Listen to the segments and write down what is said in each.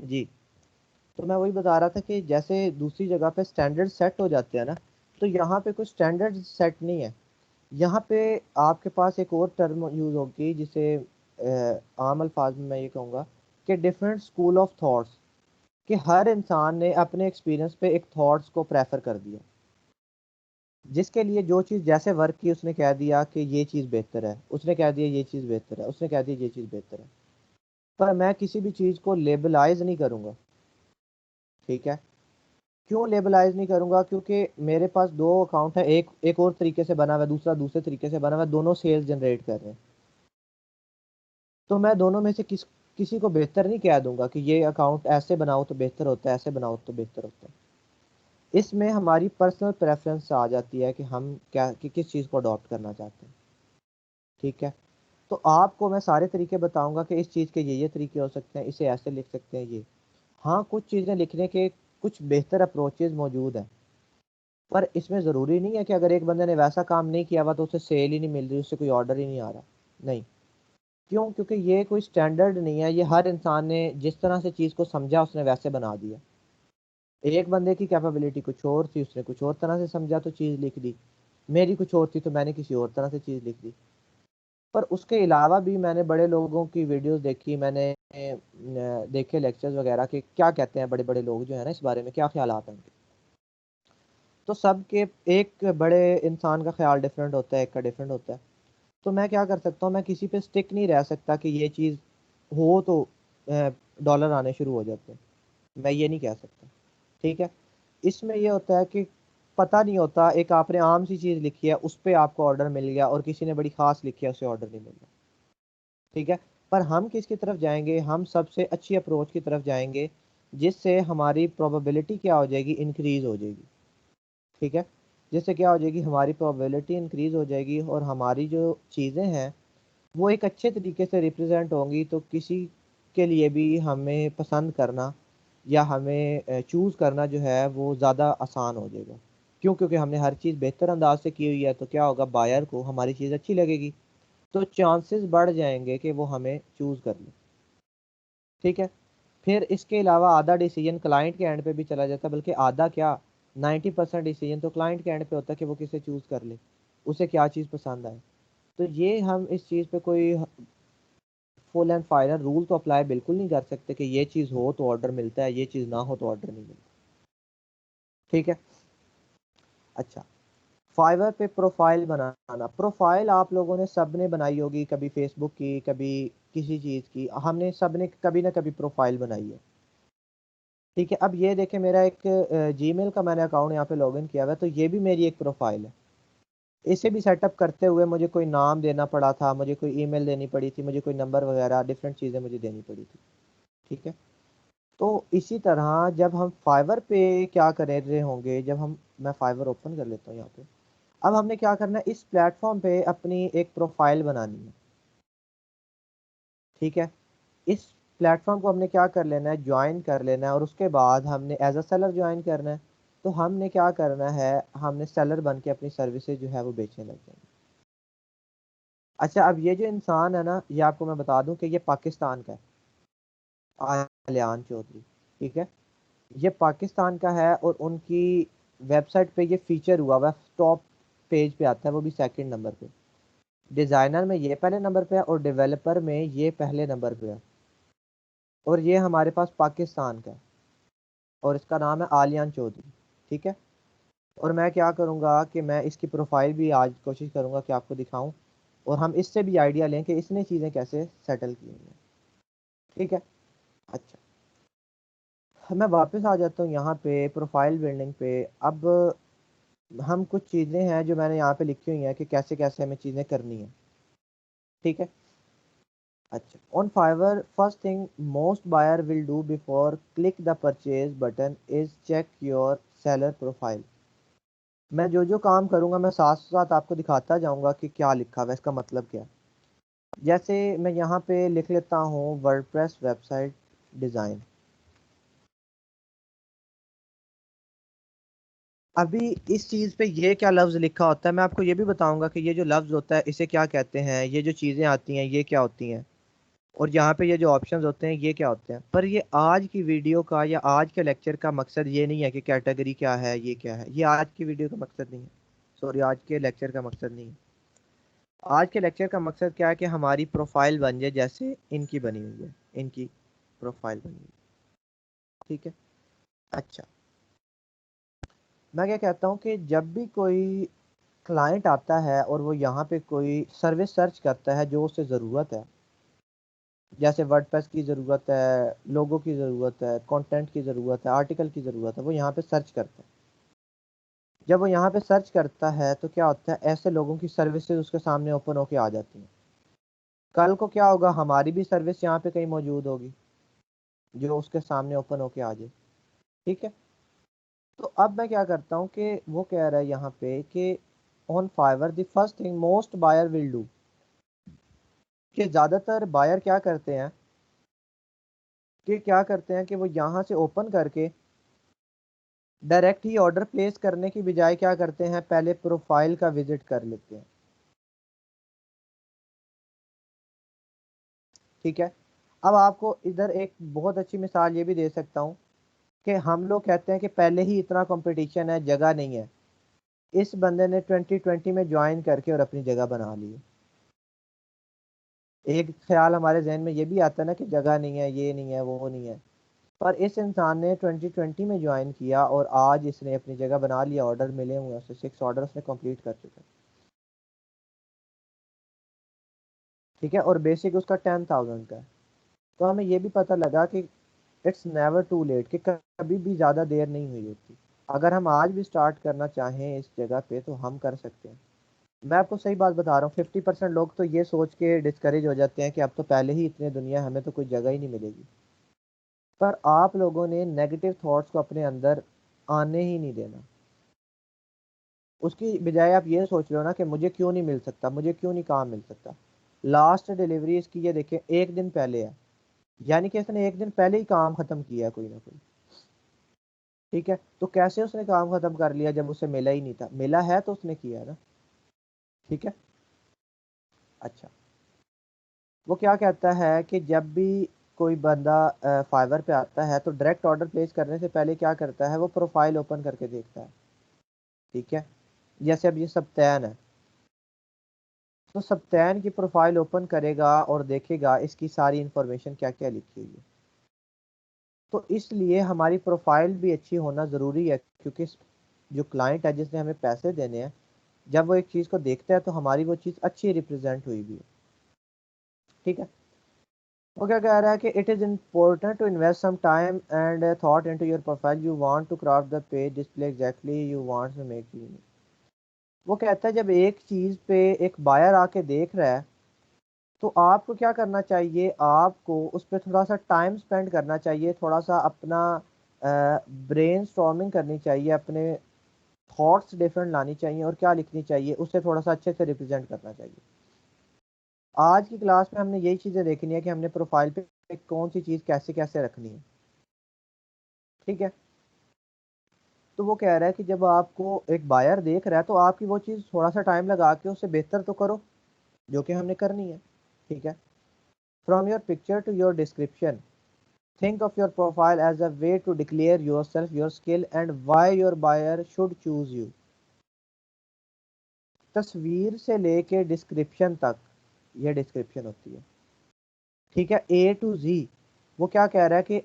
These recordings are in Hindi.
जी। तो मैं वही बता रहा था कि जैसे दूसरी जगह पे स्टैंडर्ड सेट हो जाते हैं ना, तो यहाँ पे कुछ स्टैंडर्ड सेट नहीं है। यहाँ पे आपके पास एक और टर्म यूज होगी जिसे आम अल्फाज में मैं ये कहूँगा कि डिफरेंट स्कूल ऑफ थॉट्स, कि हर इंसान ने अपने एक्सपीरियंस पे एक थॉट्स को प्रेफर कर दिया, जिसके लिए जो चीज़ जैसे वर्क की उसने कह दिया कि ये चीज़ बेहतर है, उसने कह दिया ये चीज़ बेहतर है, उसने कह दिया ये चीज़ बेहतर है। पर मैं किसी भी चीज़ को लेबलाइज नहीं करूँगा। ठीक है। क्यों लेबलाइज नहीं करूँगा? क्योंकि मेरे पास दो अकाउंट है, एक एक और तरीके से बना हुआ है, दूसरा दूसरे तरीके से बना हुआ है, दोनों सेल्स जनरेट कर रहे हैं। तो मैं दोनों में से किसी को बेहतर नहीं कह दूंगा कि ये अकाउंट ऐसे बनाओ तो बेहतर होता है, ऐसे बनाओ तो बेहतर होता है। इसमें हमारी पर्सनल प्रेफरेंस आ जाती है कि हम क्या कि किस चीज़ को अडॉप्ट करना चाहते हैं। ठीक है। तो आपको मैं सारे तरीके बताऊंगा कि इस चीज़ के ये तरीके हो सकते हैं, इसे ऐसे लिख सकते हैं ये। हाँ, कुछ चीज़ें लिखने के कुछ बेहतर अप्रोचेज मौजूद हैं, पर इसमें ज़रूरी नहीं है कि अगर एक बंदे ने वैसा काम नहीं किया हुआ तो उसे सेल ही नहीं मिल रही, उससे कोई ऑर्डर ही नहीं आ रहा। नहीं। क्यों? क्योंकि ये कोई स्टैंडर्ड नहीं है, ये हर इंसान ने जिस तरह से चीज़ को समझा उसने वैसे बना दिया। एक बंदे की कैपेबिलिटी कुछ और थी, उसने कुछ और तरह से समझा तो चीज़ लिख दी। मेरी कुछ और थी तो मैंने किसी और तरह से चीज़ लिख दी। पर उसके अलावा भी मैंने बड़े लोगों की वीडियोस देखी, मैंने देखे लेक्चर्स वगैरह के क्या कहते हैं बड़े बड़े लोग जो है ना, इस बारे में क्या ख्याल हैं उनके। तो सबके एक बड़े इंसान का ख्याल डिफरेंट होता है, एक का डिफरेंट होता है। तो मैं क्या कर सकता हूँ, मैं किसी पे स्टिक नहीं रह सकता कि ये चीज़ हो तो डॉलर आने शुरू हो जाते हैं, मैं ये नहीं कह सकता। ठीक है। इसमें ये होता है कि पता नहीं होता, एक आपने आम सी चीज़ लिखी है उस पर आपको ऑर्डर मिल गया, और किसी ने बड़ी खास लिखी है उसे ऑर्डर नहीं मिल रहा। ठीक है। पर हम किसकी तरफ जाएंगे? हम सबसे अच्छी अप्रोच की तरफ जाएंगे, जिससे हमारी प्रोबेबिलिटी क्या हो जाएगी, इंक्रीज हो जाएगी। ठीक है। जिससे क्या हो जाएगी, हमारी प्रोबेबिलिटी इंक्रीज हो जाएगी, और हमारी जो चीज़ें हैं वो एक अच्छे तरीके से रिप्रेजेंट होंगी, तो किसी के लिए भी हमें पसंद करना या हमें चूज़ करना जो है वो ज़्यादा आसान हो जाएगा। क्यों? क्योंकि हमने हर चीज़ बेहतर अंदाज से की हुई है, तो क्या होगा, बायर को हमारी चीज़ अच्छी लगेगी, तो चांसेस बढ़ जाएंगे कि वो हमें चूज़ कर ले। ठीक है। फिर इसके अलावा आधा डिसीजन क्लाइंट के एंड पे भी चला जाता है, बल्कि आधा क्या, 90% डिसीजन तो क्लाइंट के एंड पे होता है कि वो किसे चूज़ कर ले, उसे क्या चीज़ पसंद आए। तो ये हम इस चीज़ पे कोई फुल एंड फाइनल रूल तो अप्लाई बिल्कुल नहीं कर सकते कि ये चीज़ हो तो ऑर्डर मिलता है, ये चीज़ ना हो तो ऑर्डर नहीं मिलता। ठीक है। अच्छा, फाइवर पे प्रोफाइल बनाना। प्रोफाइल आप लोगों ने सब ने बनाई होगी, कभी फेसबुक की, कभी किसी चीज़ की, हमने सब ने कभी ना कभी प्रोफाइल बनाई है। ठीक है। अब ये देखें, मेरा एक जीमेल का मैंने अकाउंट यहाँ पे लॉगिन किया हुआ है, तो ये भी मेरी एक प्रोफाइल है। इसे भी सेटअप करते हुए मुझे कोई नाम देना पड़ा था, मुझे कोई ईमेल देनी पड़ी थी, मुझे कोई नंबर वगैरह डिफरेंट चीज़ें मुझे देनी पड़ी थी। ठीक है। तो इसी तरह जब हम फाइवर पे क्या कर रहे होंगे, जब हम, मैं फाइवर ओपन कर लेता हूँ यहाँ पे। अब हमने क्या करना है, इस प्लेटफॉर्म पे अपनी एक प्रोफाइल बनानी है। ठीक है। इस प्लेटफॉर्म को हमने क्या कर लेना है, ज्वाइन कर लेना है, और उसके बाद हमने एज अ सेलर ज्वाइन करना है। तो हमने क्या करना है, हमने सेलर बन के अपनी सर्विसेज जो है वो बेचने लग जाएंगे। अच्छा, अब ये जो इंसान है ना, ये आपको मैं बता दूं कि ये पाकिस्तान का है, आलियान चौधरी। ठीक है। ये पाकिस्तान का है, और उनकी वेबसाइट पे ये फीचर हुआ हुआ टॉप पेज पे आता है, वो भी सेकंड नंबर पे। डिज़ाइनर में ये पहले नंबर पे है, और डेवलपर में ये पहले नंबर पे है। और ये हमारे पास पाकिस्तान का है, और इसका नाम है आलियान चौधरी। ठीक है। और मैं क्या करूँगा कि मैं इसकी प्रोफाइल भी आज कोशिश करूँगा कि आपको दिखाऊं, और हम इससे भी आइडिया लें कि इसने चीज़ें कैसे सेटल की हुई हैं। ठीक है। अच्छा, मैं वापस आ जाता हूँ यहाँ पे प्रोफाइल बिल्डिंग पे। अब हम कुछ चीज़ें हैं जो मैंने यहाँ पे लिखी हुई हैं कि कैसे कैसे हमें चीज़ें करनी है। ठीक है। अच्छा, on Fiverr first thing most buyer will do before click the purchase button is check your seller profile. मैं जो जो काम करूँगा मैं साथ साथ आपको दिखाता जाऊँगा कि क्या लिखा हुआ है, इसका मतलब क्या है। जैसे मैं यहाँ पे लिख लेता हूँ वर्डप्रेस वेबसाइट डिज़ाइन। अभी इस चीज़ पे ये क्या लफ्ज़ लिखा होता है, मैं आपको ये भी बताऊंगा कि ये जो लफ्ज़ होता है इसे क्या कहते हैं, ये जो चीज़ें आती हैं ये क्या होती हैं। और यहाँ पे ये जो ऑप्शंस होते हैं ये क्या होते हैं। पर ये आज की वीडियो का या आज के लेक्चर का मकसद ये नहीं है कि कैटेगरी क्या है, ये क्या है, ये आज की वीडियो का मकसद नहीं है। सॉरी, आज के लेक्चर का मकसद नहीं है। आज के लेक्चर का मकसद क्या है कि हमारी प्रोफाइल बन जाए जैसे इनकी बनी हुई है, इनकी प्रोफाइल बनी हुई है। ठीक है। अच्छा, मैं क्या कहता हूँ कि जब भी कोई क्लाइंट आता है और वो यहाँ पे कोई सर्विस सर्च करता है जो उसे ज़रूरत है, जैसे वर्डप्रेस की ज़रूरत है, लोगो की ज़रूरत है, कंटेंट की ज़रूरत है, आर्टिकल की ज़रूरत है, वो यहाँ पे सर्च करता है। जब वो यहाँ पे सर्च करता है तो क्या होता है, ऐसे लोगों की सर्विसेज उसके सामने ओपन होके आ जाती हैं। कल को क्या होगा, हमारी भी सर्विस यहाँ पे कहीं मौजूद होगी जो उसके सामने ओपन होके आ जाए। ठीक है। तो अब मैं क्या करता हूँ कि वो कह रहा है यहाँ पे कि on Fiverr the first thing most buyer will do, कि ज़्यादातर बायर क्या करते हैं कि वो यहाँ से ओपन करके डायरेक्ट ही ऑर्डर प्लेस करने की बजाय क्या करते हैं, पहले प्रोफाइल का विजिट कर लेते हैं। ठीक है। अब आपको इधर एक बहुत अच्छी मिसाल ये भी दे सकता हूँ कि हम लोग कहते हैं कि पहले ही इतना कंपटीशन है, जगह नहीं है। इस बंदे ने 2020 में ज्वाइन करके और अपनी जगह बना ली। एक ख्याल हमारे जहन में ये भी आता है ना कि जगह नहीं है, ये नहीं है, वो नहीं है। पर इस इंसान ने 2020 में ज्वाइन किया और आज इसने अपनी जगह बना लिया, ऑर्डर मिले हुए हैं उसे, 6 ऑर्डर उसने कंप्लीट कर चुका है। ठीक है। और बेसिक उसका 10,000 का है। तो हमें ये भी पता लगा कि इट्स नेवर टू लेट, कि कभी भी ज़्यादा देर नहीं हुई होती। अगर हम आज भी स्टार्ट करना चाहें इस जगह पे तो हम कर सकते हैं। मैं आपको सही बात बता रहा हूँ, 50% लोग तो ये सोच के डिस्करेज हो जाते हैं कि अब तो पहले ही इतनी दुनिया है, हमें तो कोई जगह ही नहीं मिलेगी। पर आप लोगों ने नेगेटिव थॉट्स को अपने अंदर आने ही नहीं देना। उसकी बजाय आप ये सोच लो ना कि मुझे क्यों नहीं मिल सकता, मुझे क्यों नहीं काम मिल सकता। लास्ट डिलीवरी इसकी ये देखें 1 दिन पहले है, यानी कि इसने 1 दिन पहले ही काम खत्म किया है कोई ना कोई। ठीक है। तो कैसे उसने काम खत्म कर लिया जब उसे मिला ही नहीं था, मिला है तो उसने किया है ना। ठीक है। अच्छा, वो क्या कहता है कि जब भी कोई बंदा फाइवर पे आता है तो डायरेक्ट ऑर्डर प्लेस करने से पहले क्या करता है, वो प्रोफाइल ओपन करके देखता है। ठीक है। जैसे अब ये सप्तान है, तो सप्तान की प्रोफाइल ओपन करेगा और देखेगा इसकी सारी इंफॉर्मेशन क्या क्या लिखी हुई है। तो इसलिए हमारी प्रोफाइल भी अच्छी होना ज़रूरी है, क्योंकि जो क्लाइंट है जिसने हमें पैसे देने हैं, जब वो एक चीज़ को देखता है तो हमारी वो चीज़ अच्छी रिप्रेजेंट हुई भी है। ठीक है। वो क्या कह रहा है कि it is important to invest some time and thought into your profile, you want to craft the page display exactly you want to make you. वो कहता है जब एक चीज़ पे एक बायर आके देख रहा है तो आपको क्या करना चाहिए, आपको उस पर थोड़ा सा टाइम स्पेंड करना चाहिए, थोड़ा सा अपना ब्रेन स्टॉर्मिंग करनी चाहिए, अपने थॉट्स डिफरेंट लानी चाहिए और क्या लिखनी चाहिए उसे थोड़ा सा अच्छे से रिप्रेजेंट करना चाहिए। आज की क्लास में हमने यही चीज़ें देखनी है कि हमने प्रोफाइल पे कौन सी चीज़ कैसे कैसे रखनी है। ठीक है। तो वो कह रहा है कि जब आपको एक बायर देख रहा है तो आपकी वो चीज़ थोड़ा सा टाइम लगा के उसे बेहतर तो करो, जो कि हमने करनी है। ठीक है। From your picture to your description, think of your profile as a way to declare yourself, your skill and why your buyer should choose you। तस्वीर से लेके डिस्क्रिप्शन तक, ये डिस्क्रिप्शन होती है। ठीक है। ए टू जी। वो क्या कह रहा है कि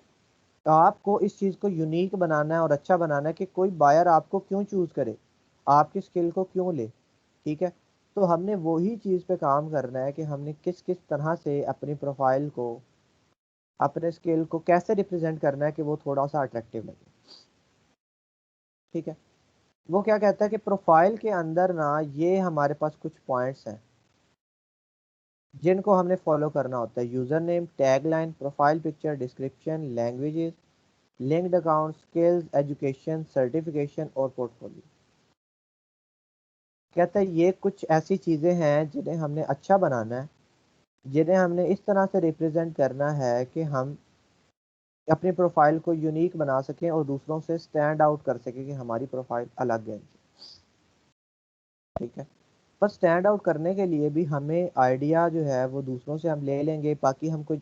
आपको इस चीज़ को यूनिक बनाना है और अच्छा बनाना है कि कोई बायर आपको क्यों चूज़ करे, आपकी स्किल को क्यों ले। ठीक है। तो हमने वही चीज़ पे काम करना है कि हमने किस किस तरह से अपनी प्रोफाइल को, अपने स्किल को कैसे रिप्रेजेंट करना है कि वो थोड़ा सा अट्रैक्टिव लगे। ठीक है। वो क्या कहता है कि प्रोफाइल के अंदर ना ये हमारे पास कुछ पॉइंट्स हैं जिनको हमने फॉलो करना होता है। User name, tag line, profile picture, description, languages, linked account, skills, education, certification और पोर्टफोलियो। कहता है ये कुछ ऐसी चीज़ें हैं जिन्हें हमने अच्छा बनाना है, जिन्हें हमने इस तरह से रिप्रेजेंट करना है कि हम अपनी प्रोफाइल को यूनिक बना सकें और दूसरों से स्टैंड आउट कर सकें कि हमारी प्रोफाइल अलग है। ठीक है। पर स्टैंड आउट करने के लिए भी हमें आइडिया जो है वो दूसरों से हम ले लेंगे, बाकी हम कुछ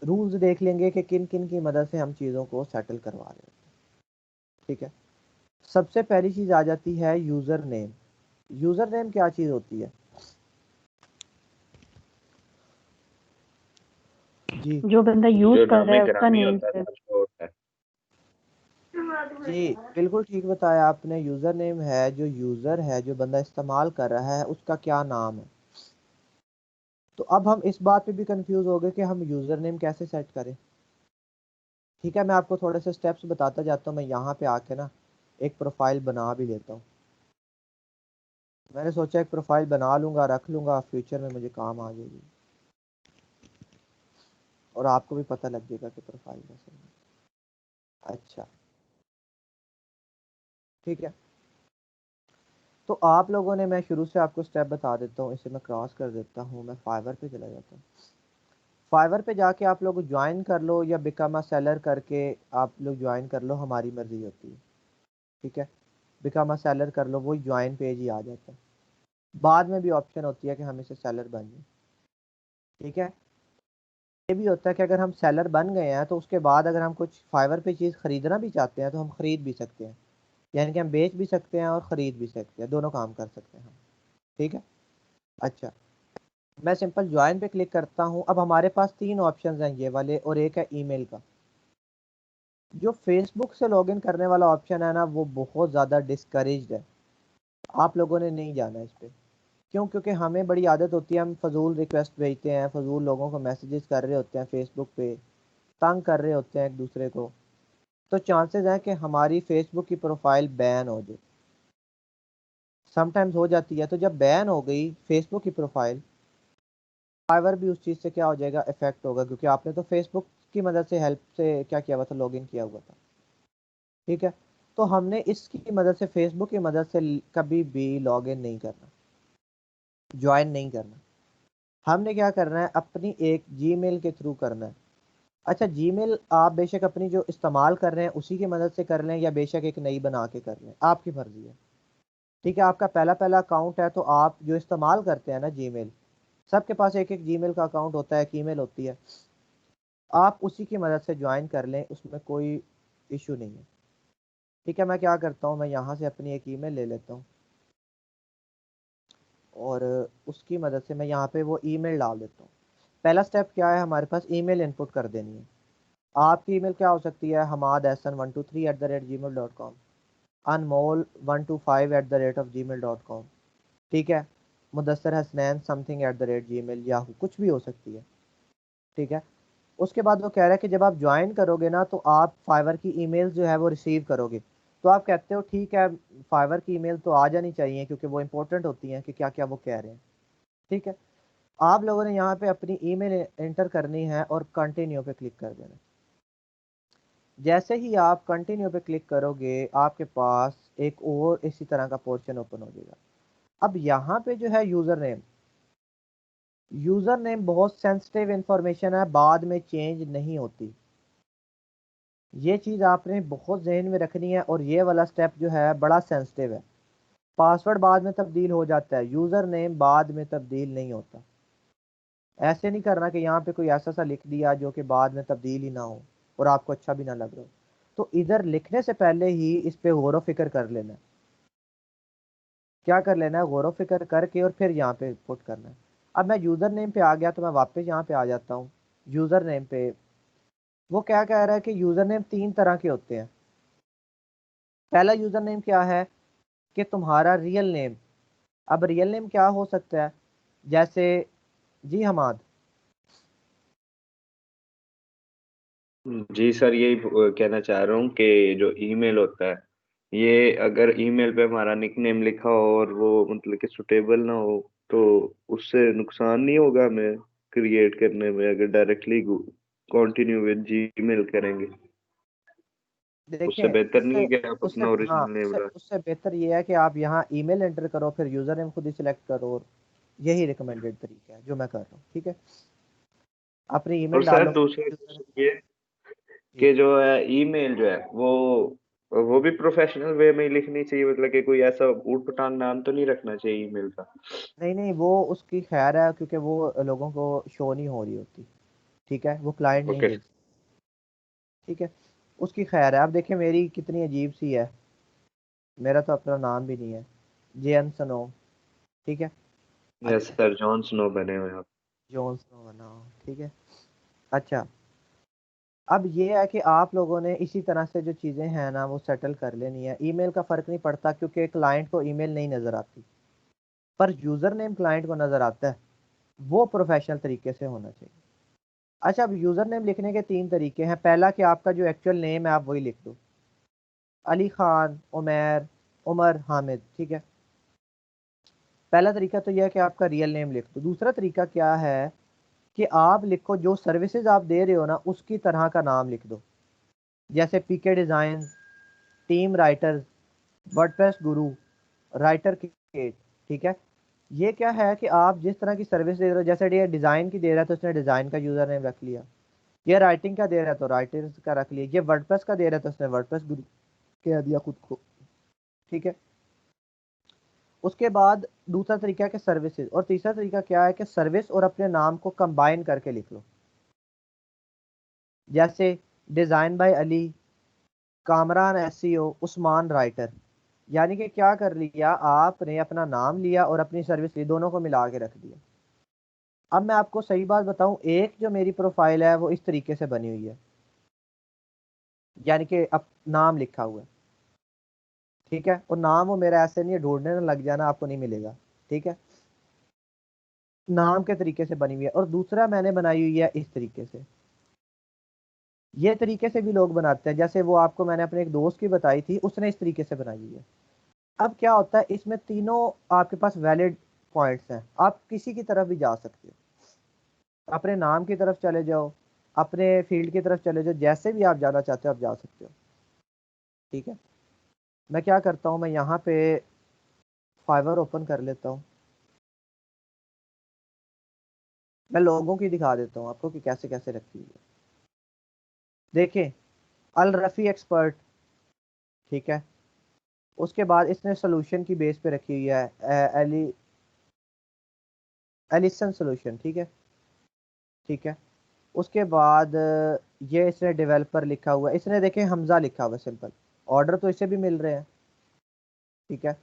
रूल्स देख लेंगे कि किन किन की मदद से हम चीज़ों को सेटल करवा रहे हैं। ठीक है, सबसे पहली चीज़ आ जाती है यूज़र नेम। यूज़र नेम क्या चीज़ होती है जी? जो बंदा यूज जो कर रहा नामे है उसका ग्रामी नेम होता है है। वो होता है। जी बिल्कुल ठीक बताया आपने। यूज़र नेम है जो यूज़र है, जो बंदा इस्तेमाल कर रहा है, उसका क्या नाम है। तो अब हम इस बात पे भी कंफ्यूज हो गए कि हम यूज़र नेम कैसे सेट करें। ठीक है, मैं आपको थोड़े से स्टेप्स बताता जाता हूँ। मैं यहाँ पे आके ना एक प्रोफाइल बना भी लेता हूँ। मैंने सोचा एक प्रोफाइल बना लूँगा, रख लूँगा, फ्यूचर में मुझे काम आ जाएगी और आपको भी पता लग जाएगा कि प्रोफाइल कैसे बनाना। अच्छा ठीक है, तो आप लोगों ने, मैं शुरू से आपको स्टेप बता देता हूँ, इसे मैं क्रॉस कर देता हूँ, मैं फाइवर पे चला जाता हूँ। फाइवर पे जाके आप लोग ज्वाइन कर लो या बिकम अ सेलर करके आप लोग ज्वाइन कर लो, हमारी मर्जी होती है। ठीक है, बिकम अ सेलर कर लो, वही ज्वाइन पेज ही आ जाता है। बाद में भी ऑप्शन होती है कि हम इसे सेलर बन जाए। ठीक है, ये भी होता है कि अगर हम सेलर बन गए हैं तो उसके बाद अगर हम कुछ फाइवर पे चीज़ खरीदना भी चाहते हैं तो हम खरीद भी सकते हैं। यानी कि हम बेच भी सकते हैं और ख़रीद भी सकते हैं, दोनों काम कर सकते हैं हम। ठीक है, अच्छा, मैं सिंपल ज्वाइन पे क्लिक करता हूँ। अब हमारे पास तीन ऑप्शन हैं, ये वाले, और एक है ईमेल का। जो फेसबुक से लॉगिन करने वाला ऑप्शन है ना, वो बहुत ज़्यादा डिस्करेज्ड है। आप लोगों ने नहीं जाना इस पर। क्यों? क्योंकि हमें बड़ी आदत होती है, हम फजूल रिक्वेस्ट भेजते हैं, फजूल लोगों को मैसेजेस कर रहे होते हैं फेसबुक पे, तंग कर रहे होते हैं एक दूसरे को। तो चांसेस हैं कि हमारी फेसबुक की प्रोफाइल बैन हो जाए। समटाइम्स हो जाती है। तो जब बैन हो गई फेसबुक की प्रोफाइल, फाइवर भी उस चीज़ से क्या हो जाएगा, इफेक्ट होगा, क्योंकि आपने तो फेसबुक की मदद से, हेल्प से क्या किया हुआ था, लॉगिन किया हुआ था। ठीक है, तो हमने इसकी मदद से, फेसबुक की मदद से कभी भी लॉगिन नहीं करना, ज्वाइन नहीं करना। हमने क्या करना है, अपनी एक जीमेल के थ्रू करना है। अच्छा, जीमेल आप बेशक अपनी जो इस्तेमाल कर रहे हैं उसी की मदद से कर लें, या बेशक एक नई बना के कर लें, आपकी मर्जी है। ठीक है, आपका पहला पहला अकाउंट है तो आप जो इस्तेमाल करते हैं ना जीमेल, सबके पास एक एक जीमेल का अकाउंट होता है, एक ईमेल होती है, आप उसी की मदद से ज्वाइन कर लें, उसमें कोई इशू नहीं है। ठीक है, मैं क्या करता हूँ, मैं यहाँ से अपनी एक ईमेल ले लेता हूँ और उसकी मदद से मैं यहाँ पे वो ईमेल डाल देता हूँ। पहला स्टेप क्या है, हमारे पास ईमेल इनपुट कर देनी है। आपकी ईमेल क्या हो सकती है, hamad.hasan123@gmail.com, anmol125@gmail.com। ठीक है, Mudassar Hasnain something @gmail, Yahoo, कुछ भी हो सकती है। ठीक है, उसके बाद वो कह रहा है कि जब आप ज्वाइन करोगे ना तो आप फाइवर की ईमेल जो है वो रिसीव करोगे। तो आप कहते हो ठीक है, फाइवर की ईमेल तो आ जानी चाहिए क्योंकि वो इंपॉर्टेंट होती हैं कि क्या क्या वो कह रहे हैं। ठीक है, आप लोगों ने यहाँ पे अपनी ईमेल एंटर करनी है और कंटिन्यू पे क्लिक कर देना। जैसे ही आप कंटिन्यू पे क्लिक करोगे आपके पास एक और इसी तरह का पोर्शन ओपन हो जाएगा। अब यहाँ पे जो है यूज़र नेम बहुत सेंसिटिव इंफॉर्मेशन है, बाद में चेंज नहीं होती। ये चीज़ आपने बहुत जहन में रखनी है, और ये वाला स्टेप जो है बड़ा सेंसिटिव है। पासवर्ड बाद में तब्दील हो जाता है, यूज़र नेम बाद में तब्दील नहीं होता। ऐसे नहीं करना कि यहाँ पे कोई ऐसा सा लिख दिया जो कि बाद में तब्दील ही ना हो और आपको अच्छा भी ना लग रहा हो। तो इधर लिखने से पहले ही इस पे गौर व फिक्र कर लेना है। क्या कर लेना है, गौर व फिक्र करके और फिर यहाँ पे पुट करना है। अब मैं यूज़र नेम पे आ गया तो मैं वापस यहाँ पे आ जाता हूँ। यूज़र नेम पे वो क्या कह रहा है कि यूज़र नेम तीन तरह के होते हैं। पहला यूज़र नेम क्या है कि तुम्हारा रियल नेम। अब रियल नेम क्या हो सकता है, जैसे जी हमाद। जी सर, यही कहना चाह रहा हूँ कि जो ईमेल होता है, ये अगर ईमेल पे हमारा निकनेम लिखा हो और वो मतलब कि सुटेबल ना हो, तो उससे नुकसान नहीं होगा हमें क्रिएट करने में, अगर डायरेक्टली कंटिन्यू विद जीमेल करेंगे? उससे देखिए बेहतर नहीं उससे है कि आप उससे अपना हाँ, ओरिजिनल नेम उससे डालें? उससे बेहतर ये है कि आप यहाँ ईमेल एंटर करो, फिर यूज़र नेम खुद ही सिलेक्ट करो, और यही रिकमेंडेड तरीका है जो मैं कर रहा हूँ। ठीक है, अपनी और ईमेल सर डालो। दूसरा क्वेश्चन ये जी कि जो है ईमेल जो है वो और वो भी प्रोफेशनल वे में ही लिखनी चाहिए, मतलब कि कोई ऐसा ऊट पटांग नाम तो नहीं रखना चाहिए ईमेल का। नहीं नहीं, वो उसकी खैर है, क्योंकि वो लोगों को शो नहीं हो रही होती। ठीक है, वो क्लाइंट नहीं ओके। देख। ठीक है, उसकी खैर है। अब देखिए मेरी कितनी अजीब सी है। मेरा तो अपना नाम भी नहीं है, जेएन सनो। ठीक है। यस अच्छा, सर, जॉन स्नो बने हुए आप। जॉन स्नो बना हो, ठीक है। अच्छा, अब ये है कि आप लोगों ने इसी तरह से जो चीज़ें हैं ना वो सेटल कर लेनी है। ईमेल का फ़र्क नहीं पड़ता, क्योंकि क्लाइंट को ईमेल नहीं नज़र आती, पर यूज़र नेम क्लाइंट को नज़र आता है। वो प्रोफेशनल तरीके से होना चाहिए। अच्छा, अब यूज़र नेम लिखने के तीन तरीके हैं। पहला कि आपका जो एक्चुअल नेम है आप वही लिख दो, अली खान, उमैर, उमर, हामिद। ठीक है, पहला तरीका तो यह है कि आपका रियल नेम लिख दो। दूसरा तरीका क्या है कि आप लिखो जो सर्विसेज आप दे रहे हो ना उसकी तरह का नाम लिख दो। जैसे पीके डिज़ाइन, टीम राइटर्स, वर्डप्रेस गुरु, राइटर किट। ठीक है, ये क्या है कि आप जिस तरह की सर्विस दे रहे हो, जैसे ये डिज़ाइन की दे रहा है तो उसने डिज़ाइन का यूज़र नेम रख लिया। ये राइटिंग का दे रहा है तो राइटर्स का रख लिया। ये वर्डप्रेस का दे रहा है तो उसने वर्डप्रेस गुरु कह दिया खुद को। ठीक है, उसके बाद दूसरा तरीका है कि सर्विसेज, और तीसरा तरीका क्या है कि सर्विस और अपने नाम को कंबाइन करके लिख लो। जैसे design by Ali, Kamran SEO, Usman writer. यानी कि क्या कर लिया आपने, अपना नाम लिया और अपनी सर्विस ली, दोनों को मिला के रख दिया। अब मैं आपको सही बात बताऊं, एक जो मेरी प्रोफाइल है वो इस तरीके से बनी हुई है, यानी कि अब नाम लिखा हुआ है। ठीक है, और नाम वो मेरा ऐसे नहीं है ढूंढने ना लग जाना, आपको नहीं मिलेगा। ठीक है, नाम के तरीके से बनी हुई है। और दूसरा मैंने बनाई हुई है इस तरीके से। ये तरीके से भी लोग बनाते हैं, जैसे वो आपको मैंने अपने एक दोस्त की बताई थी, उसने इस तरीके से बनाई हुई है। अब क्या होता है, इसमें तीनों आपके पास वैलिड पॉइंट्स हैं। आप किसी की तरफ भी जा सकते हो, अपने नाम की तरफ चले जाओ, अपने फील्ड की तरफ चले जाओ, जैसे भी आप जाना चाहते हो आप जा सकते हो। ठीक है, मैं क्या करता हूँ, मैं यहाँ पे फाइवर ओपन कर लेता हूँ। मैं लोगों की दिखा देता हूँ आपको कि कैसे कैसे रखी हुई है। देखें, अल रफ़ी एक्सपर्ट। ठीक है, उसके बाद इसने सोल्यूशन की बेस पे रखी हुई है, एली एलिसन सोल्यूशन। ठीक है। ठीक है, उसके बाद ये इसने डेवलपर लिखा हुआ है, इसने देखें हमजा लिखा हुआ है सिंपल। ऑर्डर तो इसे भी मिल रहे हैं। ठीक है,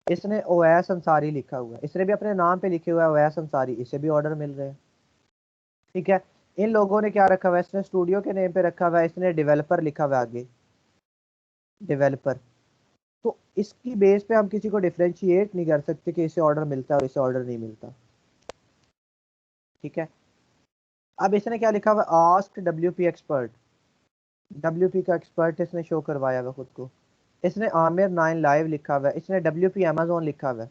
इसने ओवैस अंसारी लिखा हुआ है, इसने भी अपने नाम पे लिखे हुआ है ओवैस अंसारी, इसे भी ऑर्डर मिल रहे हैं। ठीक है, इन लोगों ने क्या रखा हुआ है, इसने स्टूडियो के नेम पे रखा हुआ है, इसने डेवलपर लिखा हुआ है आगे, डेवलपर। तो इसकी बेस पे हम किसी को डिफ्रेंशिएट नहीं कर सकते कि इसे ऑर्डर मिलता है और इसे ऑर्डर नहीं मिलता। ठीक है, अब इसने क्या लिखा हुआ है, ask W P expert. W P का एक्सपर्ट इसने शो करवाया हुआ खुद को। इसने आमिर 9 लाइव लिखा हुआ है, इसने डब्ल्यू पी अमेजोन लिखा हुआ है।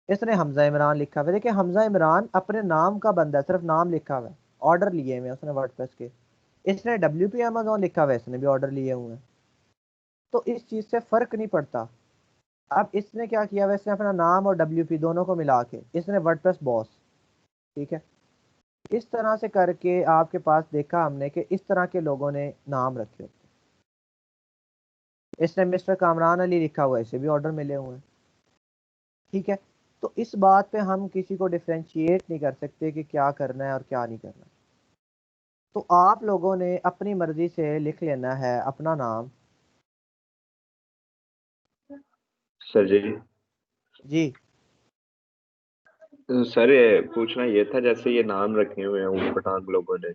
इसने हमजा इमरान लिखा हुआ है। देखिए हमजा इमरान अपने नाम का बंदा है, सिर्फ नाम लिखा हुआ है। ऑर्डर लिए हुए हैं उसने वर्डप्रेस के। इसने डब्ल्यू पी अमेजोन लिखा हुआ है, इसने भी ऑर्डर लिए हुए हैं। तो इस चीज़ से फर्क नहीं पड़ता। अब इसने क्या किया हुआ है, इसने अपना नाम और डब्ल्यू पी दोनों को मिला के इसने वर्डप्रेस बॉस। ठीक है, इस तरह से करके आपके पास देखा हमने कि इस तरह के लोगों ने नाम रखे होते हैं। इसने मिस्टर कामरान अली लिखा हुआ है, इसे भी ऑर्डर मिले हुए हैं। ठीक है, तो इस बात पे हम किसी को डिफ्रेंशिएट नहीं कर सकते कि क्या करना है और क्या नहीं करना। तो आप लोगों ने अपनी मर्जी से लिख लेना है अपना नाम। सर जी। जी। सर ये पूछना ये था, जैसे ये नाम रखे हुए हैं ऊट पटांग लोगों ने,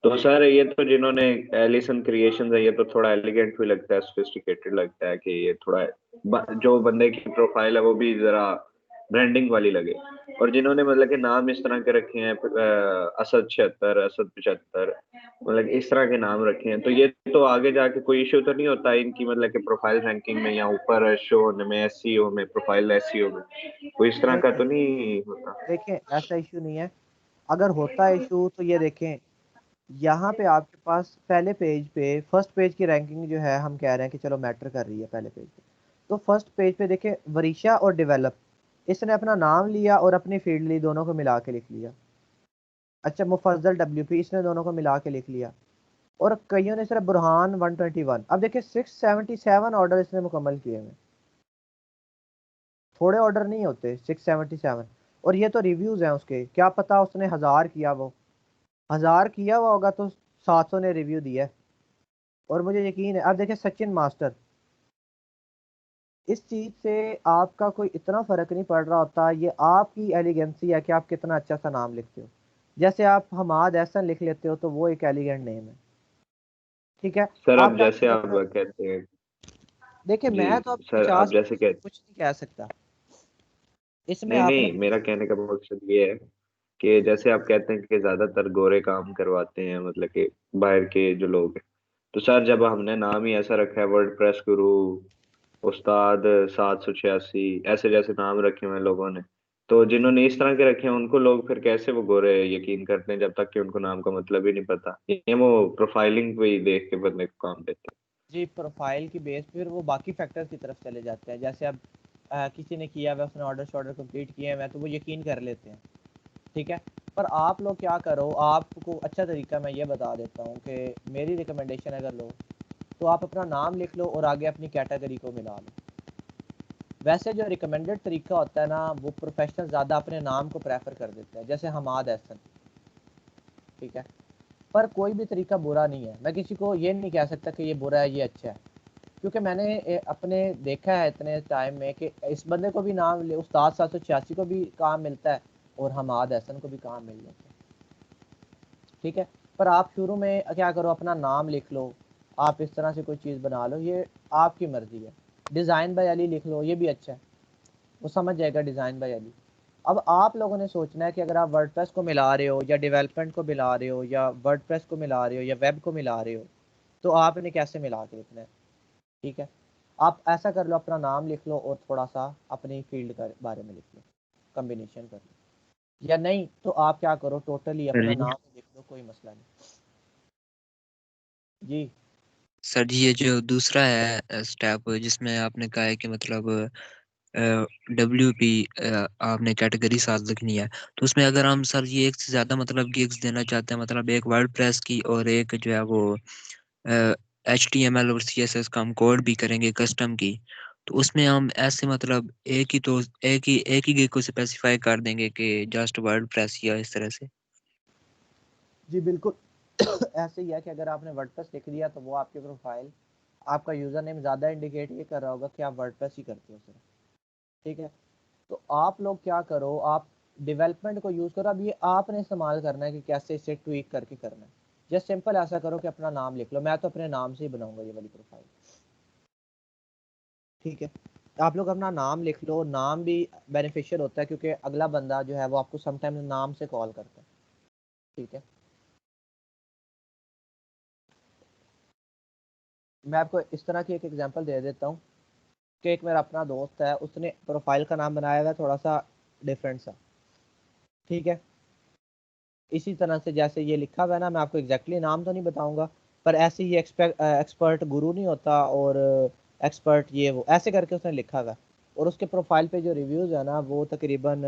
तो सर ये तो जिन्होंने एलिसन क्रिएशन है, ये तो थोड़ा एलिगेंट भी लगता है, सोफिस्टिकेटेड लगता है कि ये थोड़ा जो बंदे की प्रोफाइल है वो भी जरा ब्रांडिंग वाली लगे। और जिन्होंने मतलब कि नाम इस तरह के रखे हैं, असद 76, असद 75, मतलब इस तरह के नाम रखे हैं, तो ये तो आगे जाके कोई इश्यू तो नहीं होता इनकी, मतलब कि प्रोफाइल रैंकिंग में या ऊपर शो होने में, एसईओ में, प्रोफाइल एसईओ में कोई इस तरह नहीं का नहीं, तो नहीं होता? देखें ऐसा इशू नहीं है। अगर होता है इशू तो ये देखें, यहाँ पे आपके पास पहले पेज पे, फर्स्ट पेज की रैंकिंग जो है, हम कह रहे हैं कि चलो मैटर कर रही है पहले पेज पे। तो फर्स्ट पेज पे देखें, वरीशा और डेवलप, इसने अपना नाम लिया और अपनी फील्ड ली, दोनों को मिला के लिख लिया। अच्छा, मुफज्जल डब्ल्यू पी, इसने दोनों को मिला के लिख लिया। और कईयों ने सिर्फ बुरहान 121। अब देखिए 677 ऑर्डर इसने मुकम्मल किए हैं, थोड़े ऑर्डर नहीं होते 677। और ये तो रिव्यूज हैं उसके, क्या पता उसने 1000 किया, वो 1000 किया हुआ होगा तो 700 ने रिव्यू दिया है। और मुझे यकीन है, अब देखिए सचिन मास्टर, इस चीज से आपका कोई इतना फर्क नहीं पड़ रहा होता, ये आपकी एलिगेंसी है कि आप कितना अच्छा सा नाम लिखते हो। जैसे आप हमाद एहसन लिख लेते हो तो वो एक एलिगेंट नेम है, ठीक है। सर आप अब क्या कर जैसे आप सकते हो, कहते हैं। देखिए जी मैं तो अब सर, आप 50 जैसे कहते। कुछ नहीं कह सकता, इसमें नहीं आपने। नहीं, मेरा कहने का मकसद ये है कि जैसे आप कहते हैं कि ज्यादातर गोरे काम करवाते हैं, मतलब कि बाहर के जो लोग हैं। तो सर जब हमने नाम ही ऐसा रखा है, वर्डप्रेस गुरु, उस्ताद 786, ऐसे जैसे नाम रखे हुए हैं लोगों ने, तो जिन्होंने इस तरह के रखे हैं उनको लोग फिर कैसे वो गोरे यकीन करते हैं, जब तक कि उनको नाम का मतलब ही नहीं पता। ये वो प्रोफाइलिंग पे ही देख के बंदे को काम देते हैं। जी प्रोफाइल की बेस फिर वो बाकी फैक्टर्स की तरफ चले जाते हैं। जैसे अब किसी ने किया हुआ, उसने ऑर्डर कंप्लीट किए हुए हैं तो वो यकीन कर लेते हैं, ठीक है। पर आप लोग क्या करो, आपको अच्छा तरीका मैं ये बता देता हूँ कि मेरी रिकमेंडेशन अगर लो तो आप अपना नाम लिख लो और आगे अपनी कैटेगरी को मिला लो। वैसे जो रिकमेंडेड तरीका होता है ना, वो प्रोफेशनल ज़्यादा अपने नाम को प्रेफर कर देते हैं, जैसे हमाद एहसन, ठीक है। पर कोई भी तरीका बुरा नहीं है, मैं किसी को ये नहीं कह सकता कि ये बुरा है ये अच्छा है, क्योंकि मैंने अपने देखा है इतने टाइम में कि इस बंदे को भी नाम उस्ताद 786 को भी काम मिलता है और हमाद एहसन को भी काम मिल जाता है, ठीक है। पर आप शुरू में क्या करो, अपना नाम लिख लो, आप इस तरह से कोई चीज़ बना लो, ये आपकी मर्जी है। डिज़ाइन बाय अली लिख लो, ये भी अच्छा है, वो समझ जाएगा डिज़ाइन बाय अली। अब आप लोगों ने सोचना है कि अगर आप वर्डप्रेस को मिला रहे हो या डेवलपमेंट को मिला रहे हो या वर्डप्रेस को मिला रहे हो या वेब को मिला रहे हो, तो आपने कैसे मिला के लिखना है, ठीक है। आप ऐसा कर लो, अपना नाम लिख लो और थोड़ा सा अपनी फील्ड के बारे में लिख लो, कम्बिनेशन कर लो। या नहीं तो आप क्या करो, टोटली सर अपना जी। नाम लिख लो, कोई मसला नहीं। जी सर जी, ये जो दूसरा है स्टेप जिसमें आपने कहा है कि मतलब WP आपने कैटेगरी साथ लिखनी है, तो उसमें अगर हम सर ये एक से ज्यादा मतलब गिग्स देना चाहते हैं, मतलब एक वर्ड प्रेस की और एक जो है वो HTML और CSS का हम कोड भी करेंगे कस्टम की, तो उसमें हम ऐसे मतलब एक ही गिग को स्पेसिफाई कर देंगे कि जस्ट वर्ड प्रेस या इस तरह से। जी बिल्कुल। ऐसे ही है कि अगर आपने वर्डप्रेस लिख दिया तो वो आपके प्रोफाइल, आपका यूज़र नेम ज़्यादा इंडिकेट ये कर रहा होगा कि आप वर्डप्रेस ही करते हो सिर्फ, ठीक है। तो आप लोग क्या करो, आप डेवलपमेंट को यूज़ करो। अब ये आपने इस्तेमाल करना है कि कैसे इसे ट्वीक करके करना है। जस्ट सिंपल ऐसा करो कि अपना नाम लिख लो, मैं तो अपने नाम से ही बनाऊंगा ये वाली प्रोफाइल, ठीक है। आप लोग अपना नाम लिख लो, नाम भी बेनिफिशियल होता है क्योंकि अगला बंदा जो है वो आपको समटाइम्स नाम से कॉल करता है, ठीक है। मैं आपको इस तरह की एक एग्जांपल दे देता हूँ कि एक मेरा अपना दोस्त है, उसने प्रोफाइल का नाम बनाया हुआ है थोड़ा सा डिफरेंट सा, ठीक है। इसी तरह से जैसे ये लिखा हुआ है ना, मैं आपको एग्जैक्टली नाम तो नहीं बताऊंगा, पर ऐसे ही एक्सपर्ट गुरु नहीं होता और एक्सपर्ट ये वो ऐसे करके उसने लिखा हुआ है। और उसके प्रोफाइल पे जो रिव्यूज़ है ना वो तकरीबन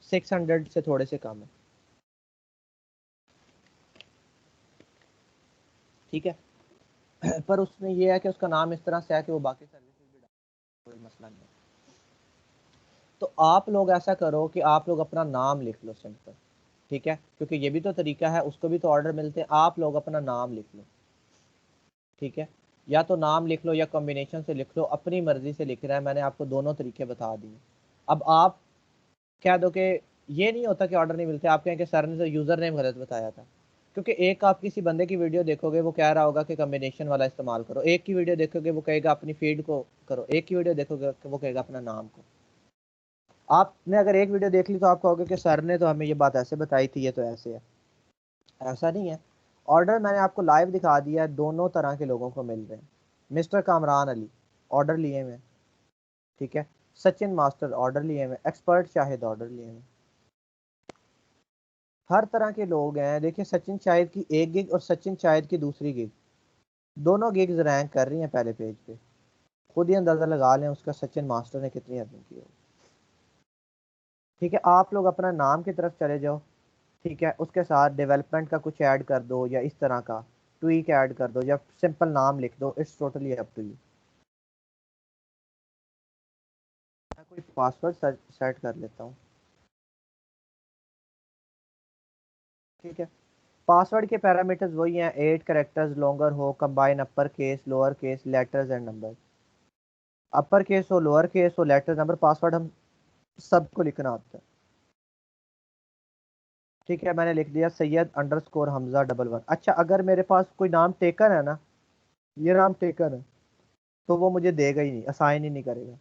600 से थोड़े से कम है, ठीक है। पर उसमें ये है कि उसका नाम इस तरह से है कि वो बाकी सर्विसेज भी डाल, कोई मसला नहीं है। तो आप लोग ऐसा करो कि आप लोग अपना नाम लिख लो सिंपल, ठीक है, क्योंकि ये भी तो तरीका है, उसको भी तो ऑर्डर मिलते हैं। आप लोग अपना नाम लिख लो, ठीक है। या तो नाम लिख लो या कॉम्बिनेशन से लिख लो, अपनी मर्जी से लिख रहा है, मैंने आपको दोनों तरीके बता दिए। अब आप कह दो कि ये नहीं होता कि ऑर्डर नहीं मिलते, आप कहें कि सर ने तो यूज़र नेम गलत बताया था, क्योंकि एक आप किसी बंदे की वीडियो देखोगे वो कह रहा होगा कि कॉम्बिनेशन वाला इस्तेमाल करो, एक की वीडियो देखोगे वो कहेगा अपनी फीड को करो, एक की वीडियो देखोगे वो कहेगा अपना नाम को। आपने अगर एक वीडियो देख ली तो आप कहोगे कि सर ने तो हमें ये बात ऐसे बताई थी, ये तो ऐसे है। ऐसा नहीं है। ऑर्डर मैंने आपको लाइव दिखा दिया है, दोनों तरह के लोगों को मिल रहे हैं। मिस्टर कामरान अली ऑर्डर लिए हुए, ठीक है। सचिन मास्टर ऑर्डर लिए हुए, एक्सपर्ट शाहिद ऑर्डर लिए हुए, हर तरह के लोग हैं। देखिए सचिन शाहिद की एक गिग और सचिन शाहिद की दूसरी गिग, दोनों गिग्स रैंक कर रही हैं पहले पेज पे। खुद ही अंदाजा लगा लें उसका सचिन मास्टर ने कितनी अर्निंग की होगी, ठीक है। आप लोग अपना नाम की तरफ चले जाओ, ठीक है, उसके साथ डेवलपमेंट का कुछ ऐड कर दो या इस तरह का ट्वीक ऐड कर दो या सिंपल नाम लिख दो, it's totally up to you. मैं कोई पासवर्ड सेट कर लेता हूँ। ठीक है, पासवर्ड के पैरामीटर्स वही हैं, 8 कैरेक्टर्स लॉन्गर हो, combine upper case lower case letters and number. Upper case हो लोअर केस हो लेटर्स नंबर, पासवर्ड हम सबको लिखना आता है। ठीक है, मैंने लिख दिया सैयद अंडरस्कोर हमजा 11। अच्छा, अगर मेरे पास कोई नाम टेकन है ना, ये नाम टेकन है, तो वो मुझे देगा ही नहीं, असाइन ही नहीं करेगा।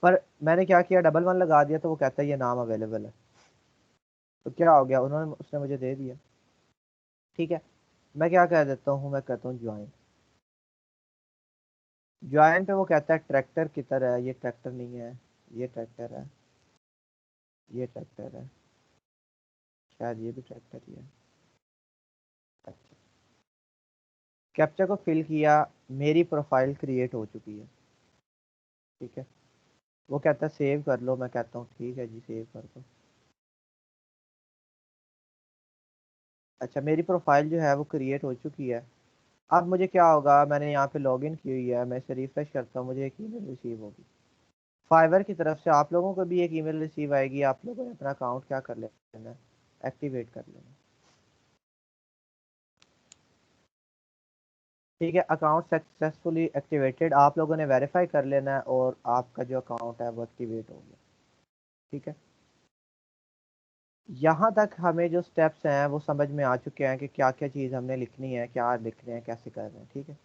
पर मैंने क्या किया, 11 लगा दिया तो वो कहता है ये नाम अवेलेबल है। तो क्या हो गया, उन्होंने उसने मुझे दे दिया। ठीक है, मैं क्या कह देता हूँ, मैं कहता हूँ ज्वाइन। ज्वाइन पे वो कहता है ट्रैक्टर की तरह है, ये ट्रैक्टर नहीं है, ये ट्रैक्टर है, ये ट्रैक्टर है, शायद ये भी ट्रैक्टर ही है। अच्छा, कैप्चा को फिल किया, मेरी प्रोफाइल क्रिएट हो चुकी है। ठीक है, वो कहता है सेव कर लो, मैं कहता हूँ ठीक है जी सेव कर दो। अच्छा, मेरी प्रोफाइल जो है वो क्रिएट हो चुकी है। अब मुझे क्या होगा, मैंने यहाँ पे लॉगिन की हुई है, मैं इसे रिफ्रेश करता हूँ, मुझे एक ईमेल रिसीव होगी फाइवर की तरफ से। आप लोगों को भी एक ईमेल रिसीव आएगी, आप लोगों ने अपना अकाउंट क्या कर लेना है, एक्टिवेट कर लेना। ठीक है, अकाउंट सक्सेसफुली एक्टिवेटेड, आप लोगों ने वेरीफाई कर लेना है और आपका जो अकाउंट है वो एक्टिवेट हो गया। ठीक है, यहाँ तक हमें जो स्टेप्स हैं वो समझ में आ चुके हैं कि क्या क्या चीज़ हमने लिखनी है, क्या लिखने हैं, कैसे कर रहे हैं। ठीक है,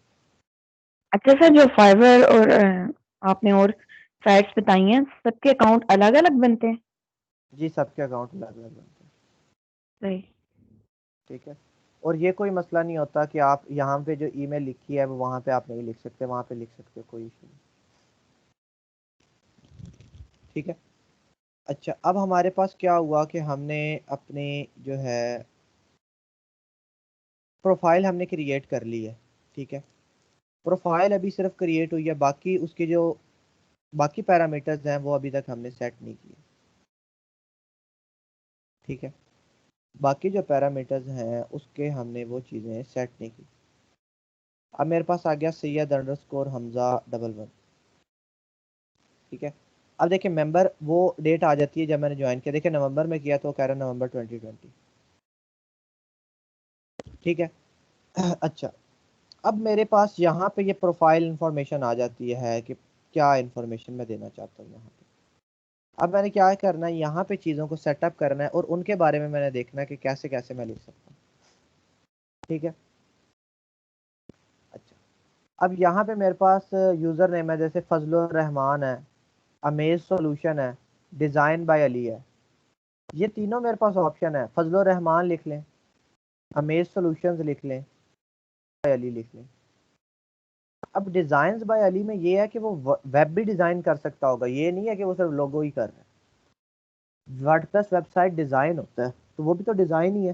अच्छा सर, जो फाइवर और आपने और साइट्स बताई हैं, सबके अकाउंट अलग अलग बनते हैं? जी सबके अकाउंट अलग अलग बनते हैं। सही। ठीक है, और ये कोई मसला नहीं होता कि आप यहाँ पे जो ईमेल लिखी है वो वहाँ पे आप नहीं लिख सकते, वहाँ पे लिख सकते हो, कोई इशू नहीं। ठीक है, अच्छा अब हमारे पास क्या हुआ कि हमने अपने जो है प्रोफाइल हमने क्रिएट कर ली है। ठीक है, प्रोफाइल अभी सिर्फ क्रिएट हुई है, बाकी उसके जो बाकी पैरामीटर्स हैं वो अभी तक हमने सेट नहीं किए। ठीक है, बाकी जो पैरामीटर्स हैं उसके हमने वो चीज़ें सेट नहीं की। अब मेरे पास आ गया सैयद अंडरस्कोर हमजा 11। ठीक है, अब देखिए मेंबर वो डेट आ जाती है जब मैंने ज्वाइन किया, देखिए नवंबर में किया तो कह रहा है नवंबर 2020। ठीक है, अच्छा अब मेरे पास यहाँ पे ये प्रोफाइल इंफॉर्मेशन आ जाती है कि क्या इंफॉर्मेशन मैं देना चाहता हूँ यहाँ पे। अब मैंने क्या करना है, यहाँ पे चीज़ों को सेटअप करना है और उनके बारे में मैंने देखना है कि कैसे कैसे मैं लिख सकता हूँ। ठीक है, अच्छा अब यहाँ पे मेरे पास यूज़र नेम है, जैसे फजलुर रहमान है, अमेज सॉल्यूशन है, डिज़ाइन बाय अली है। ये तीनों मेरे पास ऑप्शन है, फजलुर रहमान लिख लें, अमेज सॉल्यूशंस लिख लें, बाय अली लिख लें। अब डिज़ाइन बाय अली में ये है कि वो वेब भी डिज़ाइन कर सकता होगा, ये नहीं है कि वो सिर्फ लोगो ही कर रहा है। वर्डप्रेस वेबसाइट डिज़ाइन होता है तो वो भी तो डिज़ाइन ही है।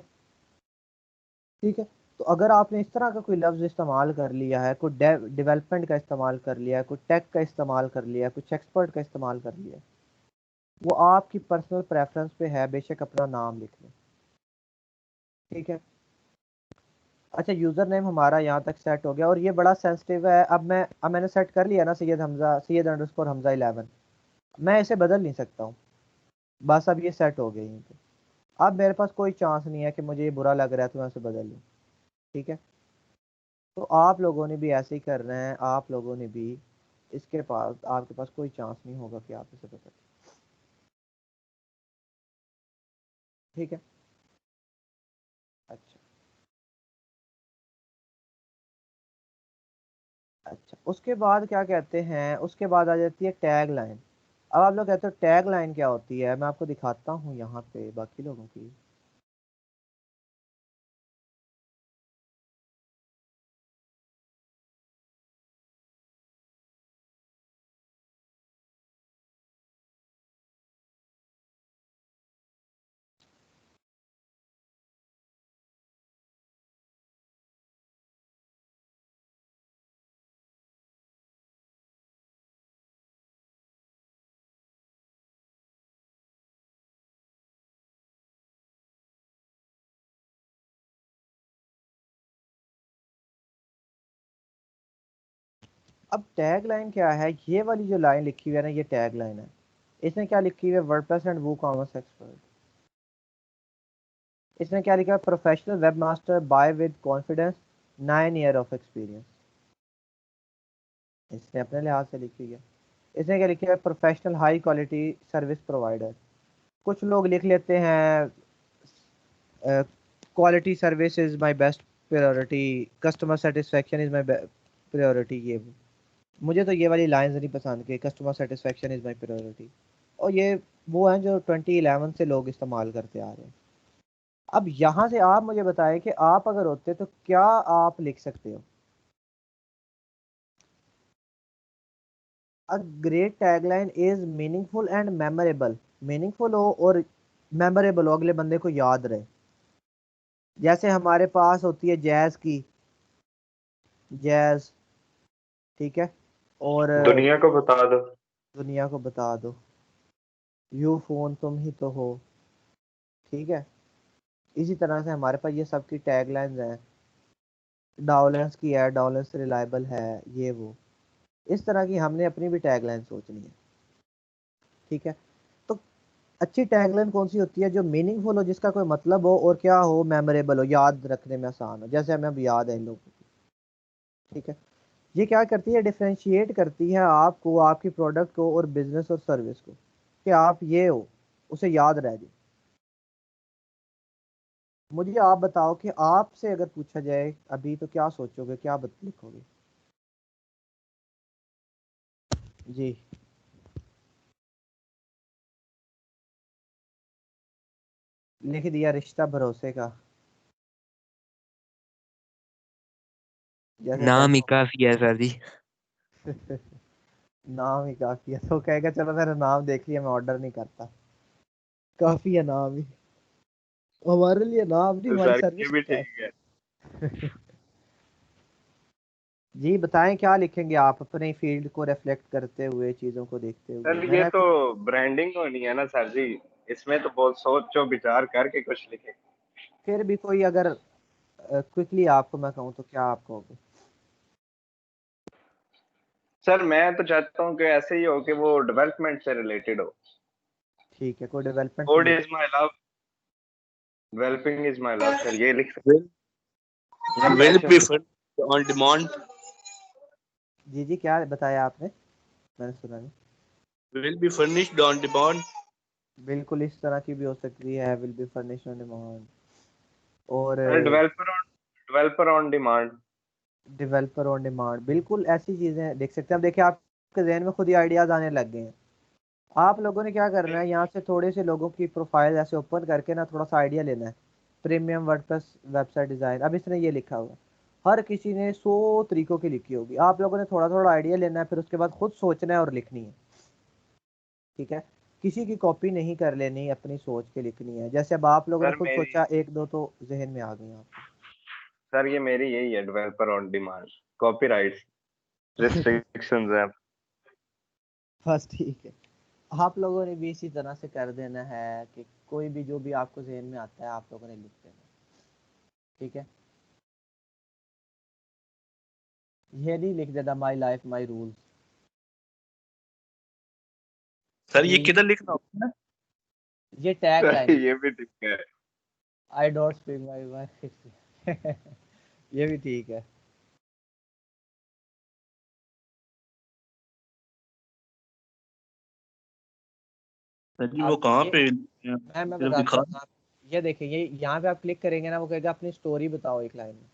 ठीक है, तो अगर आपने इस तरह का कोई लफ्ज़ इस्तेमाल कर लिया है, कोई डेवलपमेंट का इस्तेमाल कर लिया है, कोई टेक का इस्तेमाल कर लिया है, कुछ एक्सपर्ट का इस्तेमाल कर लिया है, वो आपकी पर्सनल प्रेफरेंस पे है, बेशक अपना नाम लिख लें। ठीक है, अच्छा यूज़र नेम हमारा यहाँ तक सेट हो गया और ये बड़ा सेंसिटिव है। अब मैंने सेट कर लिया ना सैयद अंडरस्कोर हमजा 11, मैं इसे बदल नहीं सकता हूँ, बस अब ये सेट हो गया यहीं पे। अब मेरे पास कोई चांस नहीं है कि मुझे ये बुरा लग रहा है तो मैं उसे बदल लूँ। ठीक है, तो आप लोगों ने भी ऐसे ही करना है, आप लोगों ने भी इसके पास आपके पास कोई चांस नहीं होगा कि आप इसे बदल। ठीक है, अच्छा अच्छा उसके बाद क्या कहते हैं, उसके बाद आ जाती है टैग लाइन। अब आप लोग कहते हो टैग लाइन क्या होती है, मैं आपको दिखाता हूँ यहाँ पे बाकी लोगों की। अब टैग लाइन क्या है, ये वाली जो लाइन लिखी हुई है ना, ये टैग लाइन है। इसने क्या लिखी हुई है, वर्डप्रेस एंड वूकॉमर्स एक्सपर्ट। इसने क्या लिखा है, professional web master bye with confidence 9 year of experience. इसने अपने लिहाज से लिखी हुई है। इसने क्या लिखा है, professional high quality service provider. कुछ लोग लिख लेते हैं quality service is my best priority, customer satisfaction is my priority. ये वो, मुझे तो ये वाली लाइंस नहीं पसंद कि customer satisfaction is my priority. और ये वो हैं जो 2011 से लोग इस्तेमाल करते आ रहे हैं। अब यहाँ से आप मुझे बताएं कि आप अगर होते तो क्या आप लिख सकते हो। A great tagline is meaningful and memorable. Meaningful हो और मेमोरेबल हो, अगले बंदे को याद रहे। जैसे हमारे पास होती है जैज की, जैज, ठीक है, और दुनिया को बता दो। दुनिया को बता दो, यू फोन तुम ही तो हो, ठीक है। इसी तरह से हमारे पास ये सब की टैगलाइंस हैं। डॉलेंस की है, डॉलेंस रिलायबल है, ये वो। इस तरह की हमने अपनी भी टैगलाइन सोचनी है, ठीक है। तो अच्छी टैगलाइन कौन सी होती है, जो मीनिंगफुल हो, जिसका कोई मतलब हो, और क्या हो, मेमोरेबल हो, याद रखने में आसान हो, जैसे हमें अब याद है इन लोगों को, ठीक है। ये क्या करती है, डिफ्रेंशिएट करती है आपको, आपकी प्रोडक्ट को और बिजनेस और सर्विस को, कि आप ये हो, उसे याद रह जाए। मुझे आप बताओ कि आपसे अगर पूछा जाए अभी तो क्या सोचोगे, क्या लिखोगे। जी, लिख दिया रिश्ता भरोसे का, जैसे नाम ही कहते काफी है सर जी। हो। नाम ही काफी है, तो कहेगा चलो मेरा नाम देख लिया, मैं ऑर्डर नहीं करता, काफी है नाम ही। हमारे लिए नाम नहीं, तो हमारी सर ये सर्विस भी ही ठीक काफी है। है। जी बताएं क्या लिखेंगे आप, अपने फील्ड को रिफ्लेक्ट करते हुए, चीजों को देखते हुए। सर ये मैंने तो कुछ, ब्रांडिंग होनी है ना सर जी, इसमें तो बहुत सोचो विचार करके कुछ लिखे। फिर भी कोई अगर क्विकली आपको मैं कहूँ तो क्या आप कहोगे। सर मैं तो चाहता हूँ कि ऐसे ही हो कि वो डेवलपमेंट से रिलेटेड हो। ठीक है, कोई डेवलपमेंट से कोड लिख। Is my love, developing is my love, sir ये लिख सकते will हैं या will passion. be furnished on demand जी जी, क्या बताया आपने, मैंने सुना नहीं। will be furnished on demand बिल्कुल इस तरह की भी हो सकती है, will be furnished on demand, और sir developer on demand. Developer on demand, बिल्कुल ऐसी चीजें देख सकते हैं। अब देखिए आपके जहन में खुद ही आइडियाज आने लग गए हैं। आप लोगों ने क्या करना है, यहाँ से थोड़े से लोगों की प्रोफाइल ऐसे ओपन करके ना, थोड़ा सा आइडिया लेना है। प्रीमियम वर्डप्रेस वेबसाइट डिजाइन, अब इसने ये लिखा हुआ है। हर किसी ने 100 तरीकों की लिखी होगी, आप लोगों ने थोड़ा थोड़ा आइडिया लेना है, फिर उसके बाद खुद सोचना है और लिखनी है, ठीक है। किसी की कॉपी नहीं कर लेनी, अपनी सोच के लिखनी है। जैसे अब आप लोगों ने सर खुद मेरी सोचा, एक दो तो जहन में आ गई आपके। सर ये मेरी यही है, developer on demand. Copyright restrictions है। बस ठीक है। आप लोगों ने भी इसी तरह से कर देना है कि कोई भी जो भी आपको जहन में आता है आप लोगों ने लिख देना, ठीक है। ये नहीं लिख देना माई लाइफ माई रूल्स। सर ये जी, किधर लिखना होता है ये टैग सर लाइन, ये भी ठीक है। I don't speak my wife. ये भी ठीक है। सर जी वो अब कहाँ ये पे मैं सिर्फ बताता दिखा। हूँ आप, ये देखिए, ये यहाँ पे आप क्लिक करेंगे ना, वो कहेगा अपनी स्टोरी बताओ एक लाइन में,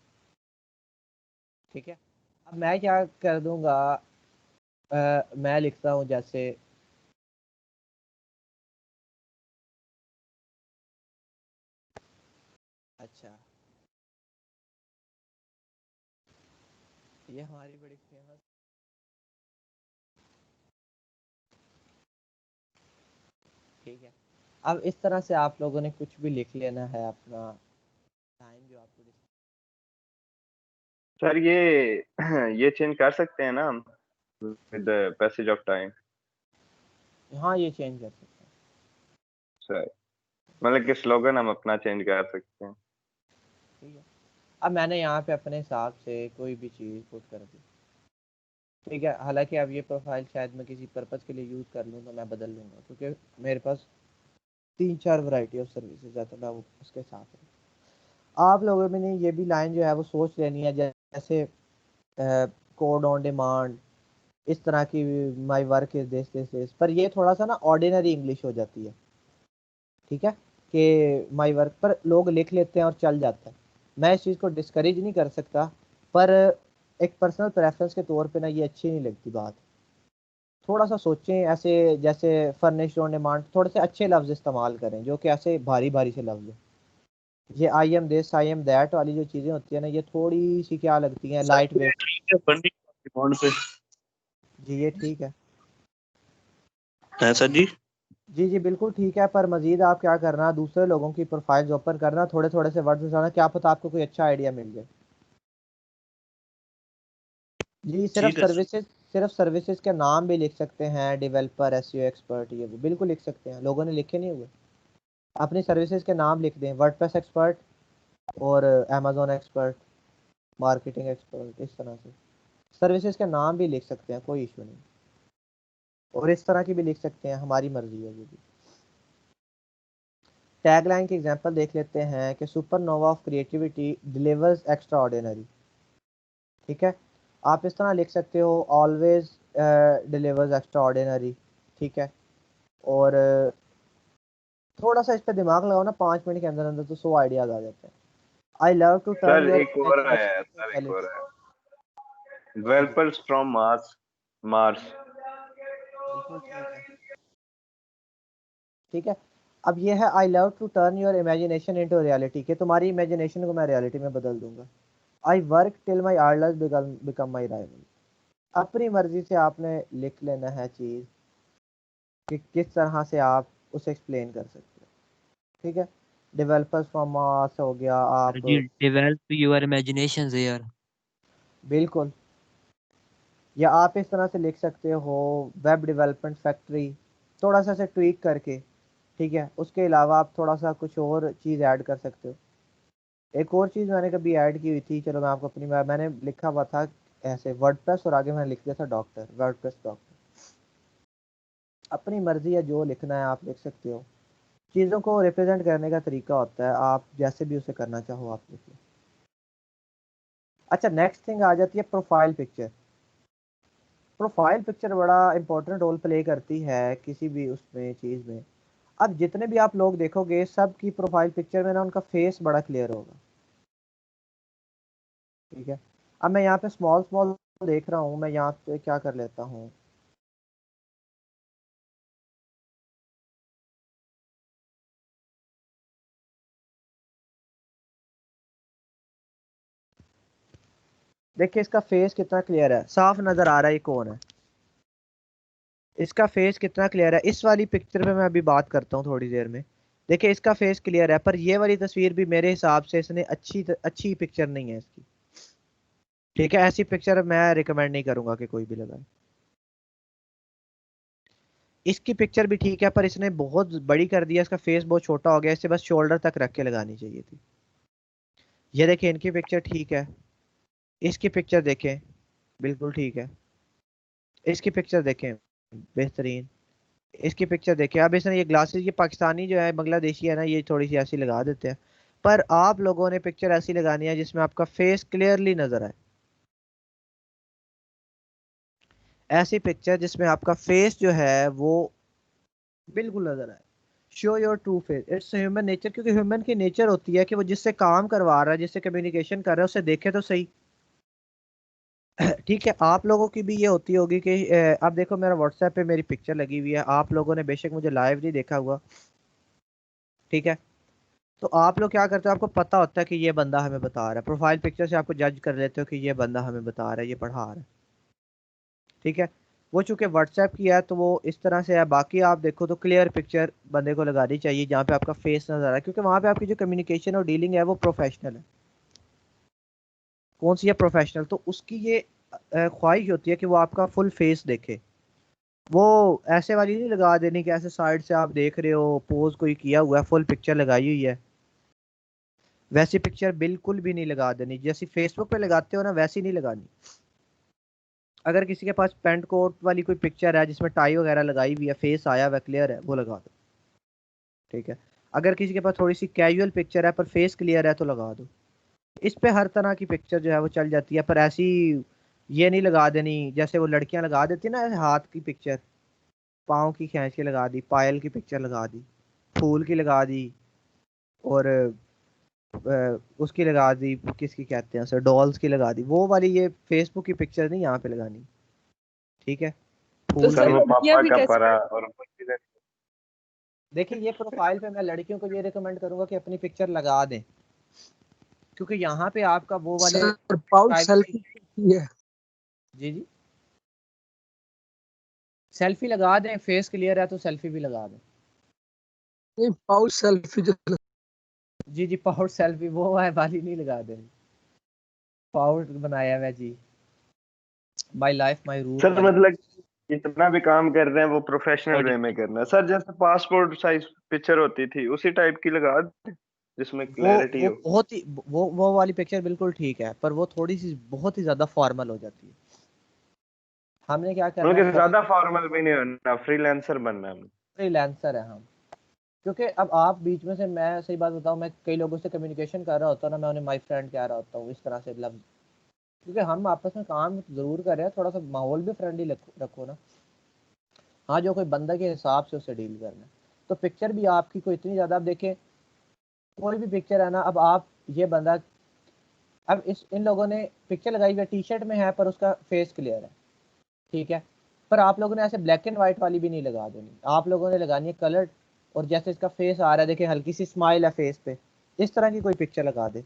ठीक है। अब मैं क्या कर दूंगा, मैं लिखता हूँ जैसे, अच्छा, ये हमारी बड़ी फेमस, ठीक है। अब इस तरह से आप लोगों ने कुछ भी लिख लेना है अपना, टाइम जो आपको सर ये चेंज कर सकते हैं ना हम विद पैसेज ऑफ टाइम। हाँ ये चेंज कर सकते हैं, सर मतलब कि स्लोगन हम अपना चेंज कर सकते हैं। ठीक है। अब मैंने यहाँ पे अपने हिसाब से कोई भी चीज़ पुट कर दी, ठीक है, हालांकि अब ये प्रोफाइल शायद मैं किसी पर्पज़ के लिए यूज़ कर लूँ तो मैं बदल लूँगा, क्योंकि मेरे पास 3-4 वैरायटी ऑफ सर्विसेज है, तो मैं वो उसके साथ हूँ। आप लोगों में ने ये भी लाइन जो है वो सोच लेनी है, जैसे कोड ऑन डिमांड, इस तरह की माई वर्क इज दिस, पर ये थोड़ा सा ना ऑर्डिनरी इंग्लिश हो जाती है। ठीक है, कि माई वर्क पर लोग लिख लेते हैं और चल जाता है। मैं इस चीज़ को डिस्करेज नहीं कर सकता, पर एक पर्सनल प्रेफरेंस के तौर पे ना ये अच्छी नहीं लगती बात। थोड़ा सा सोचें, ऐसे जैसे फर्निश्ड ऑन डिमांड, थोड़े से अच्छे लफ्ज़ इस्तेमाल करें जो कि ऐसे भारी भारी से लफ्ज़ हैं। ये I am this I am that वाली जो चीज़ें होती है ना, ये थोड़ी सी क्या लगती हैं, सर लाइट ये वेट। ठीक है फर्निश्ड डिमांड पे जी ये ठीक है। है सर जी। जी जी बिल्कुल ठीक है, पर मजीद आप क्या करना, दूसरे लोगों की प्रोफाइल्स ओपन करना, थोड़े थोड़े से वर्ड्स उठाना, क्या पता आपको कोई अच्छा आइडिया मिल जाए। जी ठीक है सर। सिर्फ सर्विसेज के नाम भी लिख सकते हैं, डेवलपर, एसईओ एक्सपर्ट, ये वो बिल्कुल लिख सकते हैं, लोगों ने लिखे नहीं हुए। अपनी सर्विसेज के नाम लिख दें, वर्डप्रेस एक्सपर्ट और अमेजोन एक्सपर्ट, मार्केटिंग एक्सपर्ट, इस तरह से सर्विसेज के नाम भी लिख सकते हैं, कोई इशू नहीं। और इस तरह की भी लिख सकते हैं, हमारी मर्जी है ये भी। टैगलाइन की एग्जांपल देख लेते हैं कि supernova of creativity delivers extra ordinary. ठीक है, आप इस तरह लिख सकते हो, ऑलवेज डिलीवर्स एक्स्ट्रा ऑर्डिनरी। ठीक है, और थोड़ा सा इस पर दिमाग लगाओ ना, 5 मिनट के अंदर अंदर तो 100 आइडियाज आ जाते हैं। I love to turn sir your एक और आया इमेजिनेशन है, इनटू सर एक और रियलिटी। आया, G G developers from Mars Mars. बिल्कुल ठीक है। ठीक है, अब ये है I love to turn your imagination into reality, कि तुम्हारी इमेजिनेशन को मैं रियलिटी में बदल दूंगा। I work till my idols become my rival. अपनी मर्जी से आपने लिख लेना है चीज़ कि किस तरह से आप उसे एक्सप्लेन कर सकते हो। ठीक है, डेवलपर्स फ्रॉम मार्स हो गया, सर आप जी डेवलप योर इमेजिनेशन यार। बिल्कुल, या आप इस तरह से लिख सकते हो, वेब डेवलपमेंट फैक्ट्री, थोड़ा सा से ट्वीक करके। ठीक है, उसके अलावा आप थोड़ा सा कुछ और चीज़ ऐड कर सकते हो। एक और चीज़ मैंने कभी ऐड की हुई थी, चलो मैं आपको अपनी, मैंने लिखा हुआ था ऐसे वर्डप्रेस और आगे मैंने लिख दिया था डॉक्टर, वर्डप्रेस डॉक्टर। अपनी मर्जी है, जो लिखना है आप लिख सकते हो। चीज़ों को रिप्रेजेंट करने का तरीका होता है, आप जैसे भी उसे करना चाहो आप लिख लो। अच्छा, नेक्स्ट थिंग आ जाती है प्रोफाइल पिक्चर। प्रोफाइल पिक्चर बड़ा इंपॉर्टेंट रोल प्ले करती है किसी भी उसमें चीज़ में। अब जितने भी आप लोग देखोगे, सब की प्रोफाइल पिक्चर में ना उनका फेस बड़ा क्लियर होगा। ठीक है, अब मैं यहाँ पे स्मॉल स्मॉल देख रहा हूँ, मैं यहाँ पे क्या कर लेता हूँ, देखिए इसका फेस कितना क्लियर है, साफ नजर आ रहा है ये कौन है। इसका फेस कितना क्लियर है, इस वाली पिक्चर पे मैं अभी बात करता हूँ थोड़ी देर में। देखिए इसका फेस क्लियर है, पर ये वाली तस्वीर भी मेरे हिसाब से इसने अच्छी पिक्चर नहीं है इसकी। ठीक है, ऐसी पिक्चर मैं रिकमेंड नहीं करूंगा कि कोई भी लगाए। इसकी पिक्चर भी ठीक है, पर इसने बहुत बड़ी कर दिया, इसका फेस बहुत छोटा हो गया, इसे बस शोल्डर तक रख के लगानी चाहिए थी। ये देखिए इनकी पिक्चर ठीक है, इसकी पिक्चर देखें बिल्कुल ठीक है, इसकी पिक्चर देखें बेहतरीन, इसकी पिक्चर देखें। अब इसने ये ग्लासेस, ये पाकिस्तानी जो है बांग्लादेशी है ना, ये थोड़ी सी ऐसी लगा देते हैं, पर आप लोगों ने पिक्चर ऐसी लगानी है जिसमें आपका फेस क्लियरली नजर आए। ऐसी पिक्चर जिसमें आपका फेस जो है वो बिल्कुल नजर आए। Show your true face, it's human nature, क्योंकि ह्यूमन की नेचर होती है कि वो जिससे काम करवा रहा है, जिससे कम्युनिकेशन कर रहा है, उसे देखे तो सही। ठीक है, आप लोगों की भी ये होती होगी कि अब देखो मेरा व्हाट्सएप पे मेरी पिक्चर लगी हुई है, आप लोगों ने बेशक मुझे लाइव नहीं देखा हुआ। ठीक है, तो आप लोग क्या करते हो, आपको पता होता है कि ये बंदा हमें बता रहा है, प्रोफाइल पिक्चर से आपको जज कर लेते हो कि ये बंदा हमें बता रहा है, ये पढ़ा रहा है। ठीक है, वो चूंकि व्हाट्सएप की है तो वो इस तरह से है, बाकी आप देखो तो क्लियर पिक्चर बंदे को लगानी चाहिए जहाँ पे आपका फेस नजर आ रहा है, क्योंकि वहाँ पे आपकी जो कम्युनिकेशन और डीलिंग है वो प्रोफेशनल है। कौन सी है, प्रोफेशनल, तो उसकी ये ख्वाहिश होती है कि वो आपका फुल फेस देखे। वो ऐसे वाली नहीं लगा देनी कि ऐसे साइड से आप देख रहे हो, पोज कोई किया हुआ है, फुल पिक्चर लगाई हुई है, वैसी पिक्चर बिल्कुल भी नहीं लगा देनी, जैसी फेसबुक पे लगाते हो ना वैसी नहीं लगानी। अगर किसी के पास पेंट कोट वाली कोई पिक्चर है जिसमें टाई वगैरह लगाई हुई है, फेस आया हुआ क्लियर है, वो लगा दो। ठीक है, अगर किसी के पास थोड़ी सी कैजुअल पिक्चर है पर फेस क्लियर है तो लगा दो। इस पे हर तरह की पिक्चर जो है वो चल जाती है, पर ऐसी ये नहीं लगा देनी जैसे वो लड़कियां लगा देती है ना, ऐसे हाथ की पिक्चर, पाँव की खींच के लगा दी, पायल की पिक्चर लगा दी, फूल की लगा दी, और उसकी लगा दी, किसकी कहते हैं उसे, डॉल्स की लगा दी। वो वाली ये फेसबुक की पिक्चर नहीं यहाँ पे लगानी। ठीक है, तो फूल सर सर की। वो लड़कियां पापा भी का कैसे? परा और वो किधर- देखिए ये प्रोफाइल पे मैं लड़कियों को ये रिकमेंड करूंगा कि अपनी पिक्चर लगा दें, क्योंकि यहाँ पे आपका वो वाले सर पाउच प्राइवेसी। सेल्फी है। जी जी, सेल्फी लगा दें, फेस क्लियर है तो सेल्फी भी लगा दें। नहीं, पाउच सेल्फी जो जी जी, पाउच सेल्फी वो है वाली नहीं लगा देनी। पाउच बनाया हुआ जी, my life my rule sir वाली। मतलब जितना भी काम कर रहे हैं वो प्रोफेशनल वे में करना है सर। जैसे पासपोर्ट साइज पिक्चर होती थी उसी टाइप की लगा दें, जिसमें क्लैरिटी वो हो। बहुत ही वो वाली पिक्चर बिल्कुल ठीक है, पर वो थोड़ी सी बहुत ही ज्यादा फॉर्मल हो जाती है। हमने क्या करना उनके है, ज्यादा फॉर्मल भी नहीं होना, फ्रीलांसर बनना है। फ्रीलांसर है हम। क्योंकि अब आप बीच में से, मैं सही बात बताऊं, मैं कई लोगों से कम्युनिकेशन कर रहा होता हूँ ना, मैं उन्हें माई फ्रेंड कह रहा होता हूँ इस तरह से लफ्ज, क्योंकि हम आपस में काम जरूर कर रहे हैं, थोड़ा सा माहौल भी फ्रेंडली रखो ना। हाँ, जो कोई बंदा के हिसाब से उससे डील करना है। तो पिक्चर भी आपकी कोई इतनी ज़्यादा, आप देखें कोई भी पिक्चर है ना, अब आप ये बंदा, अब इन लोगों ने पिक्चर लगाई हुई है, टी शर्ट में है पर उसका फेस क्लियर है। ठीक है, पर आप लोगों ने ऐसे ब्लैक एंड वाइट वाली भी नहीं लगा देनी, आप लोगों ने लगानी है कलर। और जैसे इसका फेस आ रहा है, देखिए हल्की सी स्माइल है फेस पे, इस तरह की कोई पिक्चर लगा दे।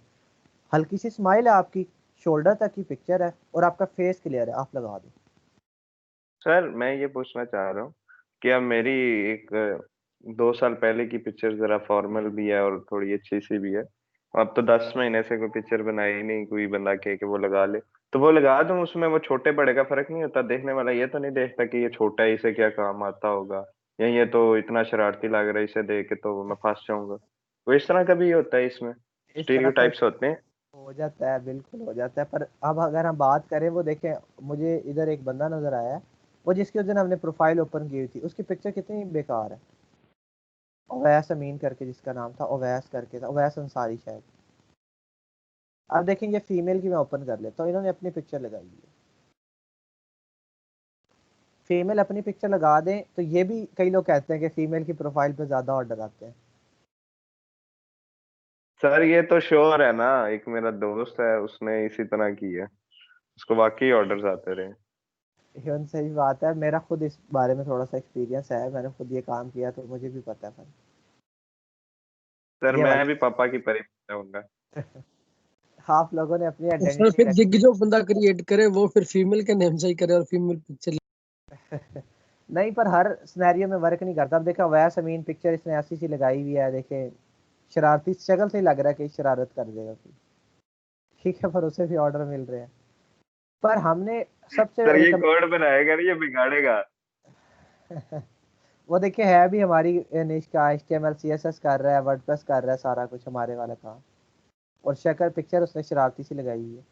हल्की सी स्माइल है आपकी, शोल्डर तक की पिक्चर है और आपका फेस क्लियर है, आप लगा दो। सर मैं ये पूछना चाह रहा हूँ कि अब मेरी एक 2 साल पहले की पिक्चर जरा फॉर्मल भी है और थोड़ी अच्छी सी भी है। अब तो 10 महीने से कोई पिक्चर बनाई नहीं, कोई बंदा कहे कि वो लगा ले तो वो लगा दूं। उसमें वो छोटे बड़े का फर्क नहीं होता, देखने वाला ये तो नहीं देखता कि ये छोटा है, इसे क्या काम आता होगा, या ये तो इतना शरारती लग रहा है, इसे देख के तो मैं फंस जाऊंगा। तो इस तरह का भी होता है इसमें, इस तरह का स्टीरियोटाइप्स होते हैं। हो जाता है, बिल्कुल हो जाता है। पर अब अगर हम बात करें, वो देखें, मुझे इधर एक बंदा नजर आया है, वो जिसकी उस दिन हमने प्रोफाइल ओपन की हुई थी, उसकी पिक्चर कितनी बेकार है। ओवैस अमीन करके जिसका नाम था, ओवैस करके था, ओवैस अंसारी शायद। अब देखेंगे फीमेल की मैं ओपन कर लेता हूँ, इन्होंने अपनी पिक्चर लगाई है। फीमेल अपनी पिक्चर लगा दें तो ये भी कई लोग कहते हैं कि फीमेल की प्रोफाइल पे ज्यादा ऑर्डर आते हैं। सर ये तो श्योर है ना, एक मेरा दोस्त है उसने इसी तरह की है, उसको वाकई ऑर्डर्स आते रहे। ये सही बात है, मेरा खुद इस बारे में थोड़ा सा एक्सपीरियंस है, मैंने खुद ये काम किया तो मुझे भी पता है। सर ये मैं वाली भी पापा की परी होऊंगा। आप लोगों ने अपनी और सर आइडेंटिटी फिर जिग जो बंदा क्रिएट करे वो फिर फीमेल के नेम से ही करे और फीमेल पिक्चर। नहीं, पर हर सिनेरियो में वर्क नहीं करता। अब देखा, वैस अमीन पिक्चर इसने ऐसी सी लगाई हुई है, देखे शरारती शक्ल से ही लग रहा है कि शरारत कर देगा कोई। ठीक है, पर उसे भी ऑर्डर मिल रहे हैं। पर हमने सबसे सर ये कोड बनाएगा नहीं, ये बिगाड़ेगा। वो देखिए है भी हमारी निश का, HTML CSS कर रहा है, वर्डप्रेस कर रहा है, सारा कुछ हमारे वाला काम। और शक्ल पिक्चर उसने शरारती सी लगाई हुई है।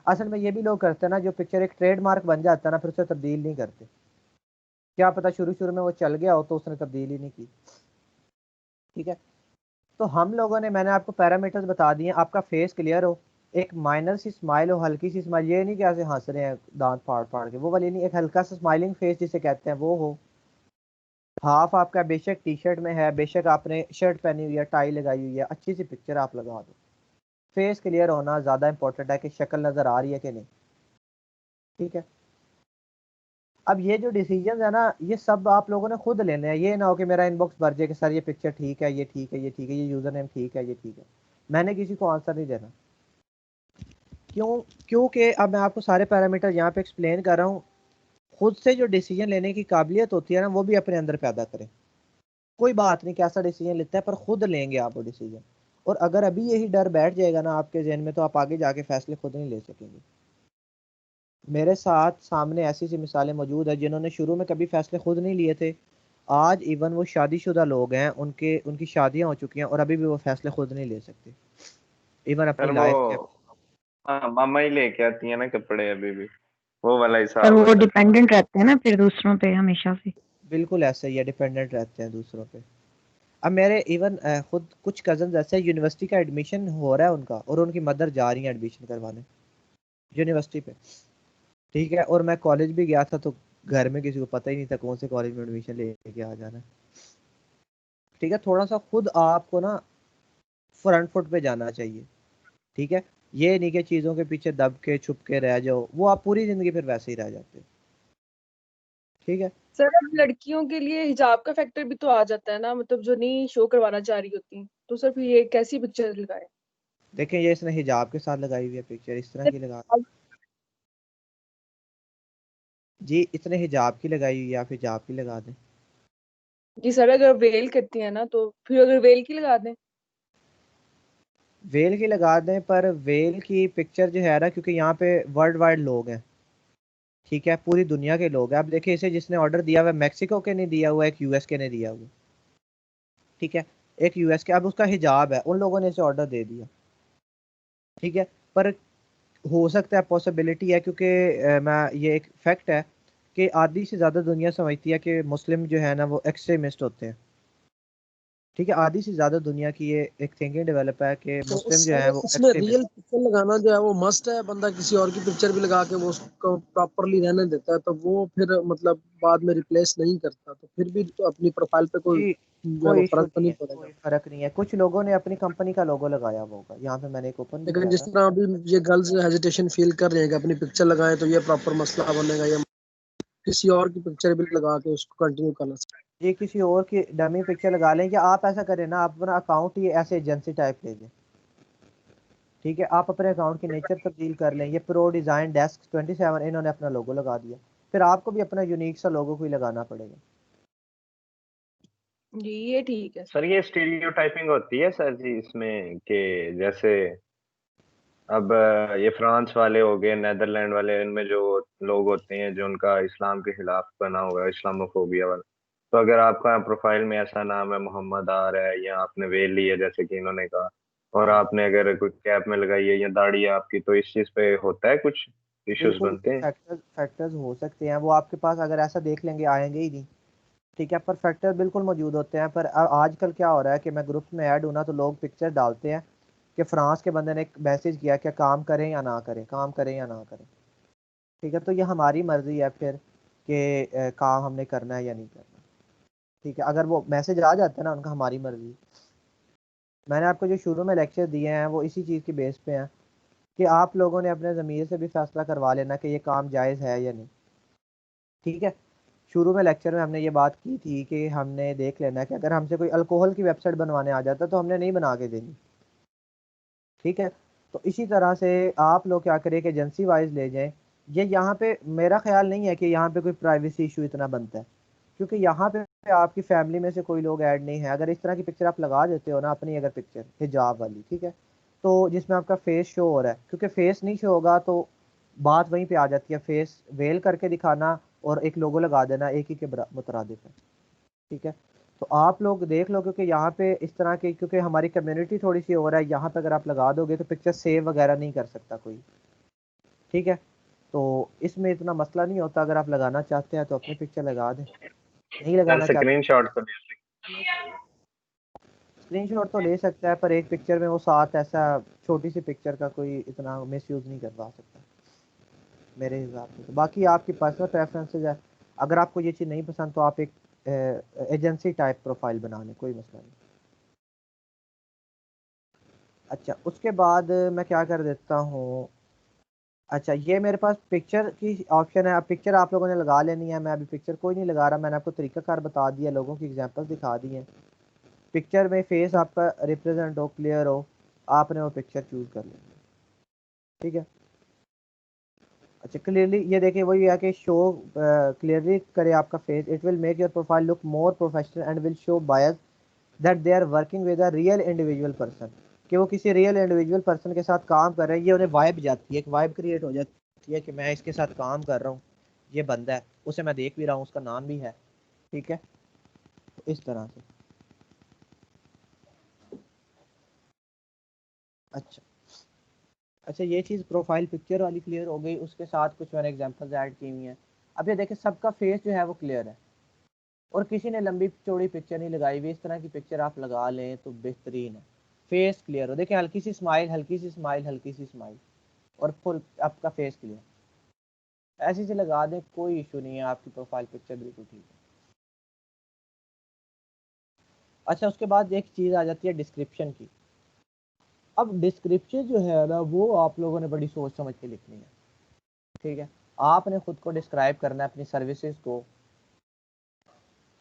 असल में ये भी लोग करते हैं ना, जो पिक्चर एक ट्रेडमार्क बन जाता है ना, फिर उसे तब्दील नहीं करते। क्या पता शुरू शुरू में वो चल गया हो तो उसने तब्दील ही नहीं की। ठीक है, तो हम लोगों ने, मैंने आपको पैरामीटर्स बता दिए। आपका फेस क्लियर हो, एक माइनर सी स्माइल हो, हल्की सी स्माइल, ये नहीं कि ऐसे हंस रहे हैं दांत फाड़ फाड़ के, वो वाली नहीं, एक हल्का सा स्माइलिंग फेस जिसे कहते हैं वो हो। हाफ आपका बेशक टी शर्ट में है, बेशक आपने शर्ट पहनी हुई है, टाई लगाई हुई है, अच्छी सी पिक्चर आप लगा दो। फेस क्लियर होना ज़्यादा इंपॉर्टेंट है कि शक्ल नज़र आ रही है कि नहीं। ठीक है, अब ये जो डिसीजन है ना, ये सब आप लोगों ने खुद लेने हैं। ये ना हो कि मेरा इनबॉक्स भर जाए कि सर ये पिक्चर ठीक है, ये ठीक है, ये ठीक है, ये यूज़र नेम ठीक है, ये ठीक है। मैंने किसी को आंसर नहीं देना। क्यों? क्योंकि अब मैं आपको सारे पैरामीटर यहाँ पे एक्सप्लेन कर रहा हूँ। खुद से जो डिसीजन लेने की काबिलियत होती है ना, वो भी अपने अंदर पैदा करें। कोई बात नहीं कैसा डिसीजन लेता है, पर खुद लेंगे आप वो डिसीजन। और अगर अभी यही डर बैठ जाएगा ना आपके जहन में, तो आप आगे जाके फैसले खुद नहीं ले सकेंगे। मेरे साथ सामने ऐसी सी मिसालें मौजूद है जिन्होंने शुरू में कभी फैसले खुद नहीं लिए थे। आज इवन वो शादीशुदा लोग हैं, उनकी शादियां हो चुकी हैं और अभी भी वो फैसले खुद नहीं ले सकते, इवन अपनी सर वो लाइफ के। हाँ, मामा ही लेके आती है ना कपड़े अभी भी। वो वाला पर हिसाब वो होता है। डिपेंडेंट रहते हैं ना फिर दूसरों पे हमेशा से। बिल्कुल ऐसे ही है, डिपेंडेंट रहते हैं दूसरों पे। अब मेरे इवन खुद कुछ कजन ऐसे यूनिवर्सिटी का एडमिशन हो रहा है उनका, और उनकी मदर जा रही है एडमिशन करवाने यूनिवर्सिटी पे, ठीक है। और मैं कॉलेज भी गया था तो घर में किसी को पता ही नहीं था कौन से कॉलेज में एडमिशन लेके आ जाना है, ठीक है। थोड़ा सा खुद आपको ना फ्रंट फुट पे जाना चाहिए, ठीक है। ये नहीं कि चीज़ों के पीछे दब के छुप के रह जाओ, वो आप पूरी जिंदगी फिर वैसे ही रह जाते हो, ठीक है। सर अब लड़कियों के लिए हिजाब का फैक्टर भी तो आ जाता है ना, मतलब जो नहीं शो करवाना चाह रही होती, तो सर फिर ये कैसी पिक्चर लगाए? देखें ये इसने हिजाब के साथ लगाई हुई है पिक्चर, इस तरह की लगा जी, इतने हिजाब की लगाई हुई है, आप हिजाब की लगा दें। जी सर अगर वेल करती है ना, तो फिर अगर वेल की लगा दें? वेल की लगा दें, पर वेल की पिक्चर जो है ना, क्योंकि यहाँ पे वर्ल्ड वाइड लोग हैं, ठीक है, पूरी दुनिया के लोग हैं। अब देखिए इसे जिसने ऑर्डर दिया हुआ है मैक्सिको के ने दिया हुआ है, एक यूएस के ने दिया हुआ है, ठीक है, एक यूएस के। अब उसका हिजाब है, उन लोगों ने इसे ऑर्डर दे दिया, ठीक है। पर हो सकता है, पॉसिबिलिटी है, क्योंकि मैं ये एक फैक्ट है कि आधी से ज़्यादा दुनिया समझती है कि मुस्लिम जो है ना वो एक्सट्रीमिस्ट होते हैं, ठीक है। आधी से ज़्यादा दुनिया की ये एक थिंकिंग डेवलप है कि तो मुस्लिम जो है वो उसमें एक्सट्रीमिस्ट। रियल पिक्चर लगाना जो है वो मस्ट है, बंदा किसी और की पिक्चर भी लगा के वो उसको प्रॉपरली रहने देता है तो वो फिर मतलब बाद में रिप्लेस नहीं करता, तो फिर भी तो अपनी प्रोफाइल पे कोई जी, जो है कोई वो इशू फर्क तो नहीं नहीं है, पड़ेगा। कोई फर्क नहीं है। कुछ लोगों ने अपनी कंपनी का लोगो लगाया हुआ होगा, यहाँ पे मैंने एक ओपन भी लेकिन किया जिस था। तरह अभी ये गर्ल्स हेजिटेशन फील कर रहे हैं कि अपनी पिक्चर लगाएं तो ये प्रॉपर मसला बनेगा, या किसी और की पिक्चर भी लगा के उसको कंटिन्यू करना चाहिए। ये किसी और की डमी पिक्चर लगा लें, या आप ऐसा करें ना, आप अपना अकाउंट ही ऐसे एजेंसी टाइप ले लें, ठीक है। आप अपने अकाउंट की नेचर तब्दील कर लें। ये प्रो डिज़ाइन डेस्क 27 इन्होंने अपना लोगो लगा दिया, फिर आपको भी अपना यूनिक सा लोगो कोई लगाना पड़ेगा। जी ये ठीक है। सर ये स्टीरियोटाइपिंग होती है सर जी इसमें, कि जैसे अब ये फ्रांस वाले हो गए, नेदरलैंड वाले, इनमें जो लोग होते हैं जो उनका इस्लाम के खिलाफ बना हुआ है, इस्लामोफोबिया वाला, तो अगर आपका प्रोफाइल में ऐसा नाम है मोहम्मद आ रहा है, या आपने वेल ली है जैसे कि इन्होंने कहा, और जी, आपने अगर कोई कैप में लगाई है या दाढ़ी है आपकी, तो इस चीज पे होता है कुछ इश्यूज बिल्कुल बनते हैं? फैक्टर्स हो सकते हैं, वो आपके पास अगर ऐसा देख लेंगे आएंगे ही नहीं, ठीक है। पर फैक्टर बिल्कुल मौजूद होते हैं। पर आजकल क्या हो रहा है कि मैं ग्रुप में ऐड हूं ना, तो लोग पिक्चर डालते हैं कि फ्रांस के बंदे ने एक मैसेज किया कि काम करें या ना करें, काम करें या ना करें, ठीक है। तो ये हमारी मर्जी है फिर कि काम हमने करना है या नहीं करना, ठीक है। अगर वो मैसेज आ जाता है ना उनका, हमारी मर्जी। मैंने आपको जो शुरू में लेक्चर दिए हैं वो इसी चीज़ की बेस पे हैं कि आप लोगों ने अपने ज़मीर से भी फैसला करवा लेना कि ये काम जायज़ है या नहीं, ठीक है। शुरू में लेक्चर में हमने ये बात की थी कि हमने देख लेना कि अगर हमसे कोई अल्कोहल की वेबसाइट बनवाने आ जाता तो हमने नहीं बना के देनी, ठीक है। तो इसी तरह से आप लोग क्या करें कि एजेंसी वाइज ले जाएं। ये यहाँ पे मेरा ख्याल नहीं है कि यहाँ पे कोई प्राइवेसी इशू इतना बनता है, क्योंकि यहाँ पे आपकी फैमिली में से कोई लोग ऐड नहीं है। अगर इस तरह की पिक्चर आप लगा देते हो ना अपनी, अगर पिक्चर हिजाब वाली, ठीक है, तो जिसमें आपका फेस शो हो रहा है, क्योंकि फेस नहीं शो होगा तो बात वहीं पे आ जाती है, फेस वेल करके दिखाना और एक लोगो लगा देना एक ही के मुतरादिफ है, ठीक है। तो आप लोग देख लो, क्योंकि यहाँ पे इस तरह के, क्योंकि हमारी कम्युनिटी थोड़ी सी हो रहा है यहाँ पे, अगर आप लगा दोगे तो पिक्चर सेव वगैरह नहीं कर सकता कोई, ठीक है। तो इसमें इतना मसला नहीं होता। अगर आप लगाना चाहते हैं तो अपनी पिक्चर लगा दें, नहीं सर लगाना चाहते स्क्रीनशॉट तो स्क्रीनशॉट तो ले सकता है, पर एक पिक्चर में वो साथ ऐसा छोटी सी पिक्चर का कोई इतना मिस यूज़ नहीं करवा सकता मेरे हिसाब से। तो बाकी आपकी पर्सनल प्रेफरेंसेज है। अगर आपको ये चीज़ नहीं पसंद तो आप एक एजेंसी टाइप प्रोफाइल बना लें, कोई मसला नहीं। अच्छा, उसके बाद मैं क्या कर देता हूँ, अच्छा ये मेरे पास पिक्चर की ऑप्शन है। अब पिक्चर आप लोगों ने लगा लेनी है, मैं अभी पिक्चर कोई नहीं लगा रहा, मैंने आपको तरीकाकार बता दिया, लोगों की एग्जांपल दिखा दी है। पिक्चर में फेस आपका रिप्रेजेंट हो, क्लियर हो, आपने वो पिक्चर चूज कर लेनी है, ठीक है। अच्छा क्लियरली ये देखिए वही है कि शो क्लियरली करे आपका face, it will make your profile look more professional and will show buyers that they are working with a real individual person, कि वो किसी रियल इंडिविजुअल पर्सन के साथ काम कर रहे हैं। ये उन्हें वाइब जाती है, एक वाइब क्रिएट हो जाती है कि मैं इसके साथ काम कर रहा हूँ, ये बंदा है, उसे मैं देख भी रहा हूँ, उसका नाम भी है, ठीक है। तो इस तरह से। अच्छा अच्छा, ये चीज़ प्रोफाइल पिक्चर वाली क्लियर हो गई, उसके साथ कुछ मैंने एग्जांपल्स ऐड की हुई हैं। अब ये देखें सबका फेस जो है वो क्लियर है और किसी ने लंबी चौड़ी पिक्चर नहीं लगाई हुई। इस तरह की पिक्चर आप लगा लें तो बेहतरीन है, फेस क्लियर हो। देखें हल्की सी स्माइल, हल्की सी स्माइल, हल्की सी स्माइल और फुल आपका फेस क्लियर। ऐसी से लगा दें, कोई इशू नहीं है, आपकी प्रोफाइल पिक्चर बिल्कुल ठीक है। अच्छा, उसके बाद एक चीज़ आ जाती है डिस्क्रिप्शन की। अब डिस्क्रिप्शन जो है ना वो आप लोगों ने बड़ी सोच समझ के लिखनी है, ठीक है। आपने खुद को डिस्क्राइब करना है, अपनी सर्विसेज को,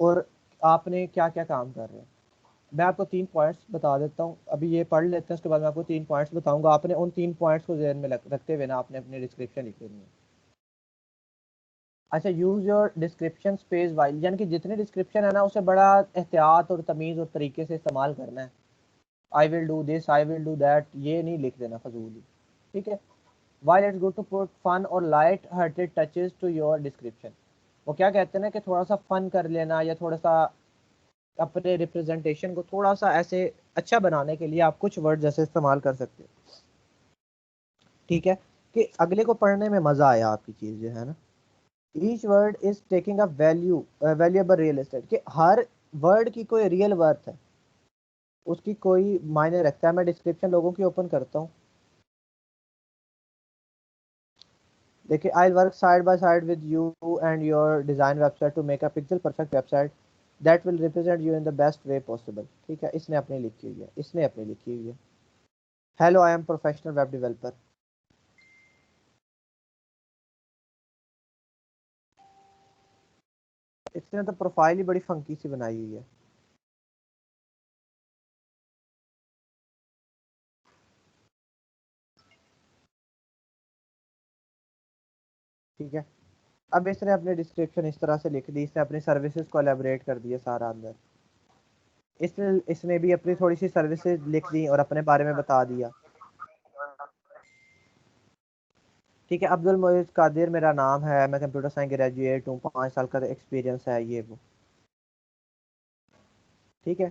और आपने क्या क्या काम कर रहे हैं। मैं आपको 3 पॉइंट्स बता देता हूँ, अभी ये पढ़ लेते हैं, उसके बाद मैं आपको 3 पॉइंट्स बताऊंगा। आपने उन 3 पॉइंट्स को ज़हन में रखते हुए ना आपने अपनी डिस्क्रिप्शन लिख देनी है। अच्छा, use your description space while, यानी कि जितने डिस्क्रिप्शन है ना उसे बड़ा एहतियात और तमीज़ और तरीके से इस्तेमाल करना है। I will do this, I will do that, ये नहीं लिख देना फजूली, ठीक है। While it's good to put fun और light hearted touches to your description. वो क्या कहते हैं ना कि थोड़ा सा फन कर लेना या थोड़ा सा अपने रिप्रेजेंटेशन को थोड़ा सा ऐसे अच्छा बनाने के लिए आप कुछ वर्ड जैसे इस्तेमाल कर सकते हो, ठीक है, कि अगले को पढ़ने में मज़ा आया आपकी चीज़ जो है ना। Each word is taking a valuable real estate, कि हर वर्ड की कोई रियल वर्थ है, उसकी कोई मायने रखता है। मैं डिस्क्रिप्शन लोगों की ओपन करता हूँ, देखिए, I work side by side with you and your design website to make a pixel perfect website that will represent you in the best way possible, ठीक है। इसने अपनी लिखी हुई है, इसने अपनी लिखी हुई है। Hello, I am professional web developer. इसने तो प्रोफाइल ही बड़ी फंकी सी बनाई हुई है। ठीक है, अब इसने अपनी डिस्क्रिप्शन इस तरह से लिख दी, इसने अपनी सर्विसेज को एलेबरेट कर दिया सारा अंदर। इसने भी अपनी थोड़ी सी सर्विसेज लिख दी और अपने बारे में बता दिया, ठीक है। अब्दुल मोइज कादिर मेरा नाम है, मैं कंप्यूटर साइंस ग्रेजुएट हूँ, 5 साल का एक्सपीरियंस है, ये वो, ठीक है।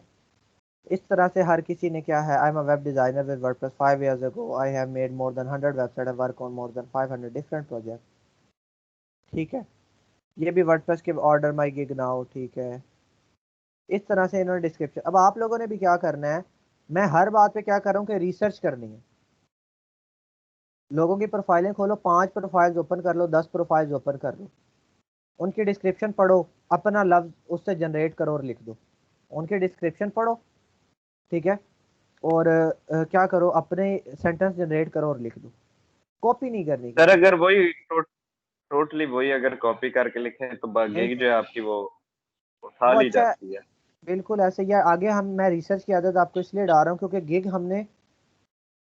इस तरह से हर किसी ने क्या है, I am a web designer with WordPress 5 years ago, I have made more than 100 website, I work on more than 500 different project, ठीक है। ये भी वर्डप्रेस के ऑर्डर माई गिग नाउ, ठीक है। इस तरह से इन्होंने डिस्क्रिप्शन। अब आप लोगों ने भी क्या करना है, मैं हर बात पे क्या कर रहा हूँ कि रिसर्च करनी है। लोगों की प्रोफाइलें खोलो, 5 प्रोफाइल्स ओपन कर लो, 10 प्रोफाइल्स ओपन कर लो, उनकी डिस्क्रिप्शन पढ़ो, अपना लफ्ज उससे जनरेट करो और लिख दो। उनकी डिस्क्रिप्शन पढ़ो, ठीक है, और क्या करो, अपने सेंटेंस जनरेट करो और लिख दो। कॉपी नहीं करनी सर किसी की। अगर वही टोटली वही अगर कॉपी करके लिखें तो नहीं, गिग जो है आपकी वो उठा वो ली अच्छा है, जाती है। बिल्कुल ऐसे ही है। आगे हम, मैं रिसर्च की आदत आपको इसलिए डाल रहा हूँ क्योंकि गिग हमने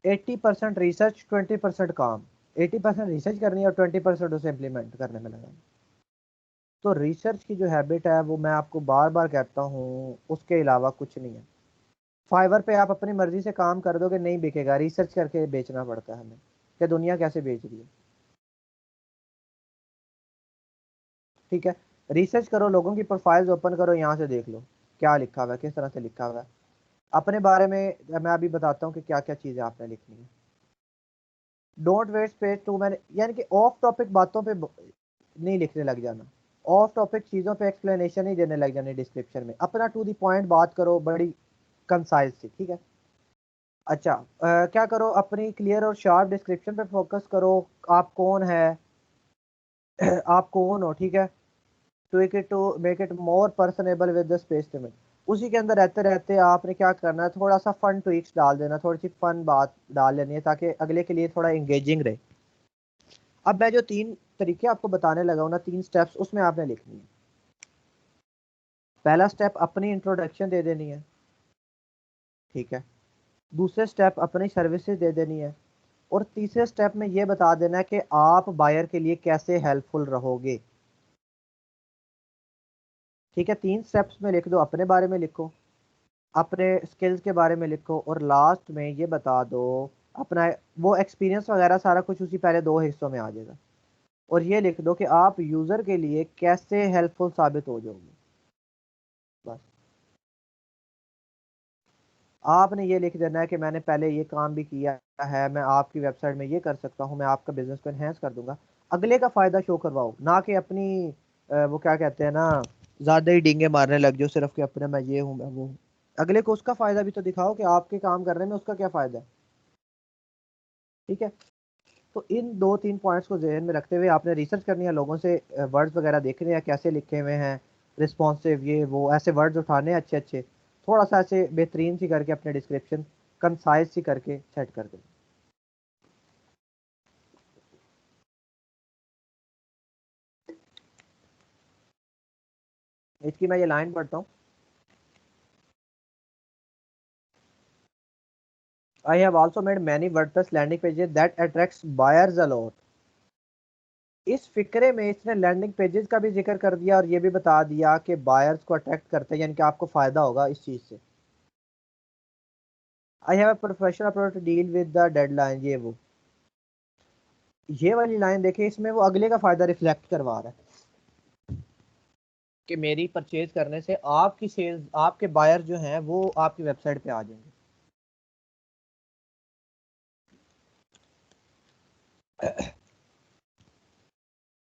80% रिसर्च, 20% काम। 80% रिसर्च करनी है और 20% उसे इम्प्लीमेंट करने में लगाना। तो रिसर्च की जो हैबिट है वो मैं आपको बार बार कहता हूँ, उसके अलावा कुछ नहीं है। फाइवर पे आप अपनी मर्जी से काम कर दोगे, नहीं बिकेगा, रिसर्च करके बेचना पड़ता है हमें कि दुनिया कैसे बेच रही है, ठीक है। रिसर्च करो, लोगों की प्रोफाइल्स ओपन करो, यहाँ से देख लो क्या लिखा हुआ है, किस तरह से लिखा हुआ है। अपने बारे में मैं अभी बताता हूँ कि क्या क्या चीज़ें आपने लिखनी है। Don't waste space to man, यानी कि ऑफ टॉपिक बातों पे नहीं लिखने लग जाना, ऑफ टॉपिक चीज़ों पे एक्सप्लेनेशन नहीं देने लग जाने डिस्क्रिप्शन में। अपना टू द पॉइंट बात करो, बड़ी कंसाइज सी, ठीक है। अच्छा, क्या करो, अपनी क्लियर और शार्प डिस्क्रिप्शन पे फोकस करो। आप कौन है आप कौन हो, ठीक है। To make it more personable with the space limit. उसी के अंदर रहते रहते आपने क्या करना है, थोड़ा सा फन ट्वीक्स डाल देना, थोड़ी सी फन बात डाल लेनी है ताकि अगले के लिए थोड़ा इंगेजिंग रहे। अब मैं जो 3 तरीके आपको बताने लगा हूं ना, 3 स्टेप्स, उसमें आपने लिखनी है। पहला स्टेप अपनी इंट्रोडक्शन दे देनी है, ठीक है। दूसरे स्टेप अपनी सर्विसेज दे देनी है, और तीसरे स्टेप में ये बता देना है कि आप बायर के लिए कैसे हेल्पफुल रहोगे, ठीक है। 3 स्टेप्स में लिख दो, अपने बारे में लिखो, अपने स्किल्स के बारे में लिखो, और लास्ट में ये बता दो अपना वो एक्सपीरियंस वगैरह, सारा कुछ उसी पहले 2 हिस्सों में आ जाएगा। और ये लिख दो कि आप यूज़र के लिए कैसे हेल्पफुल साबित हो जाओगे, बस। आपने ये लिख देना है कि मैंने पहले ये काम भी किया है, मैं आपकी वेबसाइट में ये कर सकता हूँ, मैं आपका बिजनेस को एनहेंस कर दूंगा। अगले का फायदा शो करवाओ, ना कि अपनी वो क्या कहते हैं ना, ज्यादा ही डींगे मारने लग जाओ सिर्फ कि अपने मैं ये हूँ मैं वो हूँ। अगले को उसका फायदा भी तो दिखाओ कि आपके काम करने में उसका क्या फायदा है। ठीक है, तो इन 2-3 पॉइंट्स को जहन में रखते हुए आपने रिसर्च करनी है, लोगों से वर्ड्स वगैरह देखने हैं कैसे लिखे हुए हैं, रिस्पॉन्सिव ये वो ऐसे वर्ड्स उठाने हैं अच्छे अच्छे, थोड़ा सा ऐसे बेहतरीन सी करके अपने डिस्क्रिप्शन कंसाइज सी करके सेट कर दें। इसकी मैं ये लाइन पढ़ता हूँ। I have also made many WordPress landing pages that attracts buyers a lot। इस फिक्रे में इसने लैंडिंग पेजेस का भी जिक्र कर दिया और ये भी बता दिया कि बायर्स को अट्रैक्ट करते हैं, यानी कि आपको फायदा होगा इस चीज से। I have a professional approach to deal with the deadline, ये वो, ये वाली लाइन देखिए, इसमें वो अगले का फायदा रिफ्लेक्ट करवा रहा है कि मेरी परचेज करने से आपकी सेल्स, आपके बायर जो हैं वो आपकी वेबसाइट पे आ जाएंगे।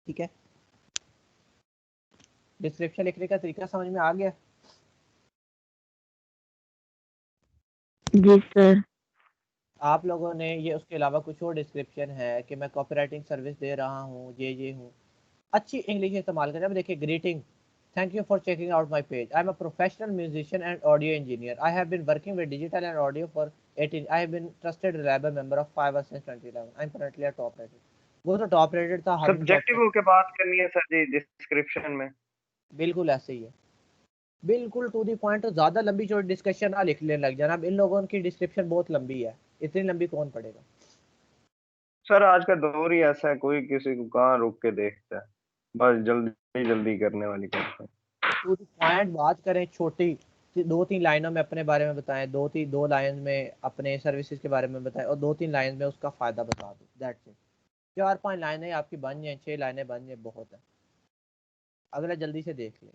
ठीक है, डिस्क्रिप्शन लिखने का तरीका समझ में आ गया? जी सर। आप लोगों ने ये उसके अलावा कुछ और डिस्क्रिप्शन है कि मैं कॉपीराइटिंग सर्विस दे रहा हूँ, ये हूँ, अच्छी इंग्लिश इस्तेमाल करें। अब देखिए, greeting, thank you for checking out my page, I am a professional musician and audio engineer, I have been working with digital and audio for 18, I have been trusted reliable member of Fiverr since 2011, I am currently a top rated. वो तो टॉप रेटेड था, हम टॉप सब्जेक्टिव रेटेड। होके बात करनी है सर जी डिस्क्रिप्शन में। बिल्कुल ऐसे ही है, बिल्कुल टू दी पॉइंट। तो ज्यादा लंबी चौड़ी डिस्कशन ना लिखने लग जाना, अब इन लोगों की डिस्क्रिप्शन बहुत लंबी है, इतनी लंबी कौन पढ़ेगा। सर आज का दौर ही ऐसा है, कोई किसी को कहाँ रुक के देखता है, बस जल्दी जल्दी करने वाली करता है। टू दी पॉइंट बात करें, छोटी 2-3 लाइनों में अपने बारे में बताएं, 2 लाइन में अपने सर्विसेज के बारे में बताएं और 2-3 लाइन में उसका फायदा बता दो, दैट्स इट। 4-5 लाइनें आपकी बन जाए, 6 लाइनें बन जाए, बहुत है। अगला जल्दी से देख ले,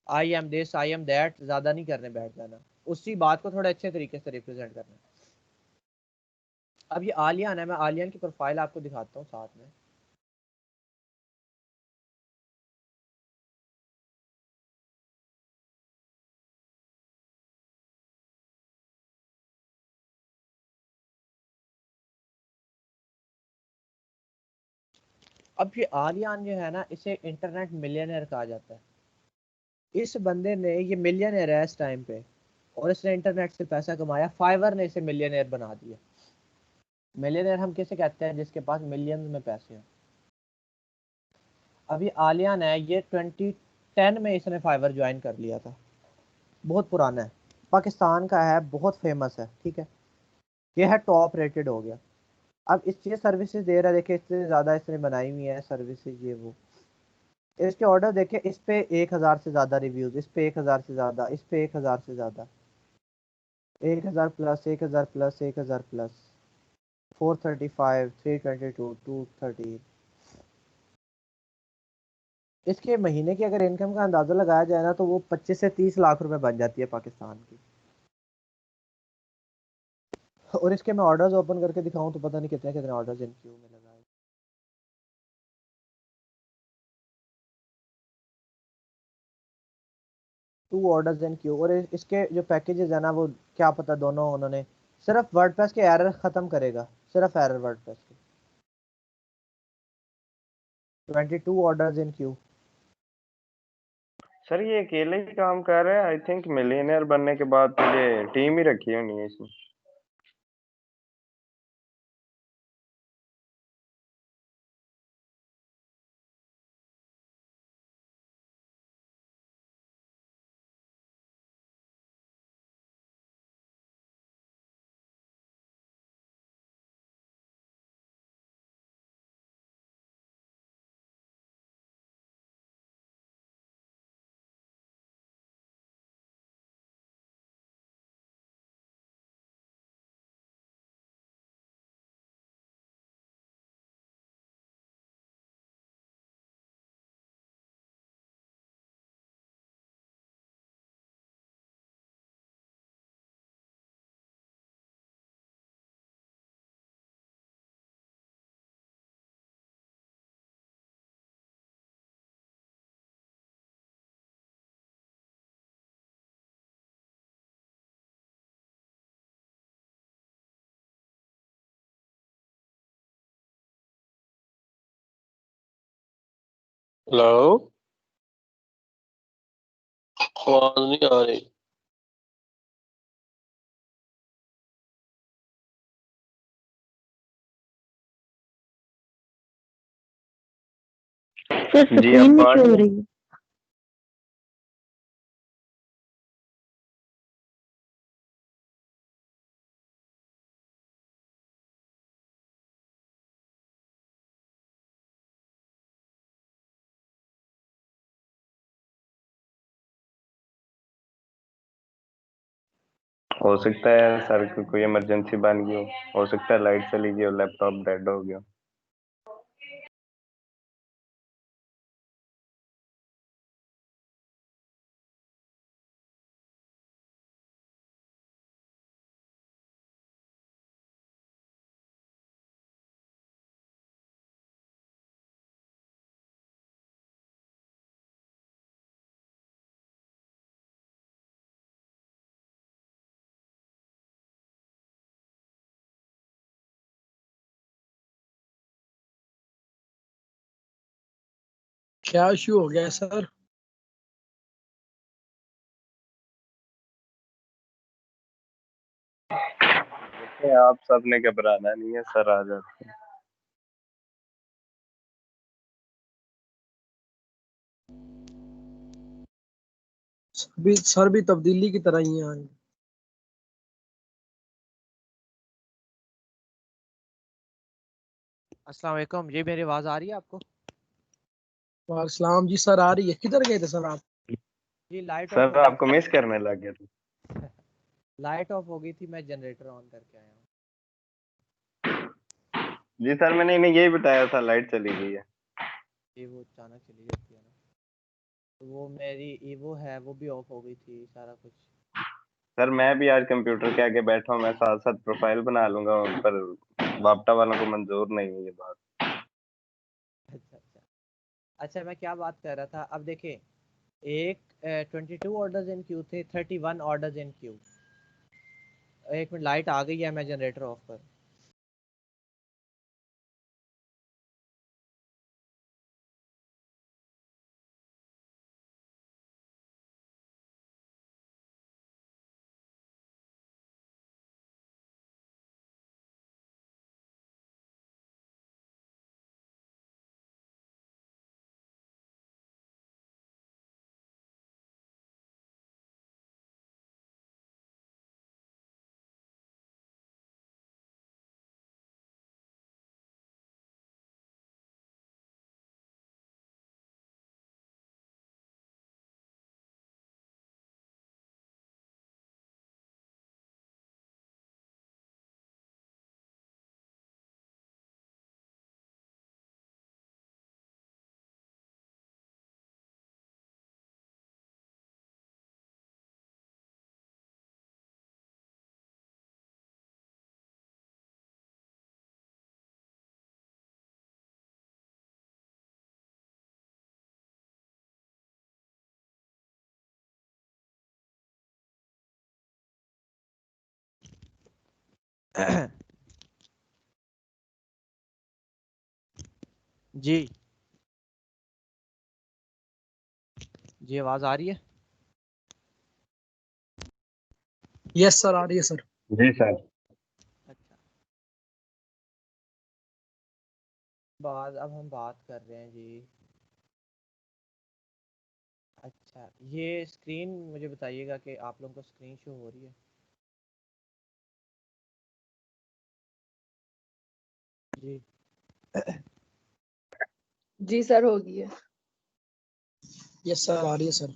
I am this I am that ज्यादा नहीं करने बैठ जाना, उसी बात को थोड़े अच्छे तरीके से रिप्रेजेंट करना। अब ये आलियान है, मैं आलियान की प्रोफाइल आपको दिखाता हूँ साथ में। अब ये आलियान जो है ना, इसे इंटरनेट मिलियनर कहा जाता है। इस बंदे ने, ये मिलियनर है इस टाइम पे, और इसने इंटरनेट से पैसा कमाया, फाइवर ने इसे मिलियनर बना दिया। मिलियनर हम किसे कहते हैं? जिसके पास मिलियंस में पैसे हैं। अभी आलियान है, ये 2010 में इसने फाइवर ज्वाइन कर लिया था, बहुत पुराना है, पाकिस्तान का है, बहुत फेमस है। ठीक है, ये है टॉप रेटेड हो गया। अब ये सर्विसेज दे रहा है, देखिए इससे ज़्यादा इसने बनाई हुई है सर्विसेज, ये वो। इसके ऑर्डर देखिए, इस पे 1000 से ज़्यादा रिव्यूज, इस पे 1000 से ज़्यादा, इस पे 1000 से ज़्यादा, 1000 प्लस, 1000 प्लस, 1000 प्लस, 435, 322, 213। इसके महीने की अगर इनकम का अंदाजा लगाया जाए ना, तो वो 25 से 30 लाख रुपए बन जाती है पाकिस्तान की। और इसके मैं ऑर्डर्स ओपन करके दिखाऊं तो पता नहीं कितने कितने ऑर्डर्स इन क्यू में लगाए। टू ऑर्डर्स इन क्यू, और इसके जो पैकेजेस है ना, वो क्या पता दोनों उन्होंने, सिर्फ वर्डप्रेस के एरर खत्म करेगा, सिर्फ एरर वर्डप्रेस के। 22 ऑर्डर्स इन क्यू। सर ये अकेले ही काम कर रहे हैं, आई थिंक मिलियनेयर बनने के बाद तो ये टीम ही रखी होनी है इसमें। हेलो, आवाज नहीं आ रही। सर जी स्क्रीन अब नहीं आ शो रही हो है। रही है। हो सकता है सर की कोई इमरजेंसी बन गई हो सकता है लाइट चली गई और लैपटॉप डेड हो गया। क्या इश्यू हो गया है सर? देखिए आप सबने घबराना नहीं है, सर आ जाते हैं। सर भी तब्दीली की तरह ही हैं। अस्सलाम वालेकुम, ये मेरी आवाज़ आ रही है आपको? वालेकुम जी सर, आ रही है। किधर गए थे सर आप? जी लाइट ऑफ सर हो गई आपको मिस करने लग गया था। थी। लाइट ऑफ हो गई थी, मैं जनरेटर ऑन करके आया हूँ। जी सर मैंने इन्हें यही बताया था, लाइट चली गई है। ये वो अचानक चली जाती है ना, तो वो मेरी ईवो है वो भी ऑफ हो गई थी सारा कुछ। सर मैं भी आज कंप्यूटर के आगे बैठा हूँ, मैं साथ साथ प्रोफाइल बना लूंगा, पर वापटा वालों को मंजूर नहीं है ये बात। अच्छा अच्छा अच्छा, मैं क्या बात कर रहा था, अब देखें, एक 22 ऑर्डर्स इन क्यू थे, 31 ऑर्डर्स इन क्यू। एक मिनट, लाइट आ गई है, मैं जनरेटर ऑफ कर। जी जी, आवाज़ आ रही है? यस सर, आ रही है सर। जी सर। अच्छा, बात अब हम बात कर रहे हैं जी। अच्छा, ये स्क्रीन मुझे बताइएगा कि आप लोगों को स्क्रीन शो हो रही है? जी जी सर, होगी है। यस सर, आ रही है सर।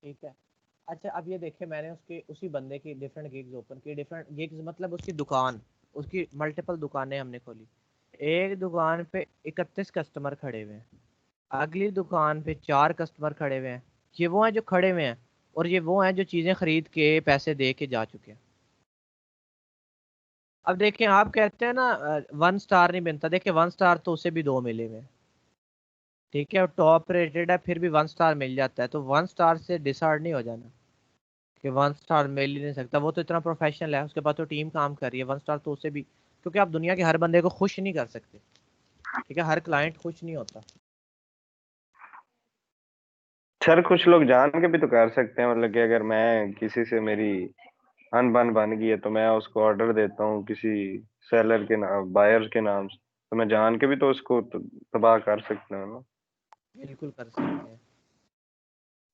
ठीक है। अच्छा, अब ये देखें, मैंने उसके उसी बंदे की डिफरेंट गिग्स ओपन की। डिफरेंट गिग्स मतलब उसकी दुकान, उसकी मल्टीपल दुकानें हमने खोली। एक दुकान पे 31 कस्टमर खड़े हुए हैं, अगली दुकान पे 4 कस्टमर खड़े हुए हैं। ये वो हैं जो खड़े हुए हैं, और ये वो हैं जो चीज़ें खरीद के पैसे दे के जा चुके हैं। अब देखें, आप कहते हैं ना 1 स्टार नहीं बनता, देखें 1 स्टार तो उसे भी 2 मिले हुए हैं, ठीक है, और टॉप रेटेड है फिर भी 1 स्टार मिल जाता है, तो 1 स्टार से डिसऑर्ड नहीं हो जाना कि 1 स्टार मिल ही नहीं सकता। वो तो इतना प्रोफेशनल है, उसके पास तो टीम काम कर रही है, 1 स्टार तो उसे भी, क्योंकि आप दुनिया के हर बंदे को खुश नहीं कर सकते, ठीक है, हर क्लाइंट खुश नहीं होता। सर कुछ लोग जान के भी तो कर सकते हैं, मतलब कि अगर मैं किसी से मेरी अनबन बन गई है तो मैं उसको ऑर्डर देता हूँ किसी सेलर के नाम, बायर के नाम से, तो मैं जान के भी तो उसको तबाह कर सकता हूँ ना। बिल्कुल कर सकते हैं।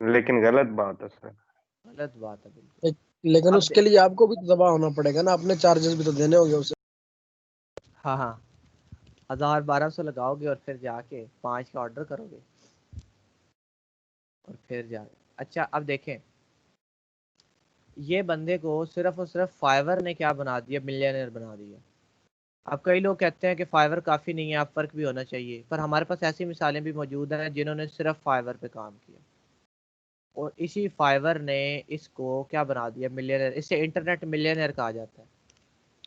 लेकिन गलत बात है सर। गलत बात है बिल्कुल। लेकिन अब उसके लिए आपको भी तो दबा होना पड़ेगा ना, अपने चार्जेस भी तो देने होंगे उसे। हाँ हाँ, 1000-1200 लगाओगे और फिर जाके 5 का ऑर्डर करोगे और फिर जाके। अच्छा अब देखें, ये बंदे को सिर्फ और सिर्फ फाइवर ने क्या बना दिया, मिलियनर बना दिया। अब कई लोग कहते हैं कि फाइवर काफ़ी नहीं है, आप फ़र्क भी होना चाहिए, पर हमारे पास ऐसी मिसालें भी मौजूद हैं जिन्होंने सिर्फ फाइवर पे काम किया और इसी फाइवर ने इसको क्या बना दिया, मिलियनर। इसे इंटरनेट मिलियनर कहा जाता है।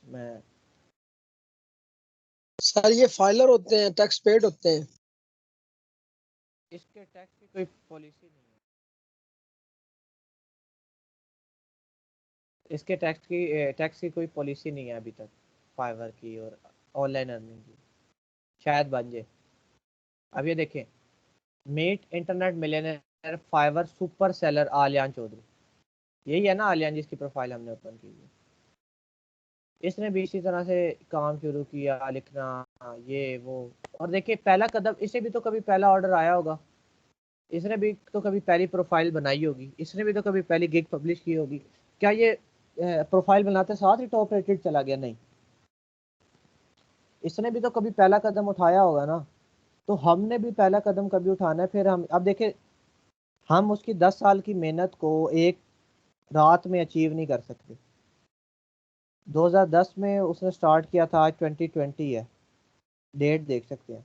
मैं सर ये फाइलर होते हैं, टैक्स पेड होते हैं। इसके टैक्स की कोई पॉलिसी नहीं है, इसके टैक्स की कोई पॉलिसी नहीं है अभी तक फाइवर की और ऑनलाइन अर्निंग की। शायद बन जाए। अब ये देखें, meet internet millionaire Fiverr super seller Aliyan Chaudhry, यही है ना आलियान जिसकी प्रोफाइल हमने ओपन की है। इसने भी इसी तरह से काम शुरू किया, लिखना ये वो। और देखिए पहला कदम, इसे भी तो कभी पहला ऑर्डर आया होगा, इसने भी तो कभी पहली प्रोफाइल बनाई होगी, इसने भी तो कभी पहली गिग पब्लिश की होगी। क्या ये प्रोफाइल बनाते साथ ही टॉप रेटेड चला गया? नहीं, इसने भी तो कभी पहला कदम उठाया होगा ना। तो हमने भी पहला कदम कभी उठाना है। फिर हम अब देखें, हम उसकी 10 साल की मेहनत को एक रात में अचीव नहीं कर सकते। 2010 में उसने स्टार्ट किया था, आज 2020 है, डेट देख सकते हैं।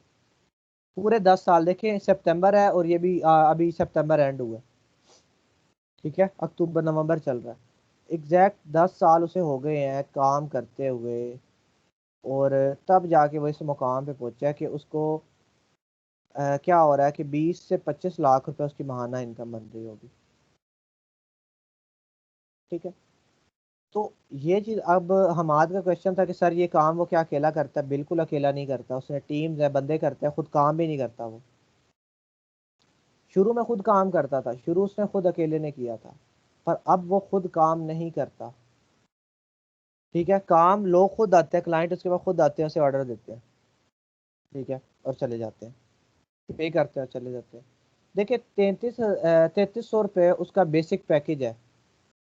पूरे 10 साल देखें, सितंबर है और ये भी अभी सितंबर एंड हुआ है, ठीक है, अक्टूबर नवंबर चल रहा है। एग्जैक्ट 10 साल उसे हो गए हैं काम करते हुए, और तब जाके वो इस मुकाम पे पहुंचा कि उसको क्या हो रहा है कि 20 से 25 लाख रुपए उसकी माहाना इनकम बन रही होगी, ठीक है। तो ये चीज़, अब हमाद का क्वेश्चन था कि सर ये काम वो क्या अकेला करता है? बिल्कुल अकेला नहीं करता, उसने टीम्स है, बंदे करते हैं, खुद काम भी नहीं करता वो। शुरू में खुद काम करता था, शुरू उसने खुद अकेले ने किया था, पर अब वो खुद काम नहीं करता, ठीक है। काम लोग खुद आते हैं, क्लाइंट उसके पास खुद आते हैं, उसे ऑर्डर देते हैं, ठीक है, और चले जाते हैं, पे करते हैं, चले जाते हैं। देखिए 3300 रुपये उसका बेसिक पैकेज है,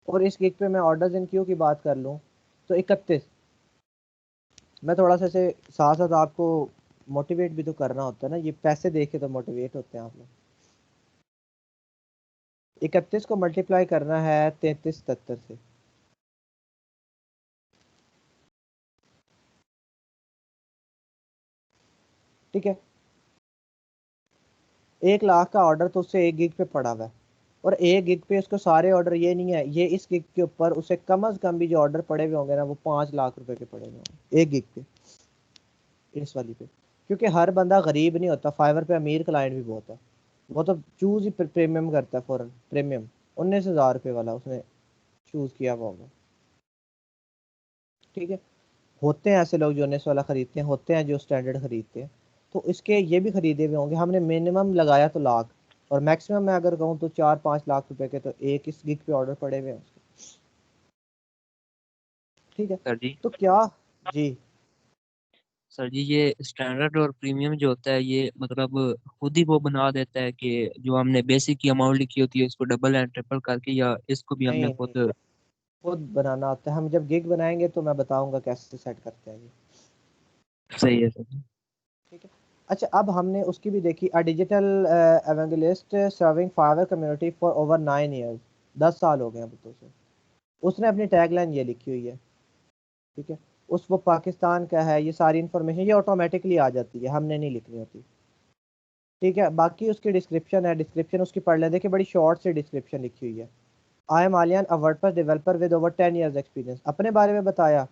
और इस गिग पे मैं ऑर्डर्स इन क्यू की बात कर लूँ तो 31। मैं थोड़ा सा इसे साथ साथ आपको मोटिवेट भी तो करना होता है ना, ये पैसे देख के तो मोटिवेट होते हैं आप लोग। 31 को मल्टीप्लाई करना है 3377 से, ठीक है। 1 लाख का ऑर्डर तो उससे एक गिग पे पड़ा हुआ है, और एक गिग पे उसको सारे ऑर्डर, ये नहीं है, ये इस गिग के ऊपर उसे कम अज कम भी जो ऑर्डर पड़े हुए होंगे ना, वो 5 लाख रुपए के पड़े हुए होंगे एक गिग पे, इस वाली पे। क्योंकि हर बंदा गरीब नहीं होता, फाइवर पे अमीर क्लाइंट भी बहुत है, वो तो चूज ही प्रीमियम करता है फॉरन, प्रीमियम 19,000 रुपये वाला उसने चूज किया हुआ होगा, ठीक है। होते हैं ऐसे लोग जो 19 वाला खरीदते हैं, होते हैं जो स्टैंडर्ड खरीदते हैं, तो इसके ये भी खरीदे हुए होंगे। हमने मिनिमम लगाया तो लाख, और मैक्सिमम मैं अगर कहूँ तो 4-5 लाख रुपए के तो एक इस गिग पे ऑर्डर पड़े हुए हैं उसके, ठीक है। सर जी, तो क्या जी, सर जी ये स्टैंडर्ड और प्रीमियम जो होता है ये मतलब खुद ही वो बना देता है कि जो हमने बेसिक की अमाउंट लिखी होती है उसको डबल एंड ट्रिपल करके, या इसको भी हमने नहीं नहीं, खुद? खुद बनाना होता है। हम जब गिग बनाएंगे तो मैं बताऊंगा कैसे सेट करते हैं ये, सही है सर जी। ठीक है। अच्छा अब हमने उसकी भी देखी, a digital evangelist serving Fiverr community for over 9 years, 10 साल हो गए अब तो उसे। उसने अपनी टैगलाइन ये लिखी हुई है, ठीक है। वो पाकिस्तान का है, ये सारी इन्फॉर्मेशन ये ऑटोमेटिकली आ जाती है, हमने नहीं लिखनी होती, ठीक है। बाकी उसकी डिस्क्रिप्शन है, डिस्क्रिप्शन उसकी पढ़ लें, देखिए बड़ी शॉर्ट से डिस्क्रिप्शन लिखी हुई है। I M Aliyan, a WordPress developer with over 10 years experience, अपने बारे में बताया,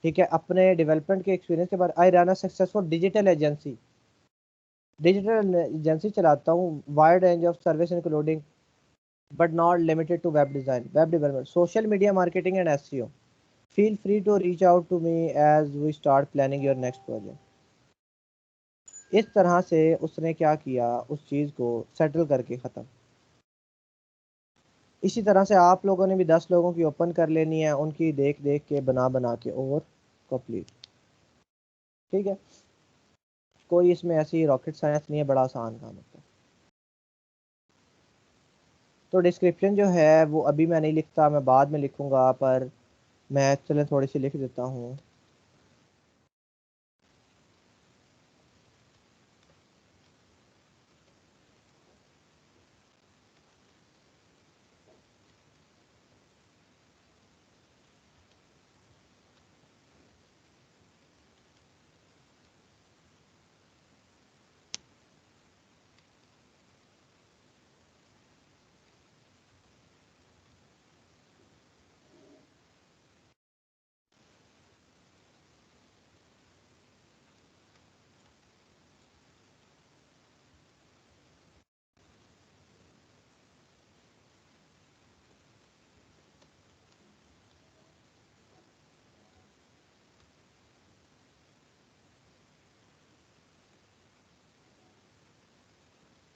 ठीक है, अपने डेवलपमेंट के एक्सपीरियंस के बारे। I run a successful digital agency चलाता हूँ, wide range of service including but not limited to web design, web development, social media marketing and SEO. Feel free to reach out to me as we start planning your next project. इस तरह से उसने क्या किया, उस चीज़ को सेटल करके ख़त्म। इसी तरह से आप लोगों ने भी 10 लोगों की ओपन कर लेनी है, उनकी देख देख के बना बना के और कंप्लीट। ठीक है, कोई इसमें ऐसी रॉकेट साइंस नहीं है, बड़ा आसान काम होता है। तो डिस्क्रिप्शन जो है वो अभी मैं नहीं लिखता, मैं बाद में लिखूंगा, पर मैं चले थोड़ी सी लिख देता हूँ।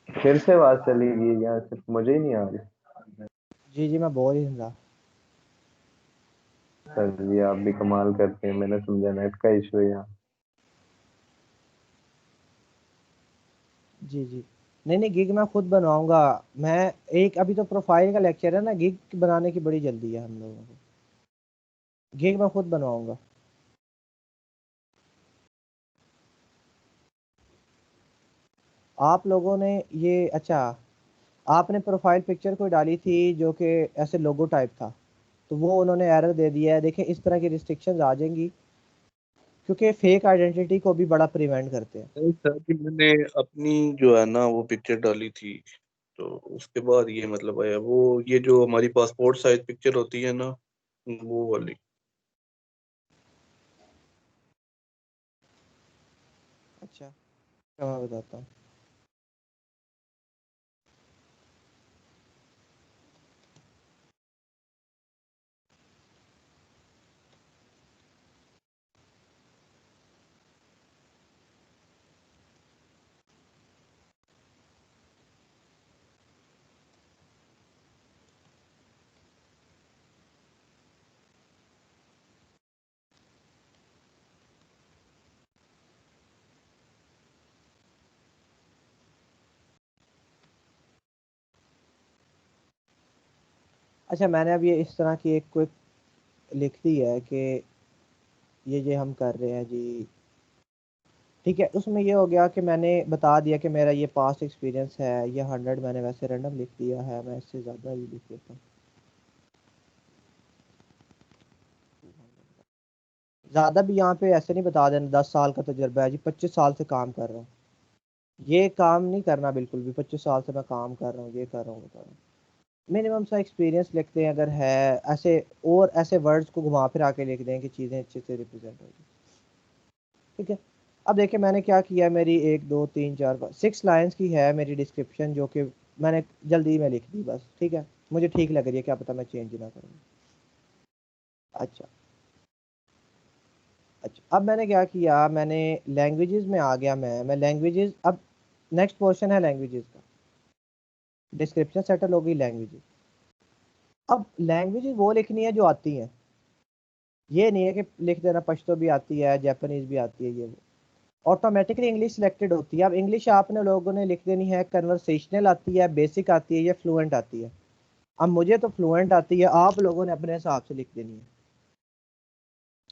फिर से आवाज चली गई, यहाँ सिर्फ मुझे ही नहीं आ रही। जी जी, मैं बोल ही नहीं रहा। सर जी आप भी कमाल करते हैं, मैंने समझा नेट का इशू है यहाँ। जी जी, नहीं नहीं, गिग मैं खुद बनवाऊंगा। मैं एक अभी तो प्रोफाइल का लेक्चर है ना, गिग बनाने की बड़ी जल्दी है हम लोगों को। गिग मैं खुद बनवाऊंगा। आप लोगों ने ये, अच्छा, आपने प्रोफाइल पिक्चर कोई डाली थी जो कि ऐसे लोगो टाइप था, तो वो उन्होंने एरर दे दिया है। देखें इस तरह की रिस्ट्रिक्शंस आ जाएंगी, क्योंकि फेक आइडेंटिटी को भी बड़ा प्रिवेंट करते हैं। नहीं सर कि मैंने अपनी जो है ना वो पिक्चर डाली थी, तो उसके बाद ये मतलब आया वो, ये जो हमारी पासपोर्ट साइज पिक्चर होती है ना, वो वाली। अच्छा, तो मैं बताता हूँ। अच्छा, मैंने अब ये इस तरह की एक क्विक लिख दी है कि ये हम कर रहे हैं जी। ठीक है, उसमें ये हो गया कि मैंने बता दिया कि मेरा ये पास्ट एक्सपीरियंस है। ये 100 मैंने वैसे रैंडम लिख दिया है, मैं इससे ज़्यादा भी लिख देता हूँ। ज़्यादा भी यहाँ पे ऐसे नहीं बता देना 10 साल का तजुर्बा है जी, 25 साल से काम कर रहा हूँ। ये काम नहीं करना बिल्कुल भी, 25 साल से मैं काम कर रहा हूँ, ये कर रहा हूँ, वो कर रहा हूँ। मिनिमम सा एक्सपीरियंस लिखते हैं अगर है ऐसे, और ऐसे वर्ड्स को घुमा फिरा के लिख दें कि चीज़ें अच्छे से रिप्रेजेंट हो जाए। ठीक है, अब देखिए मैंने क्या किया, मेरी 1 2 3 4 5 6 लाइंस की है मेरी डिस्क्रिप्शन, जो कि मैंने जल्दी में लिख दी बस। ठीक है, मुझे ठीक लग रही है, क्या पता मैं चेंज ना करूँ। अच्छा अच्छा, अब मैंने क्या किया, मैंने लैंग्वेजेस में आ गया। मैं लैंग्वेजेस, अब नेक्स्ट पोर्शन है लैंग्वेजेस का। डिस्क्रिप्शन सेटल हो गई, लैंग्वेजेस। अब लैंग्वेजेस वो लिखनी है जो आती हैं, ये नहीं है कि लिख देना पश्तो भी आती है, जापानीज भी आती है, ये वो। ऑटोमेटिकली इंग्लिश सिलेक्टेड होती है। अब इंग्लिश आपने लोगों ने लिख देनी है, कन्वर्सेशनल आती है, बेसिक आती है, या फ्लुएंट आती है। अब मुझे तो फ्लुएंट आती है, आप लोगों ने अपने हिसाब से लिख देनी है।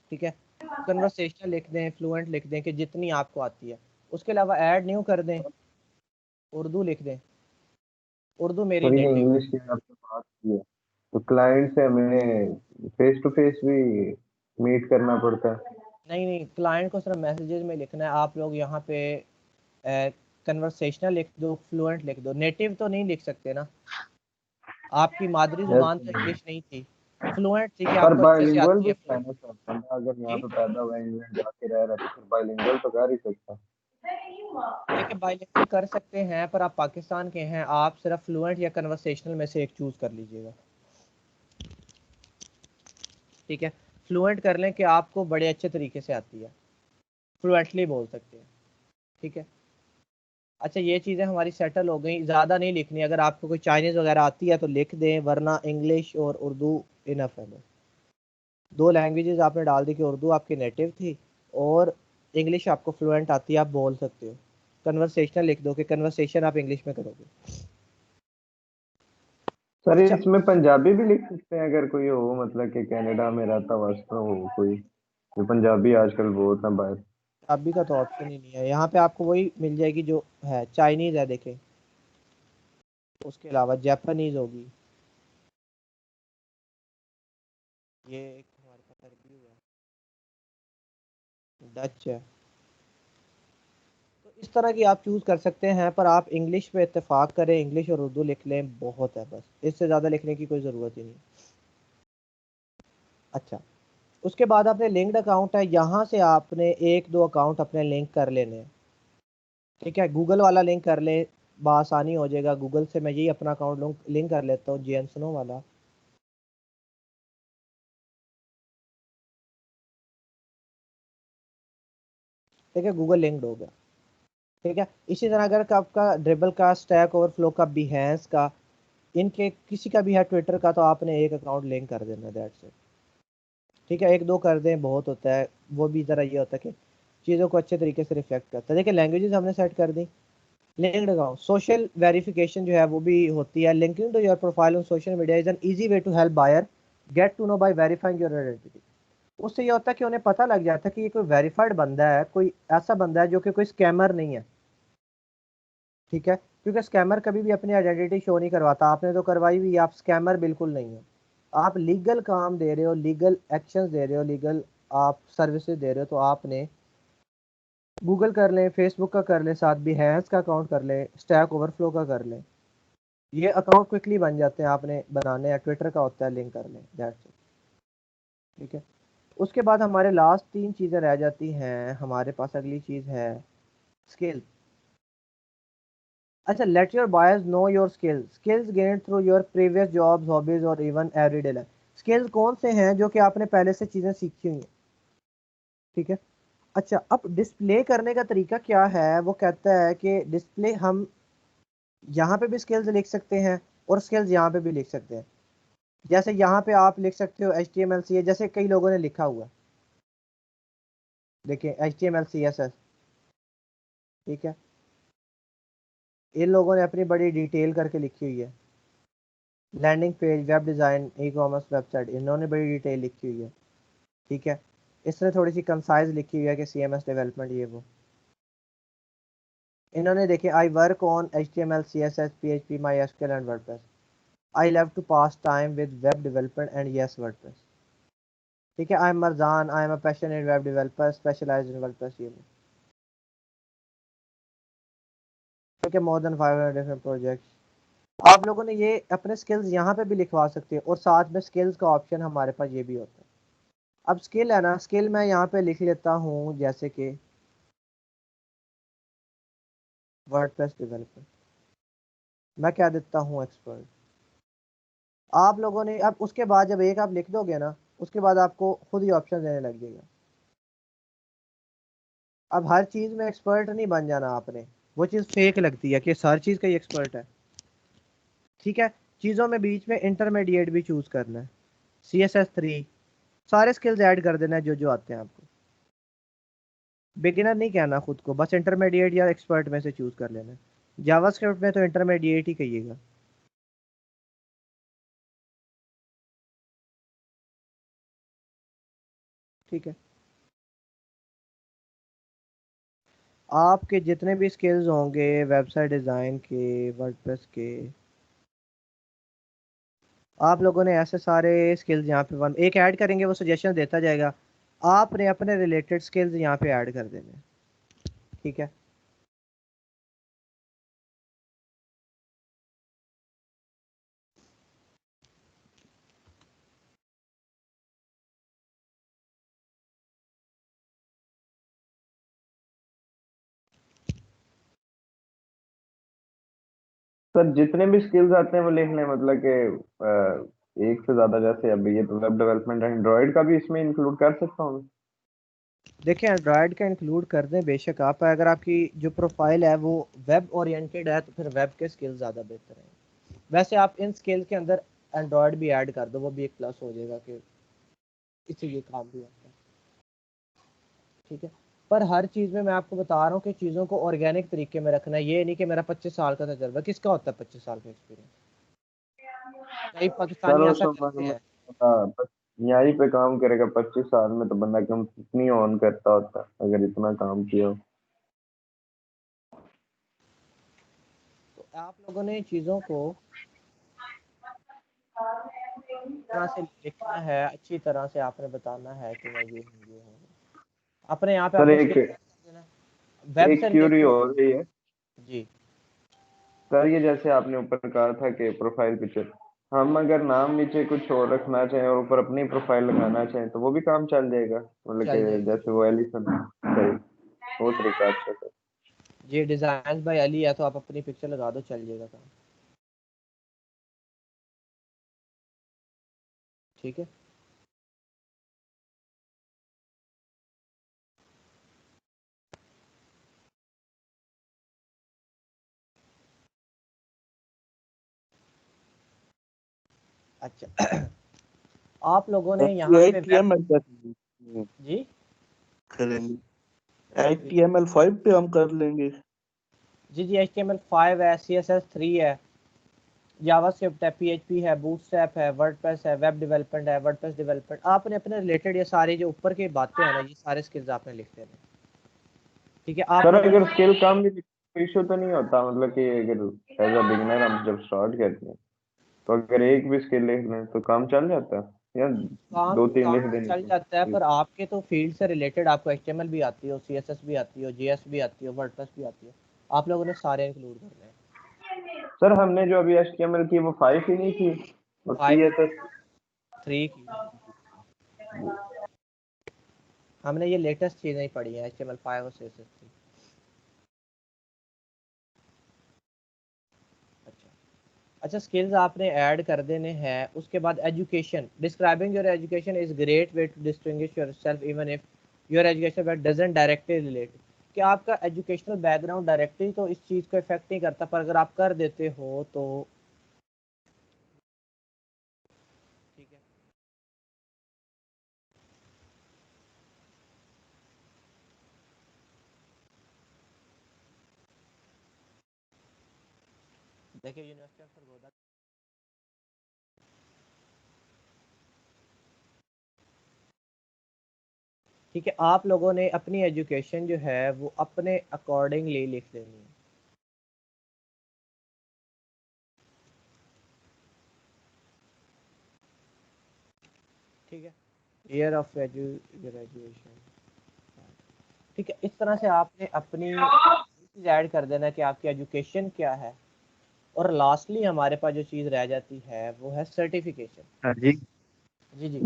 ठीक है, कन्वर्सेशनल लिख दें, फ्लुएंट लिख दें, कि जितनी आपको आती है। उसके अलावा ऐड न्यू कर दें, उर्दू लिख दें, उर्दू मेरी सर ये नेटिव। इंग्लिश की आपने बात की है, तो क्लाइंट से हमें फेस टू फेस भी मीट करना पड़ता है? नहीं नहीं, क्लाइंट को सिर्फ मैसेजेस में लिखना है। आप लोग यहाँ पे कन्वर्सेशनल लिख दो, फ्लुएंट लिख दो, नेटिव तो नहीं लिख सकते ना, आपकी मादरी यस। जुबान तो इंग्लिश नहीं थी। फ्लुएंट थी कि पर आपको अच्छे से बाइलिंगुअल आती भी है तो है फ्लुएंट। ना सर, बंदा अगर यहाँ जी, पे पैदा हुआ है इंग्लैंड जाके रह रहा है तो फिर बाइलिंगुअल तो कर ही सकता। देखिए बाइलिंगुअल कर सकते हैं, पर आप पाकिस्तान के हैं, आप सिर्फ फ्लुएंट या कन्वर्सेशनल में से एक चूज कर लीजिएगा। ठीक है, फ्लुएंट कर लें कि आपको बड़े अच्छे तरीके से आती है, फ्लुएंटली बोल सकते हैं। ठीक है, अच्छा ये चीज़ें हमारी सेटल हो गई, ज़्यादा नहीं लिखनी। अगर आपको कोई चाइनीज़ वगैरह आती है तो लिख दें, वरना इंग्लिश और उर्दू इनफ है बस। दो लैंग्वेजेस आपने डाल दी कि उर्दू आपकी नेटिव थी और इंग्लिश आपको फ्लुएंट आती है, आप बोल सकते हो। कन्वर्सेशनल लिख दो कि कन्वर्सेशन आप इंग्लिश में करोगे। सर अच्छा इसमें पंजाबी भी लिख सकते हैं अगर कोई हो, मतलब कि कनाडा में रहता वास्ता हो कोई, तो पंजाबी आजकल बहुत है बाहर। अभी का तो ऑप्शन ही नहीं है यहाँ पे। आपको वही मिल जाएगी जो है, चाइनीज़ है देखें, उसके अलावा जापानीज़ होगी, ये एक हमारे पास अरबी है, डच है। तो इस तरह की आप चूज़ कर सकते हैं, पर आप इंग्लिश पे इत्तेफाक करें, इंग्लिश और उर्दू लिख लें, बहुत है बस। इससे ज़्यादा लिखने की कोई ज़रूरत ही नहीं। अच्छा, उसके बाद आपने लिंक्ड अकाउंट है, यहाँ से आपने एक दो अकाउंट अपने लिंक कर लेने हैं। ठीक है, गूगल वाला लिंक कर ले, बआसानी हो जाएगा। गूगल से मैं यही अपना अकाउंट लिंक कर लेता हूँ, जेएन स्नो वाला। ठीक है, गूगल लिंक्ड हो गया। ठीक है, इसी तरह अगर आपका ड्रिबल का, स्टैक ओवरफ्लो का, बिहेंस का, इनके किसी का भी है, ट्विटर का, तो आपने एक अकाउंट लिंक कर देना, दैट्स इट। ठीक है, एक दो कर दें बहुत होता है। वो भी ज़रा ये होता है कि चीज़ों को अच्छे तरीके से रिफ्लेक्ट करता है। देखिए लैंग्वेजेस हमने सेट कर दी। लिंक्ड अकाउंट सोशल वेरिफिकेशन जो है वो भी होती है। Linking to your profile on social media is an easy way to help buyer get to know by verifying your identity. उससे ये होता है कि उन्हें पता लग जाता है कि ये कोई वेरीफाइड बंदा है, कोई ऐसा बंदा है जो कि कोई स्कैमर नहीं है। ठीक है, क्योंकि स्कैमर कभी भी अपनी आइडेंटिटी शो नहीं करवाता। आपने तो करवाई हुई है, आप स्कैमर बिल्कुल नहीं हो। आप लीगल काम दे रहे हो, लीगल एक्शंस दे रहे हो, लीगल आप सर्विसेज दे रहे हो, तो आपने गूगल कर लें, फेसबुक का कर लें, साथ भी हैंस का अकाउंट कर लें, स्टैक ओवरफ्लो का कर लें। ये अकाउंट क्विकली बन जाते हैं, आपने बनाने हैं। ट्विटर का होता है, लिंक कर लें, दैट्स इट। ठीक है, उसके बाद हमारे लास्ट तीन चीज़ें रह जाती हैं। हमारे पास अगली चीज़ है स्किल। अच्छा, let your buyers know your skills gain through your previous jobs, hobbies और इवन एवरीडे लाइफ। स्किल्स कौन से हैं जो कि आपने पहले से चीज़ें सीखी हुई हैं। ठीक है, अच्छा अब डिस्प्ले करने का तरीका क्या है। वो कहता है कि डिस्प्ले हम यहाँ पे भी स्किल्स लिख सकते हैं और स्किल्स यहाँ पे भी लिख सकते हैं। जैसे यहाँ पे आप लिख सकते हो HTML CSS, जैसे कई लोगों ने लिखा हुआ है, देखिए HTML CSS। ठीक है, इन लोगों ने अपनी बड़ी डिटेल करके लिखी हुई है। Landing page, web design, e commerce website, इन्होंने बड़ी डिटेल लिखी हुई है। ठीक है, इसने थोड़ी सी कंसाइज लिखी हुई है कि CMS डेवलपमेंट ये वो। इन्होंने देखे I work on HTML CSS PHP MySQL and WordPress. I love to pass time with web development and yes WordPress. ठीक है, I am Marjan, I am a passionate web developer specialized in WordPress. ये ठीक है, मोर देन 500 डिफरेंट प्रोजेक्ट्स। आप लोगों ने ये अपने स्किल्स यहाँ पे भी लिखवा सकते हैं, और साथ में स्किल्स का ऑप्शन हमारे पास ये भी होता है। अब स्किल है ना, स्किल मैं यहाँ पे लिख लेता हूँ जैसे कि वर्डप्रेस डेवलपर। मैं क्या देता हूँ, एक्सपर्ट। आप लोगों ने अब उसके बाद जब एक आप लिख दोगे ना, उसके बाद आपको खुद ही ऑप्शन देने लग जाएगा। अब हर चीज़ में एक्सपर्ट नहीं बन जाना आपने, वो चीज़ फेक लगती है कि हर चीज़ का ही एक्सपर्ट है। ठीक है, चीज़ों में बीच में इंटरमीडिएट भी चूज़ करना है। CSS3 सारे स्किल्स ऐड कर देना है जो जो आते हैं आपको। बिगिनर नहीं कहना खुद को, बस इंटरमीडिएट या एक्सपर्ट में से चूज कर लेना है। जावास्क्रिप्ट में तो इंटरमीडिएट ही कहिएगा। ठीक है, आपके जितने भी स्किल्स होंगे वेबसाइट डिज़ाइन के, वर्डप्रेस के, आप लोगों ने ऐसे सारे स्किल्स यहाँ पे वन एक ऐड करेंगे, वो सजेशन देता जाएगा। आपने अपने रिलेटेड स्किल्स यहाँ पे ऐड कर देने हैं। ठीक है, सर जितने भी स्किल्स आते हैं वो लिख लें, मतलब कि एक से ज्यादा, जैसे अभी ये तो वेब डेवलपमेंट एंड्रॉइड का भी इसमें इंक्लूड कर सकता हूँ मैं? देखिए एंड्रॉयड का इंक्लूड कर दें बेशक आप, अगर आपकी जो प्रोफाइल है वो वेब ओरिएंटेड है तो फिर वेब के स्किल ज़्यादा बेहतर हैं। वैसे आप इन स्किल के अंदर एंड्रॉयड भी ऐड कर दो, वो भी एक प्लस हो जाएगा कि इससे ये काम भी होता है। ठीक है, पर हर चीज़ में मैं आपको बता रहा हूँ कि चीज़ों को ऑर्गेनिक तरीके में रखना है। ये नहीं कि मेरा 25 साल का तजर्बा, किसका होता है 25 साल का एक्सपीरियंस? कई सर पाकिस्तानी उस ऐसा उम्र करते में हैं। यहीं पे काम करेगा 25 साल में, तो बंदा कंपनी ऑन करता होता अगर इतना काम किया हो। तो आप लोगों ने चीज़ों को तरह से लिखना है, अच्छी तरह से आपने बताना है कि मैं ये हूँ ये हूँ। अपने यहाँ पे सर आपने स्किल कर देना है। वेब एक से क्यूरी रिलेटेड। हो रही है जी सर, ये जैसे आपने ऊपर कहा था कि प्रोफाइल पिक्चर, हम अगर नाम नीचे कुछ और रखना चाहें और ऊपर अपनी प्रोफाइल लगाना चाहें तो वो भी काम चल जाएगा, मतलब चल कि जाएगा। जैसे वो एलिसन। सही, वो तरीका अच्छा सर। ये डिजाइन बाय अली है तो आप अपनी पिक्चर लगा दो, चल जाएगा काम। ठीक है, अच्छा। आप लोगों ने यहाँ पे वेब, HTML पे जी करेंगे, HTML5 पे हम कर लेंगे। जी HTML5 है, CSS3 है, जावास्क्रिप्ट है, PHP है, बूटस्ट्रैप है, वर्डप्रेस है, वेब डेवलपमेंट है, वर्डप्रेस डेवलपमेंट। आपने अपने रिलेटेड ये सारे जो ऊपर की बातें हैं ना, ये सारे स्किल्स आपने लिख देने। ठीक है, आप सर लोगों अगर ने स्किल कम भी इशू तो नहीं होता, मतलब कि अगर एज अ बिगिनर हम जब स्टार्ट करते हैं तो अगर एक भी स्किल लिख लें तो काम चल जाता है, या काम दो तीन काम लिख तो देनी चल जाता है, चाहिए? पर आपके तो फील्ड से रिलेटेड आपको HTML भी आती हो, CSS भी आती हो, JS भी आती हो, वर्डप्रेस भी आती हो, आप लोगों ने सारे इंक्लूड करने हैं। सर हमने जो अभी HTML की वो 5 ही नहीं थी, और 5 CSS 3 की है। हमने ये लेटेस्ट चीज़ें ही पढ़ी हैं, HTML5 और CSS3। अच्छा अच्छा, स्किल्स आपने ऐड कर देने हैं। उसके बाद education, describing your education is great way to distinguish yourself even if your education doesn't directly relate. कि आपका एजुकेशनल बैकग्राउंड डायरेक्टली तो इस चीज़ को इफेक्ट नहीं करता, पर अगर आप कर देते हो तो ठीक है। देखिए यूनिवर्सिटी ऑफ सरगोदा, ठीक है, आप लोगों ने अपनी एजुकेशन जो है वो अपने अकॉर्डिंगली लिख लेनी है। ठीक है, ईयर ऑफ ग्रेजुएशन। ठीक है, इस तरह से आपने अपनी चीज़ ऐड कर देना कि आपकी एजुकेशन क्या है। और लास्टली हमारे पास जो चीज़ रह जाती है वो है सर्टिफिकेशन। सर जी, जी जी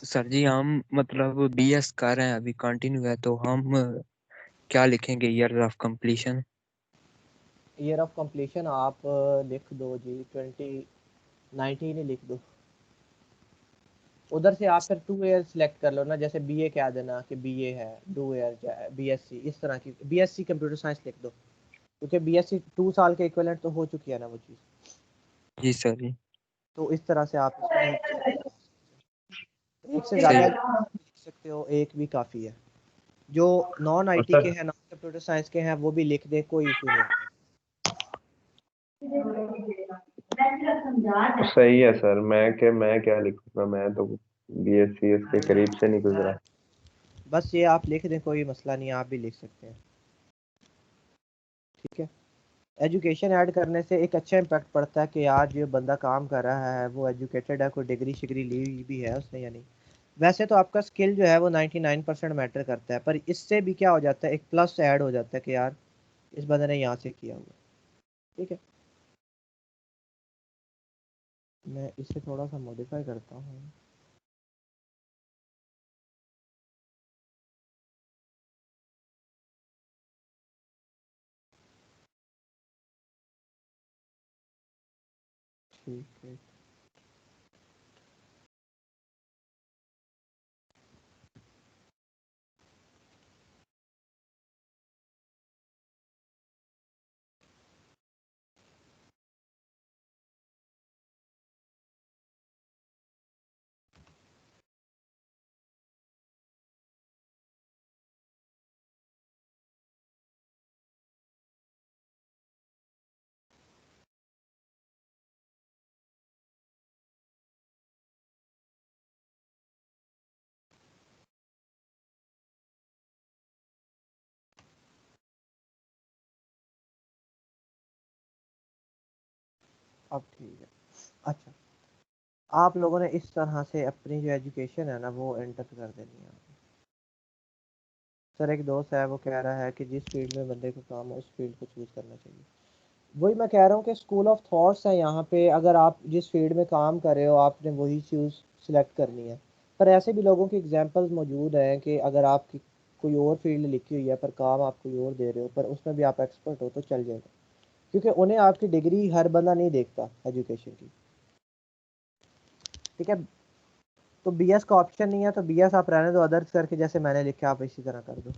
सर जी हम मतलब BS कर रहे हैं, अभी कंटिन्यू है, तो हम क्या लिखेंगे year of completion? Year of completion आप लिख दो जी 2019 ही लिख दो। उधर से आप फिर 2 ईयर सिलेक्ट कर लो ना, जैसे BA कह देना कि BA है 2 ईयर, BSc इस तरह की, BSc कंप्यूटर साइंस लिख दो, क्योंकि BSc 2 साल के इक्विवेलेंट तो हो चुकी है ना वो चीज़। जी सर जी, तो इस तरह से आप इसको एक से ज़्यादा सही। लिख सकते हो, एक भी काफ़ी है। जो नॉन और IT के सर हैं, नॉन कंप्यूटर साइंस के हैं, वो भी लिख दें, कोई इशू नहीं आता। सही है सर, मैं क्या लिखूंगा, मैं तो BSc के करीब से नहीं गुजरा। बस ये आप लिख दें, कोई मसला नहीं है, आप भी लिख सकते हैं। ठीक है, एजुकेशन ऐड करने से एक अच्छा इम्पैक्ट पड़ता है कि यार जो बंदा काम कर रहा है वो एजुकेटेड है, कोई डिग्री शिग्री ली हुई भी है उसने या नहीं। वैसे तो आपका स्किल जो है वो 99% मैटर करता है, पर इससे भी क्या हो जाता है, एक प्लस ऐड हो जाता है कि यार इस बंदे ने यहाँ से किया हुआ। ठीक है, मैं इसे थोड़ा सा मॉडिफाई करता हूँ। ठीक है, अब ठीक है। अच्छा, आप लोगों ने इस तरह से अपनी जो एजुकेशन है ना वो एंटर कर देनी है। सर एक दोस्त है वो कह रहा है कि जिस फील्ड में बंदे को काम हो उस फील्ड को चूज़ करना चाहिए। वही मैं कह रहा हूँ कि स्कूल ऑफ थॉट्स है यहाँ पे। अगर आप जिस फील्ड में काम कर रहे हो आपने वही चूज़ सिलेक्ट करनी है। पर ऐसे भी लोगों की एग्जांपल्स मौजूद हैं कि अगर आपकी कोई और फील्ड लिखी हुई है पर काम आप कोई और दे रहे हो पर उसमें भी आप एक्सपर्ट हो तो चल जाएगा, क्योंकि उन्हें आपकी डिग्री हर बंदा नहीं देखता एजुकेशन की। ठीक है, तो बीएस का ऑप्शन नहीं है तो बीएस आप रहने दो, अदर्स करके जैसे मैंने लिखा आप इसी तरह कर दो।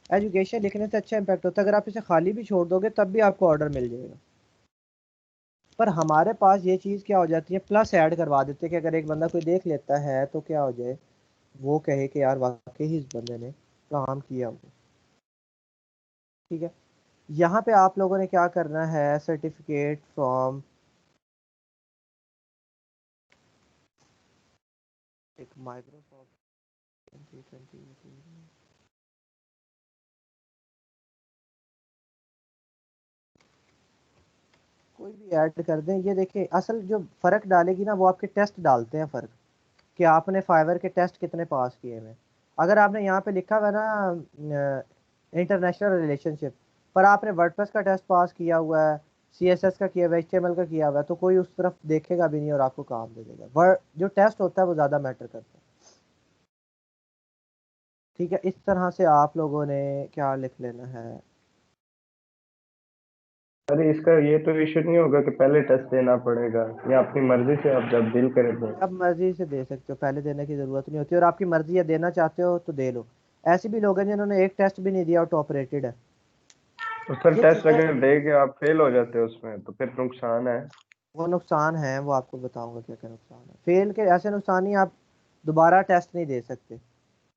एजुकेशन लिखने से अच्छा इम्पैक्ट होता है। अगर आप इसे खाली भी छोड़ दोगे तब भी आपको ऑर्डर मिल जाएगा। पर हमारे पास ये चीज़ क्या हो जाती है, प्लस ऐड करवा देते हैं कि अगर एक बंदा कोई देख लेता है तो क्या हो जाए, वो कहे कि यार वाकई इस बंदे ने काम किया होगा। ठीक है, यहाँ पे आप लोगों ने क्या करना है, सर्टिफिकेट फ्रॉम एक माइक्रोसॉफ्ट 2020 कोई भी ऐड कर दें। ये देखें असल जो फ़र्क डालेगी ना वो आपके टेस्ट डालते हैं फ़र्क, कि आपने फाइवर के टेस्ट कितने पास किए हैं। अगर आपने यहाँ पे लिखा हुआ है ना इंटरनेशनल रिलेशनशिप, पर आपने वर्डप्रेस का टेस्ट पास किया हुआ है, सीएसएस का किया हुआ है, एचटीएमएल का किया हुआ है, तो कोई उस तरफ देखेगा भी नहीं और आपको काम दे देगा। वर्ड जो टेस्ट होता है वो ज़्यादा मैटर करता है। ठीक है, इस तरह से आप लोगों ने क्या लिख लेना है। अरे इसका ये तो इशू नहीं होगा कि पहले टेस्ट देना पड़ेगा, या अपनी मर्जी से आप जब दिल करे तो? आप मर्जी से दे सकते हो, पहले देने की ज़रूरत नहीं होती, और आपकी मर्जी है देना चाहते हो तो दे लो। ऐसे भी लोग हैं जिन्होंने एक टेस्ट भी नहीं दिया और टॉप रेटेड है। तो सर ये टेस्ट चीज़ें अगर दे के आप फेल हो जाते हो उसमें तो फिर नुकसान है। वो नुकसान है, वो आपको बताऊंगा क्या क्या नुकसान है। फेल के ऐसे नुकसान ही, आप दोबारा टेस्ट नहीं दे सकते।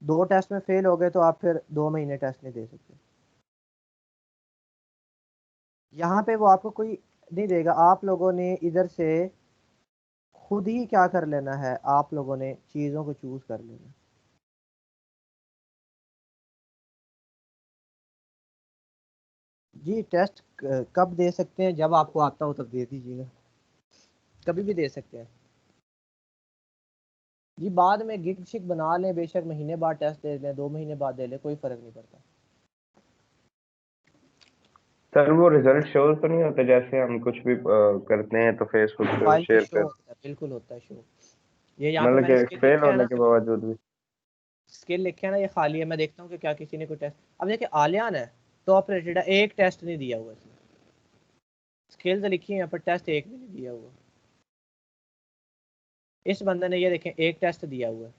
2 टेस्ट में फेल हो गए तो आप फिर 2 महीने टेस्ट नहीं दे सकते। यहाँ पे वो आपको कोई नहीं देगा। आप लोगों ने इधर से खुद ही क्या कर लेना है, आप लोगों ने चीज़ों को चूज कर लेना है। जी टेस्ट कब दे सकते हैं, जब आपको आता हो तब दे दीजिएगा, कभी भी दे सकते हैं। जी बाद में गिग शिक बना लें, बेशक महीने बाद टेस्ट दे लें, 2 महीने बाद दे लें, कोई फर्क नहीं पड़ता। सर वो रिजल्ट शो तो नहीं होते जैसे हम कुछ भी करते हैं तो फेसबुक पे प्रोफाइल पे शेयर शो कर, होता है, बिल्कुल होता है शो। ये यहाँ पे मतलब मैंने कि स्किल फेल लिखे है होने ना, के बावजूद भी? स्किल लिखे है ना, ये खाली है। मैं देखता हूँ कि क्या किसी ने कोई टेस्ट, अब देखिए आलियान है टॉप रेटेड है, एक टेस्ट नहीं दिया हुआ इसने। स्किल्स लिखी है यहाँ पर, टेस्ट एक भी नहीं दिया हुआ। इस बंदे ने ये देखें एक टेस्ट दिया हुआ है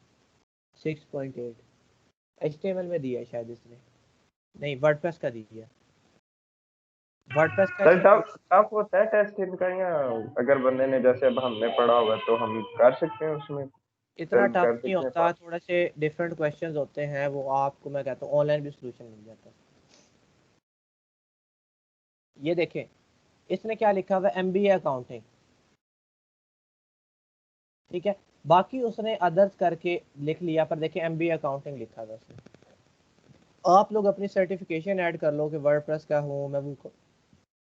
6.8, HTML में दिया है शायद इसने, नहीं वर्डप्रेस का दिया। वर्डप्रेस का सर इसने टफ टफ होता है टेस्ट इनका, या अगर बंदे ने जैसे अब हमने पढ़ा हुआ तो हम कर सकते हैं उसमें, इतना टफ कर नहीं सकते हैं होता, पास? थोड़ा से डिफरेंट क्वेश्चंस होते हैं, वो आपको मैं कहता हूँ ऑनलाइन भी सोल्यूशन मिल जाता है। ये देखें इसने क्या लिखा हुआ है, MBA अकाउंटिंग। ठीक है, बाकी उसने अदर्स करके लिख लिया, पर देखिए MBA अकाउंटिंग लिखा हुआ है उसने। आप लोग अपनी सर्टिफिकेशन ऐड कर लो कि वर्डप्रेस का हूँ मैं, वो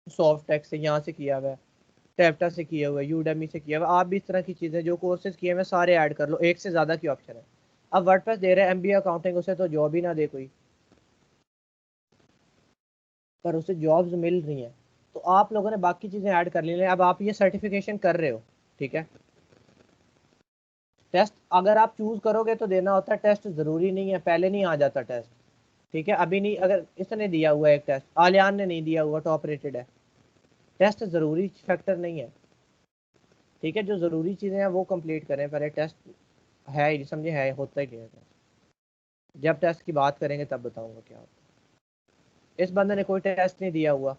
सॉफ्ट टेक से यहाँ से किया हुआ है, टेप्टा से किया हुआ है, यूडेमी से किया हुआ है। आप भी इस तरह की चीज़ें जो कोर्सेज किए हुए सारे ऐड कर लो, एक से ज़्यादा की ऑप्शन है। अब वर्डप्रेस दे रहे हैं MBA अकाउंटिंग, उसे तो जॉब ही ना दे कोई, पर उसे जॉब्स मिल रही हैं। तो आप लोगों ने बाकी चीज़ें ऐड कर ली हैं। अब आप ये सर्टिफिकेशन कर रहे हो, ठीक है, टेस्ट अगर आप चूज करोगे तो देना होता है, टेस्ट ज़रूरी नहीं है, पहले नहीं आ जाता टेस्ट। ठीक है, अभी नहीं, अगर इसने दिया हुआ है एक टेस्ट, आलियान ने नहीं दिया हुआ, टॉप रेटेड है, टेस्ट ज़रूरी फैक्टर नहीं है। ठीक है, जो ज़रूरी चीज़ें हैं वो कंप्लीट करें पहले, टेस्ट है ही समझे, है होता ही नहीं है। जब टेस्ट की बात करेंगे तब बताऊंगा क्या होता है। इस बंदे ने कोई टेस्ट नहीं दिया हुआ,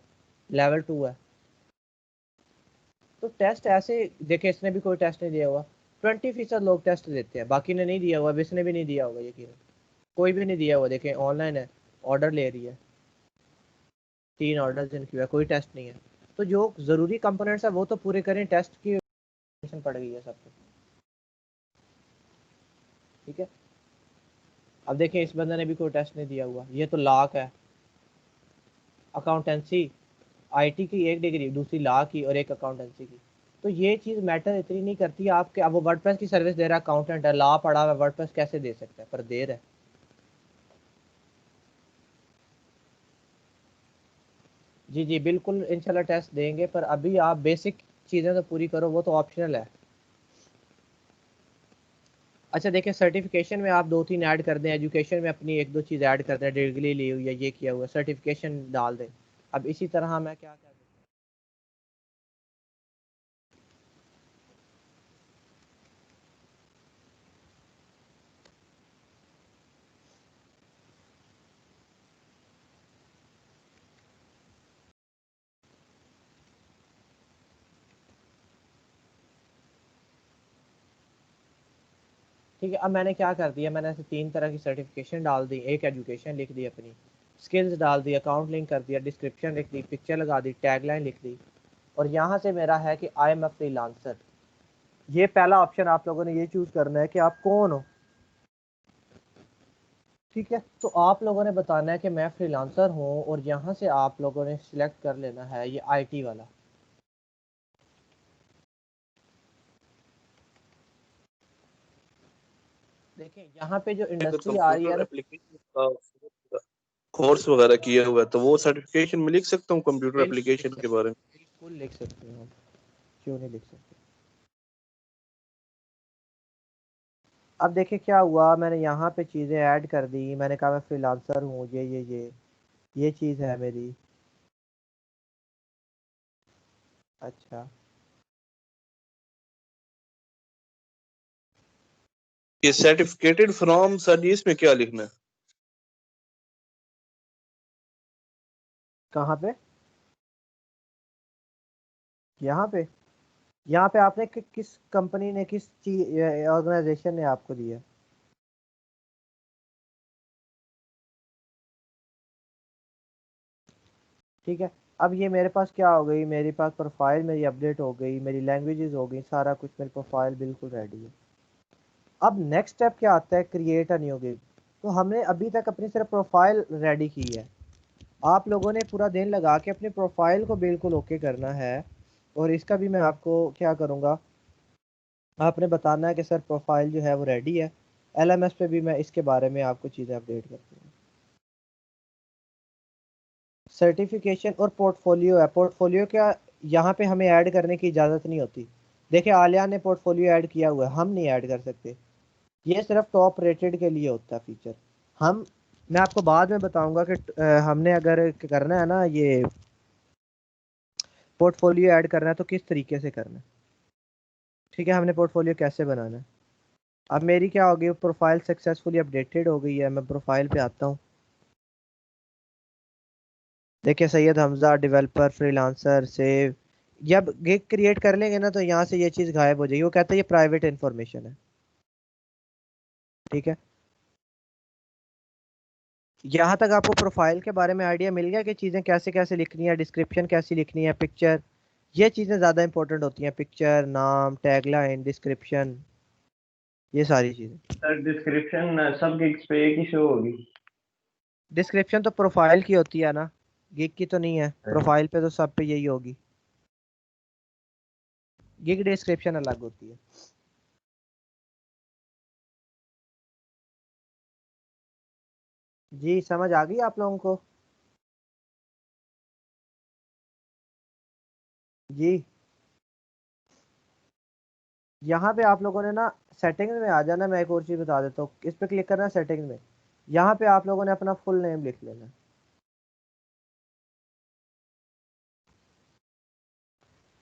लेवल 2 है। तो टेस्ट ऐसे देखे, इसने भी कोई टेस्ट नहीं दिया हुआ। 20% लोग टेस्ट देते हैं, बाकी ने नहीं दिया हुआ, इसने भी नहीं दिया होगा, यकीन कोई भी नहीं दिया हुआ। देखें ऑनलाइन है, ऑर्डर ले रही है, 3 ऑर्डर जिनकी हुआ, कोई टेस्ट नहीं है। तो जो ज़रूरी कंपोनेंट्स है वो तो पूरे करें, टेस्ट की टेंशन पड़ गई है सबको। ठीक है, अब देखें इस बंदे ने भी कोई टेस्ट नहीं दिया हुआ, ये तो लाख है। अकाउंटेंसी आईटी की एक डिग्री, दूसरी लॉ की और एक अकाउंटेंसी की। तो ये चीज़ मैटर इतनी नहीं करती आपके। अब वो वर्डप्रेस की सर्विस दे रहा है, अकाउंटेंट है, लॉ पढ़ा हुआ है, वर्डप्रेस कैसे दे सकता है? पर दे रहा है। जी जी बिल्कुल, इंशाल्लाह टेस्ट देंगे, पर अभी आप बेसिक चीज़ें तो पूरी करो, वो तो ऑप्शनल है। अच्छा देखिए, सर्टिफिकेशन में आप 2-3 ऐड कर दें, एजुकेशन में अपनी 1-2 चीज़ ऐड कर दें, डिग्री ली हुई है, ये किया हुआ है, सर्टिफिकेशन डाल दें। अब इसी तरह मैं क्या कर ठीक है। अब मैंने क्या कर दिया, मैंने ऐसे 3 तरह की सर्टिफिकेशन डाल दी, एक एजुकेशन लिख दी, अपनी स्किल्स डाल दी, अकाउंट लिंक कर दिया, डिस्क्रिप्शन लिख दी, पिक्चर लगा दी, टैगलाइन लिख दी, और यहाँ से मेरा है कि आई एम अ फ्रीलांसर। ये पहला ऑप्शन आप लोगों ने ये चूज़ करना है कि आप कौन हो। ठीक है, तो आप लोगों ने बताना है कि मैं फ्रीलांसर हूँ, और यहाँ से आप लोगों ने सिलेक्ट कर लेना है ये आईटी वाला। देखें यहाँ पे जो अगर इंडस्ट्री आ रही है कंप्यूटर ना, एप्लीकेशन का कोर्स वगैरह किया हुआ है तो वो सर्टिफिकेशन में लिख सकता हूँ कंप्यूटर बिल्कुल लिख एप्लीकेशन सकते के बारे में। बिल्कुल लिख सकते हो आप, क्यों नहीं लिख सकते। अब देखिए क्या हुआ, मैंने यहाँ पे चीज़ें ऐड कर दी, मैंने कहा मैं फ्रीलांसर हूँ, ये चीज़ है मेरी। अच्छा ये सर्टिफिकेटेड फ्रॉम सर जी इसमें क्या लिखना है? कहाँ पे? यहाँ पे आपने किस कंपनी ने, किस ऑर्गेनाइजेशन ने आपको दिया? ठीक है। अब ये मेरे पास क्या हो गई, मेरे पास प्रोफाइल मेरी अपडेट हो गई, मेरी लैंग्वेजेस हो गई, सारा कुछ, मेरी प्रोफाइल बिल्कुल रेडी है। अब नेक्स्ट स्टेप क्या आता है, क्रिएट अ न्यू गिग। तो हमने अभी तक अपनी सिर्फ प्रोफाइल रेडी की है, आप लोगों ने पूरा दिन लगा के अपनी प्रोफाइल को बिल्कुल ओके करना है। और इसका भी मैं आपको क्या करूँगा, आपने बताना है कि सर प्रोफाइल जो है वो रेडी है। एलएमएस पे भी मैं इसके बारे में आपको चीज़ें अपडेट करती हूँ। सर्टिफिकेशन और पोर्टफोलियो है, पोर्टफोलियो क्या यहाँ पे हमें ऐड करने की इजाज़त नहीं होती। देखिए आलिया ने पोर्टफोलियो ऐड किया हुआ है, हम नहीं ऐड कर सकते, ये सिर्फ टॉप रेटेड के लिए होता है फीचर। हम मैं आपको बाद में बताऊंगा कि हमने अगर करना है ना ये पोर्टफोलियो ऐड करना है तो किस तरीके से करना है। ठीक है, हमने पोर्टफोलियो कैसे बनाना है। अब मेरी क्या हो गई, प्रोफाइल सक्सेसफुली अपडेटेड हो गई है, मैं प्रोफाइल पे आता हूँ। देखिए Syed Hamza developer freelancer save, जब गिग क्रिएट कर लेंगे ना तो यहाँ से ये चीज़ गायब हो जाएगी, वो कहता है ये प्राइवेट इन्फॉर्मेशन है। ठीक है, यहाँ तक आपको प्रोफाइल के बारे में आइडिया मिल गया कि चीज़ें कैसे कैसे लिखनी है, डिस्क्रिप्शन कैसी लिखनी है, पिक्चर, ये चीज़ें ज़्यादा इंपॉर्टेंट होती हैं, पिक्चर, नाम, टैगलाइन, डिस्क्रिप्शन, ये सारी चीज़ें। सर डिस्क्रिप्शन सब गिग्स पे एक ही शो होगी? डिस्क्रिप्शन तो प्रोफाइल की होती है ना, गिग की तो नहीं है, प्रोफाइल पे तो सब पे यही होगी, गिग डिस्क्रिप्शन अलग होती है। जी समझ आ गई आप लोगों को? जी यहाँ पे आप लोगों ने ना सेटिंग्स में आ जाना, मैं एक और चीज़ बता देता हूँ, इस पे क्लिक करना है सेटिंग्स में, यहाँ पे आप लोगों ने अपना फुल नेम लिख लेना है।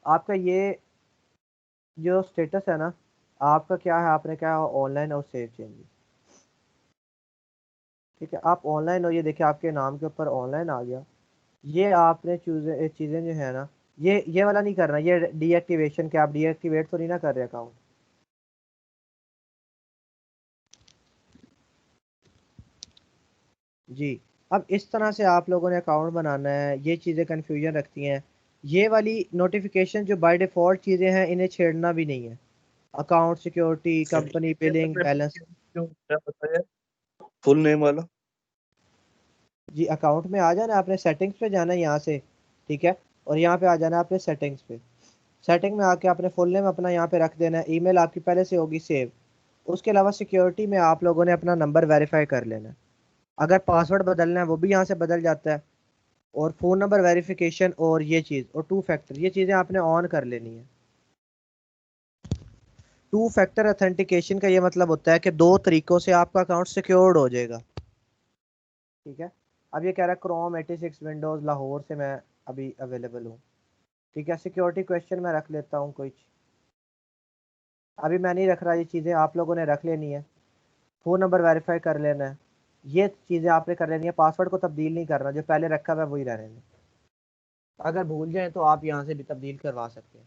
आपका ये जो स्टेटस है ना, आपका क्या है, आपने क्या ऑनलाइन और सेव चेंज। ठीक है, आप ऑनलाइन हो, ये देखिए आपके नाम के ऊपर ऑनलाइन आ गया। ये आपने चीज़ें जो है ना, ये वाला नहीं करना, ये डीएक्टिवेशन के, आप डीएक्टिवेट तो नहीं ना कर रहे अकाउंट। जी अब इस तरह से आप लोगों ने अकाउंट बनाना है, ये चीज़ें कन्फ्यूजन रखती हैं। ये वाली नोटिफिकेशन जो बाय डिफ़ॉल्ट चीज़ें हैं इन्हें छेड़ना भी नहीं है, account security, company billing, balance. क्यों क्या बताया फुल नेम वाला? जी अकाउंट में आ जाना, आपने सेटिंग्स पे जाना है यहाँ से। ठीक है, और यहाँ पे आ जाना है आपने सेटिंग्स पे। सेटिंग में आके आपने फुल नेम अपना यहाँ पे रख देना है, ईमेल आपकी पहले से होगी सेव। उसके अलावा सिक्योरिटी में आप लोगों ने अपना नंबर वेरीफाई कर लेना है। अगर पासवर्ड बदलना है वो भी यहाँ से बदल जाता है, और फ़ोन नंबर वेरिफिकेशन और ये चीज़ और 2 फैक्टर, ये चीज़ें आपने ऑन कर लेनी है। 2 फैक्टर ऑथेंटिकेशन का ये मतलब होता है कि 2 तरीकों से आपका अकाउंट सिक्योर्ड हो जाएगा। ठीक है, अब ये कह रहा है क्रोम 86 विंडोज़ लाहौर से मैं अभी अवेलेबल हूँ। ठीक है, सिक्योरिटी क्वेश्चन मैं रख लेता हूँ कुछ, अभी मैं नहीं रख रहा, ये चीज़ें आप लोगों ने रख लेनी है। फ़ोन नंबर वेरीफाई कर लेना है, ये चीज़ें आपने कर लेनी है। पासवर्ड को तब्दील नहीं करना, जो पहले रखा हुआ है वही रहने दें। अगर भूल जाएं तो आप यहाँ से भी तब्दील करवा सकते हैं।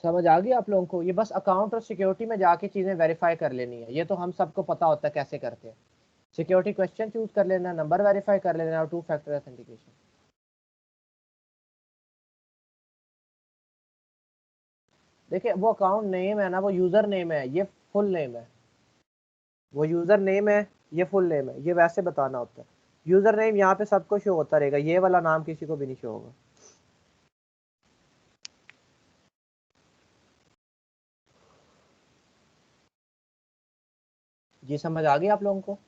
समझ आ गई आप लोगों को? ये बस अकाउंट और सिक्योरिटी में जाके चीज़ें वेरीफाई कर लेनी है, ये तो हम सबको पता होता है कैसे करते हैं। सिक्योरिटी क्वेश्चन चूज कर लेना, नंबर वेरीफाई कर लेना और 2 फैक्टर ऑथेंटिकेशन। देखिए वो अकाउंट नेम है ना, वो यूज़र नेम है, ये फुल नेम है। वो यूज़र नेम है, ये फुल नेम है, ये वैसे बताना होता है। यूज़र नेम यहाँ पे सबको शो होता रहेगा, ये वाला नाम किसी को भी नहीं शो होगा। जी समझ आ गई आप लोगों को?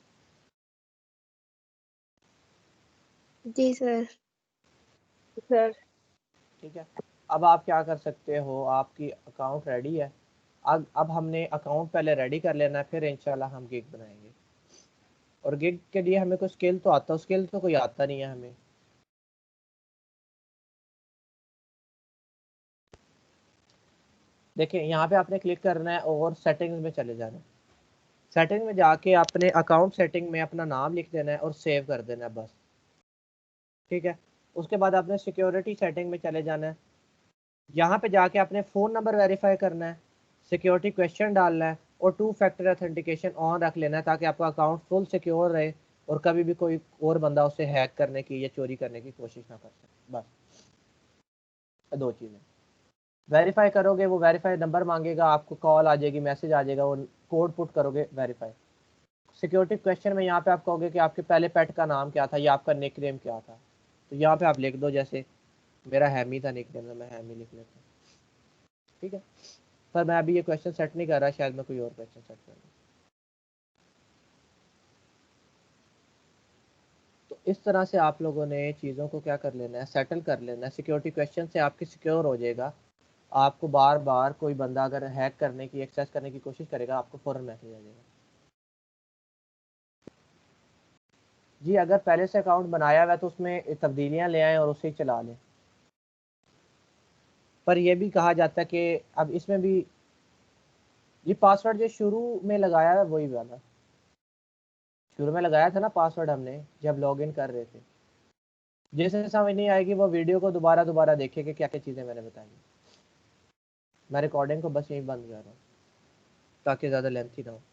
जी सर। सर ठीक है, अब आप क्या कर सकते हो, आपकी अकाउंट रेडी है। अब हमने अकाउंट पहले रेडी कर लेना है, फिर इंशाल्लाह हम गिग बनाएंगे। और गिग के लिए हमें कोई स्किल तो आता है, स्किल तो कोई आता नहीं है हमें। देखिए यहाँ पे आपने क्लिक करना है और सेटिंग्स में चले जाना है। सेटिंग में जाके आपने अकाउंट सेटिंग में अपना नाम लिख देना है और सेव कर देना है बस। ठीक है, उसके बाद आपने सिक्योरिटी सेटिंग में चले जाना है। यहाँ पे जाके आपने फ़ोन नंबर वेरीफाई करना है, सिक्योरिटी क्वेश्चन डालना है और 2 फैक्टर ऑथेंटिकेशन ऑन रख लेना है, ताकि आपका अकाउंट फुल सिक्योर रहे और कभी भी कोई और बंदा उसे हैक करने की या चोरी करने की कोशिश ना कर सके। बस 2 चीज़ें। वेरीफाई करोगे, वो वेरीफाई नंबर मांगेगा, आपको कॉल आ जाएगी, मैसेज आ जाएगा, वो कोड पुट करोगे, वेरीफाई। सिक्योरिटी क्वेश्चन में यहाँ पे आप कहोगे कि आपके पहले पेट का नाम क्या था या आपका निक नेम क्या था, तो यहाँ पे आप लिख दो, जैसे मेरा हैमी था निक नेम, मैं हैमी लिख लेता हूँ। ठीक है, पर मैं अभी ये क्वेश्चन सेट नहीं कर रहा, शायद मैं कोई और क्वेश्चन सेट कर रहा। तो इस तरह से आप लोगों ने चीज़ों को क्या कर लेना है, सेटल कर लेना है। सिक्योरिटी क्वेश्चन से आपकी सिक्योर हो जाएगा। आपको बार बार कोई बंदा अगर हैक करने की, एक्सेस करने की कोशिश करेगा, आपको फ़ौरन मैसेज आ जाएगा। जी अगर पहले से अकाउंट बनाया हुआ है तो उसमें तब्दीलियां ले आएँ और उसे ही चला लें। पर यह भी कहा जाता है कि अब इसमें भी ये पासवर्ड जो शुरू में लगाया है वही वाला, शुरू में लगाया था ना पासवर्ड हमने जब लॉगिन कर रहे थे। जिसे समझ नहीं आएगी वो वीडियो को दोबारा दोबारा देखे कि क्या क्या चीज़ें मैंने बताई। मैं रिकॉर्डिंग को बस यहीं बंद कर रहा हूँ ताकि ज़्यादा लेंथी ना हो।